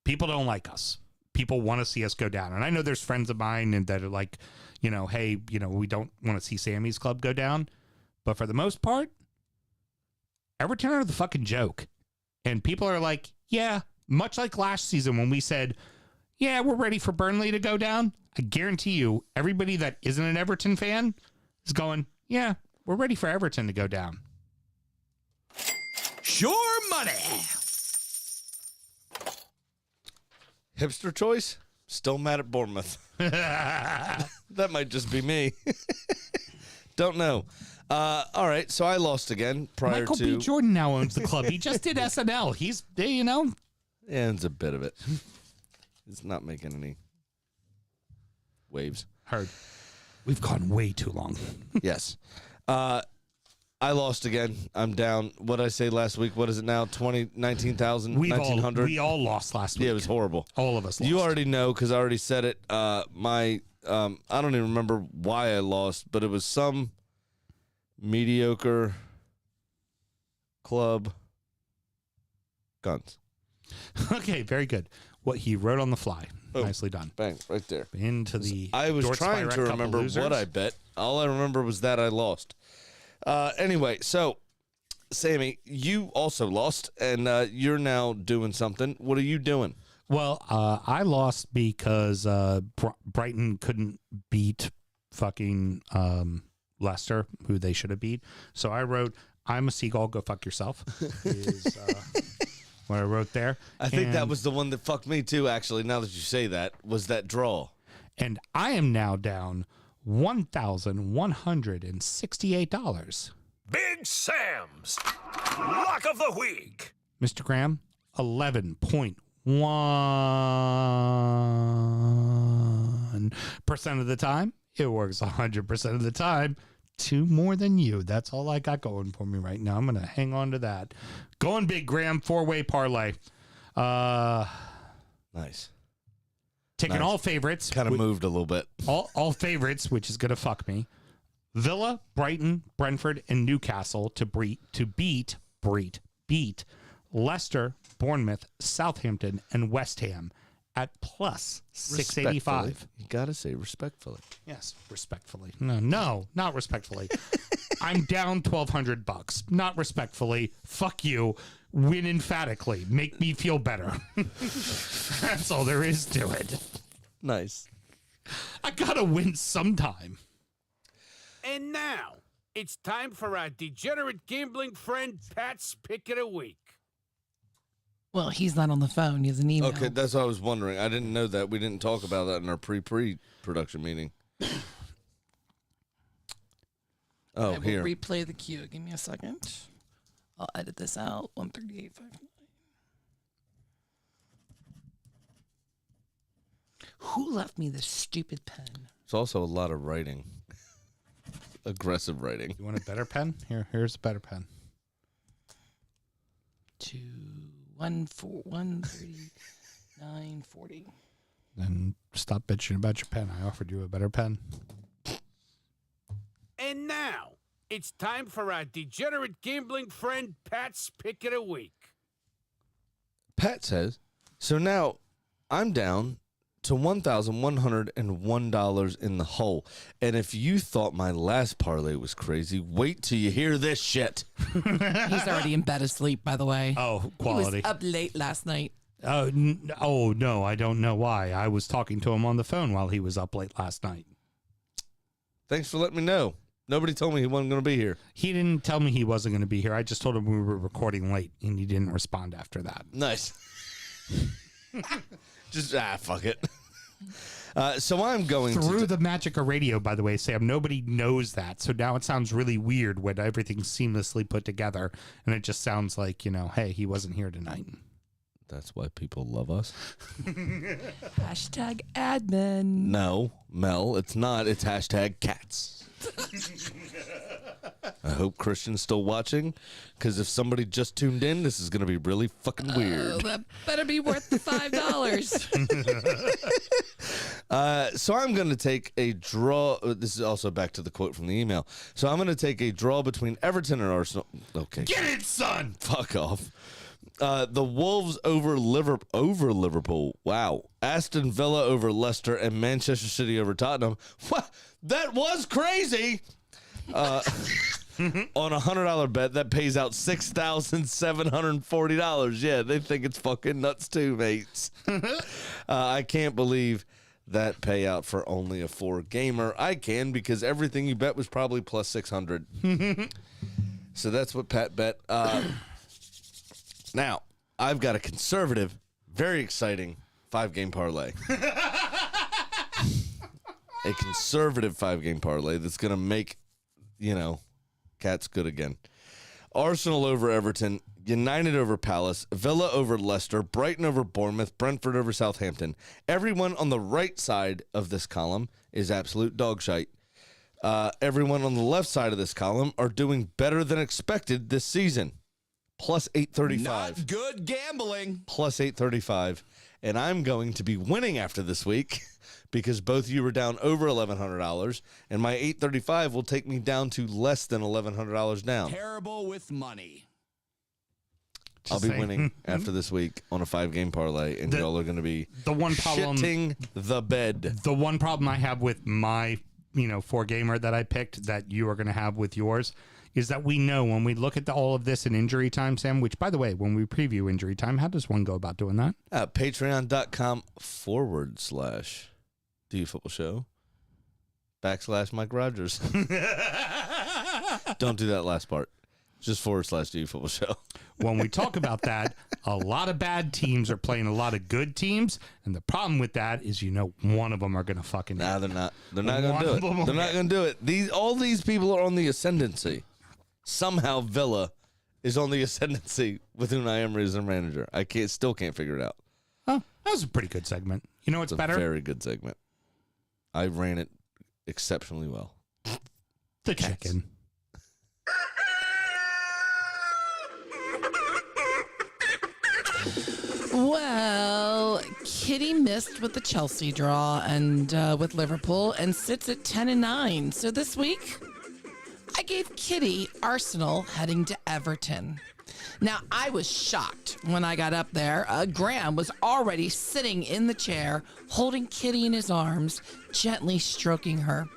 S2: People don't like us. People want to see us go down. And I know there's friends of mine and that are like, hey, we don't want to see Sammy's club go down. But for the most part, Everton are the fucking joke. And people are like, yeah, much like last season when we said, yeah, we're ready for Burnley to go down. I guarantee you, everybody that isn't an Everton fan is going, yeah, we're ready for Everton to go down.
S4: Sure money.
S3: Hipster choice? Still mad at Bournemouth. That might just be me. Don't know. All right, so I lost again prior
S2: Michael
S3: to...
S2: B. Jordan now owns the club. He just did SNL. He's,
S3: Yeah, it's a bit of it. It's not making any waves.
S2: Heard. We've gone way too long.
S3: Yes. I lost again. I'm down. What did I say last week? What is it now? 19,000? 1900?
S2: We all lost last week.
S3: Yeah, it was horrible.
S2: All of us lost.
S3: You already know because I already said it. I don't even remember why I lost, but it was some mediocre club. Guns.
S2: Okay, very good. What he wrote on the fly.
S3: Oh,
S2: nicely done.
S3: Bang, right there.
S2: Into the
S3: I was
S2: Dortz
S3: trying
S2: by
S3: to
S2: Rec
S3: remember
S2: Couple
S3: what I
S2: Losers.
S3: bet. All I remember was that I lost. Anyway, so, Sammy, you also lost, and you're now doing something. What are you doing?
S2: Well, I lost because Brighton couldn't beat fucking Leicester, who they should have beat. So I wrote, I'm a seagull, go fuck yourself, is what I wrote there.
S3: I think that was the one that fucked me, too, actually, now that you say that, was that draw.
S2: And I am now down $1,168.
S4: Big Sam's Lock of the Week.
S2: Mr. Graham, 11.1% of the time. It works 100% of the time. Two more than you. That's all I got going for me right now. I'm going to hang on to that. Going big, Graham. 4-way parlay.
S3: Nice.
S2: Taking all favorites.
S3: Kind of moved a little bit.
S2: All favorites, which is going to fuck me. Villa, Brighton, Brentford, and Newcastle to beat Leicester, Bournemouth, Southampton, and West Ham at plus 685.
S3: You got to say respectfully.
S2: Yes, respectfully. No, not respectfully. I'm down $1,200. Not respectfully. Fuck you. Win emphatically. Make me feel better. That's all there is to it.
S3: Nice.
S2: I gotta win sometime.
S7: And now, it's time for our degenerate gambling friend Pat's Pick of the Week.
S1: Well, he's not on the phone. He has an email.
S3: Okay, that's what I was wondering. I didn't know that. We didn't talk about that in our pre-production meeting. Oh,
S1: I will
S3: here.
S1: replay the cue. Give me a second. I'll edit this out. 138.59. Who left me this stupid pen?
S3: It's also a lot of writing. Aggressive writing.
S2: You want a better pen? Here's a better pen.
S1: 139.40.
S2: Then stop bitching about your pen. I offered you a better pen.
S7: And now, it's time for our degenerate gambling friend Pat's Pick of the Week.
S3: Pat says, so now I'm down to $1,101 in the hole. And if you thought my last parlay was crazy, wait till you hear this shit.
S1: He's already in bed asleep, by the way.
S2: Oh, quality.
S1: He was up late last night.
S2: Oh, no, I don't know why. I was talking to him on the phone while he was up late last night.
S3: Thanks for letting me know. Nobody told me he wasn't going to be here.
S2: He didn't tell me he wasn't going to be here. I just told him we were recording late, and he didn't respond after that.
S3: Nice. Just, fuck it. So I'm going
S2: Through the magic of radio, by the way, Sam, nobody knows that. So now it sounds really weird when everything's seamlessly put together, and it just sounds like, hey, he wasn't here tonight.
S3: That's why people love us.
S1: Hashtag admin.
S3: No, Mel, it's not. It's hashtag cats. I hope Christian's still watching, because if somebody just tuned in, this is going to be really fucking weird.
S1: That better be worth the $5.
S3: So I'm going to take a draw. This is also back to the quote from the email. So I'm going to take a draw between Everton and Arsenal. Okay.
S2: Get it, son!
S3: Fuck off. The Wolves over Liverpool. Wow. Aston Villa over Leicester and Manchester City over Tottenham. What? That was crazy. On a $100 bet, that pays out $6,740. Yeah, they think it's fucking nuts too, mates. I can't believe that payout for only a 4-gamer. I can, because everything you bet was probably plus 600. So that's what Pat bet. Now, I've got a conservative, very exciting 5-game parlay. A conservative 5-game parlay that's going to make, cats good again. Arsenal over Everton, United over Palace, Villa over Leicester, Brighton over Bournemouth, Brentford over Southampton. Everyone on the right side of this column is absolute dog shite. Everyone on the left side of this column are doing better than expected this season. Plus 835.
S4: Not good gambling.
S3: Plus 835. And I'm going to be winning after this week because both of you were down over $1,100, and my 835 will take me down to less than $1,100 down.
S4: Terrible with money.
S3: I'll be winning after this week on a 5-game parlay, and y'all are going to be shitting the bed.
S2: The one problem I have with my 4-gamer that I picked that you are going to have with yours is that we know when we look at all of this in injury time, Sam, which, by the way, when we preview injury time, how does one go about doing that?
S3: Patreon.com/DU Football Show / Mike Rogers. Don't do that last part. Just / DU Football Show.
S2: When we talk about that, a lot of bad teams are playing a lot of good teams, and the problem with that is, one of them are going to fucking.
S3: Nah, they're not. They're not going to do it. They're not going to do it. All these people are on the ascendancy. Somehow Villa is on the ascendancy with Unai Emery as their manager. I still can't figure it out.
S2: Oh, that was a pretty good segment. You know what's better?
S3: A very good segment. I ran it exceptionally well.
S2: The chicken.
S1: Well, Kitty missed with the Chelsea draw and with Liverpool and sits at 10-9. So this week, I gave Kitty Arsenal heading to Everton. Now, I was shocked when I got up there. Graham was already sitting in the chair, holding Kitty in his arms, gently stroking her.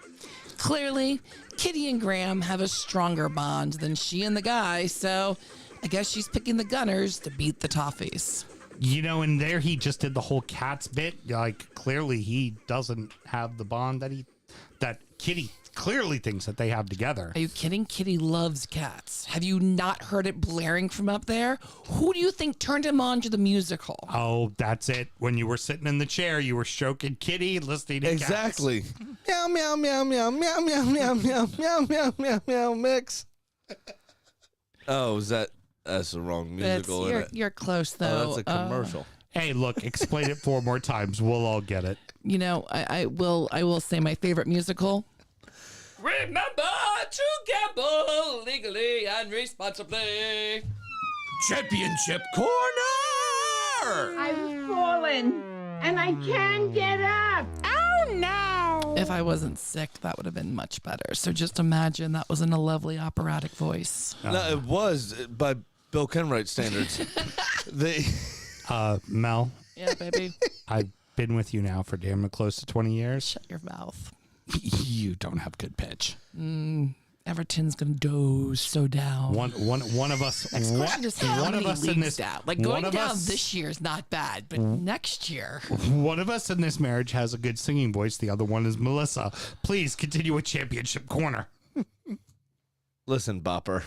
S1: Clearly, Kitty and Graham have a stronger bond than she and the guy, so I guess she's picking the Gunners to beat the Toffees.
S2: In there he just did the whole cats bit. Like, clearly he doesn't have the bond that Kitty clearly thinks that they have together.
S1: Are you kidding? Kitty loves cats. Have you not heard it blaring from up there? Who do you think turned him on to the musical?
S2: Oh, that's it. When you were sitting in the chair, you were stroking Kitty, listening to
S3: exactly. Cats. Meow, meow, meow, meow, meow, meow, meow, meow, meow, meow, meow, meow, mix. Oh, that's the wrong musical.
S1: You're close, though.
S3: Oh, that's a commercial.
S2: Hey, look, explain it 4 more times. We'll all get it.
S1: I will say my favorite musical. Remember to gamble legally and responsibly.
S7: Championship corner!
S6: I've fallen and I can't get up. Oh no!
S1: If I wasn't sick, that would have been much better. So just imagine that was in a lovely operatic voice.
S3: No, it was by Bill Kenwright standards.
S2: Mel.
S1: Yeah, baby.
S2: I've been with you now for damn close to 20 years.
S1: Shut your mouth.
S2: You don't have good pitch.
S1: Everton's gonna doze so down.
S2: One of us.
S1: One of us in this down. Like going down this year is not bad, but next year.
S2: One of us in this marriage has a good singing voice. The other one is Melissa. Please continue with Championship Corner.
S3: Listen, Bopper.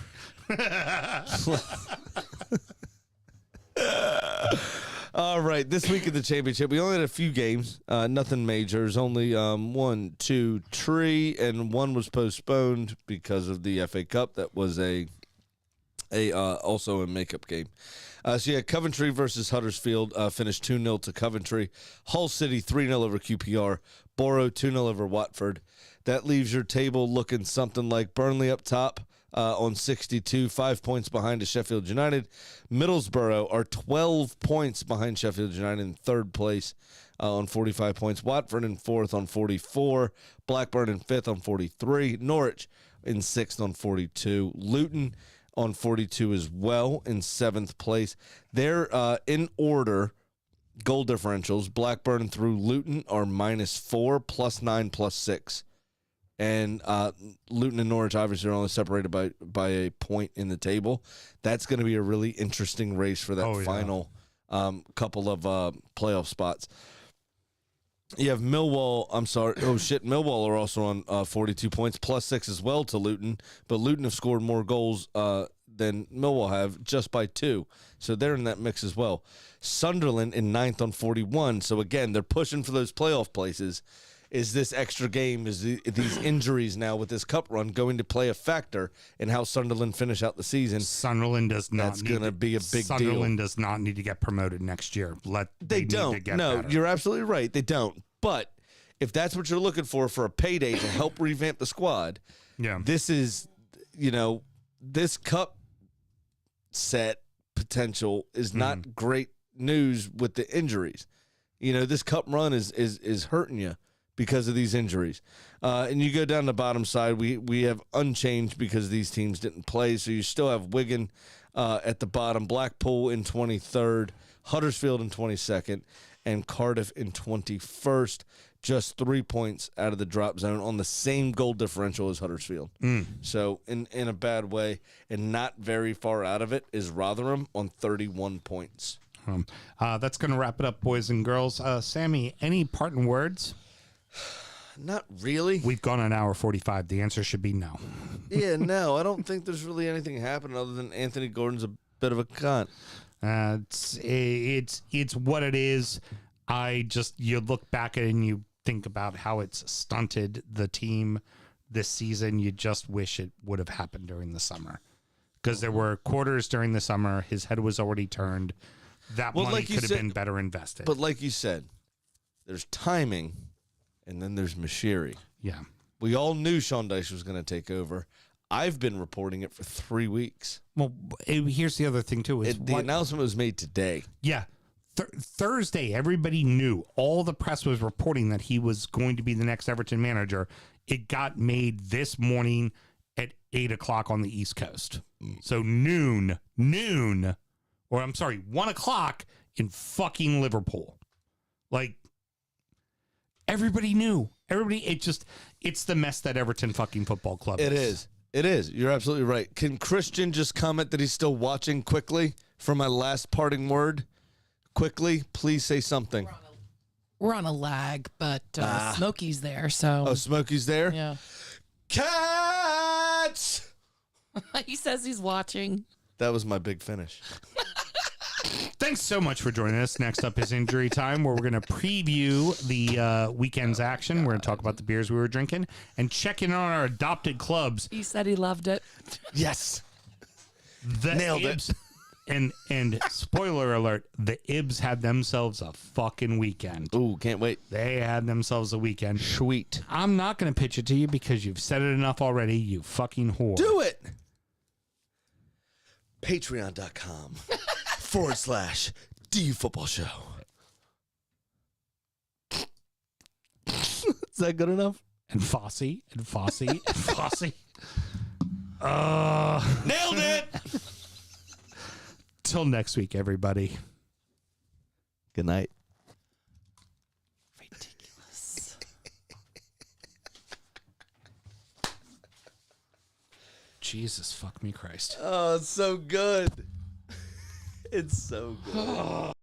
S3: All right, this week in the championship, we only had a few games, nothing major. There's only 1, 2, 3, and one was postponed because of the FA Cup. That was also a makeup game. So yeah, Coventry versus Huddersfield finished 2-0 to Coventry. Hull City 3-0 over QPR. Borough 2-0 over Watford. That leaves your table looking something like Burnley up top on 62, 5 points behind to Sheffield United. Middlesbrough are 12 points behind Sheffield United in third place on 45 points. Watford in fourth on 44. Blackburn in fifth on 43. Norwich in sixth on 42. Luton on 42 as well in seventh place. They're in order goal differentials. Blackburn through Luton are -4, +9, +6. And Luton and Norwich obviously are only separated by a point in the table. That's going to be a really interesting race for that final couple of playoff spots. You have Millwall. Millwall are also on 42 points, +6 as well to Luton. But Luton have scored more goals than Millwall have, just by 2. So they're in that mix as well. Sunderland in 9th on 41. So again, they're pushing for those playoff places. Is this extra game, these injuries now with this cup run going to play a factor in how Sunderland finish out the season?
S2: Sunderland does not.
S3: That's going to be a big deal.
S2: Sunderland does not need to get promoted next year.
S3: They don't.
S2: Need to get
S3: no,
S2: better.
S3: You're absolutely right. They don't. But if that's what you're looking for a payday to help revamp the squad, this is, this cup set potential is not great news with the injuries. This cup run is hurting you because of these injuries. And you go down the bottom side, we have unchanged because these teams didn't play. So you still have Wigan at the bottom, Blackpool in 23rd, Huddersfield in 22nd, and Cardiff in 21st, just 3 points out of the drop zone on the same goal differential as Huddersfield. So in a bad way, and not very far out of it is Rotherham on 31 points.
S2: That's going to wrap it up, boys and girls. Sammy, any parting words?
S3: Not really.
S2: We've gone an hour 45. The answer should be no.
S3: Yeah, no. I don't think there's really anything happening other than Anthony Gordon's a bit of a cunt.
S2: It's what it is. You look back at it and you think about how it's stunted the team this season. You just wish it would have happened during the summer, because there were quarters during the summer. His head was already turned. That money could have been better invested.
S3: But like you said, there's timing, and then there's Mashiri.
S2: Yeah.
S3: We all knew Sean Dyche was going to take over. I've been reporting it for 3 weeks.
S2: Well, here's the other thing, too.
S3: The announcement was made today.
S2: Yeah. Thursday, everybody knew. All the press was reporting that he was going to be the next Everton manager. It got made this morning at 8 o'clock on the East Coast. So noon, 1 o'clock in fucking Liverpool. Like, everybody knew. It's the mess that Everton fucking football club is.
S3: It is. You're absolutely right. Can Christian just comment that he's still watching quickly for my last parting word? Quickly, please say something.
S1: We're on a lag, but Smokey's there, so.
S3: Oh, Smokey's there?
S1: Yeah.
S3: Cats!
S1: He says he's watching.
S3: That was my big finish.
S2: Thanks so much for joining us. Next up is Injury Time, where we're going to preview the weekend's action. We're going to talk about the beers we were drinking and check in on our adopted clubs.
S1: He said he loved it.
S3: Yes.
S2: Nailed it. And spoiler alert, the Ibs had themselves a fucking weekend.
S3: Ooh, can't wait.
S2: They had themselves a weekend.
S3: Sweet.
S2: I'm not going to pitch it to you because you've said it enough already, you fucking whore.
S3: Do it. Patreon.com/DU Football Show. Is that good enough?
S2: And Fosse. Nailed it. Till next week, everybody.
S3: Good night.
S1: Ridiculous.
S2: Jesus, fuck me Christ.
S3: Oh, it's so good. It's so good.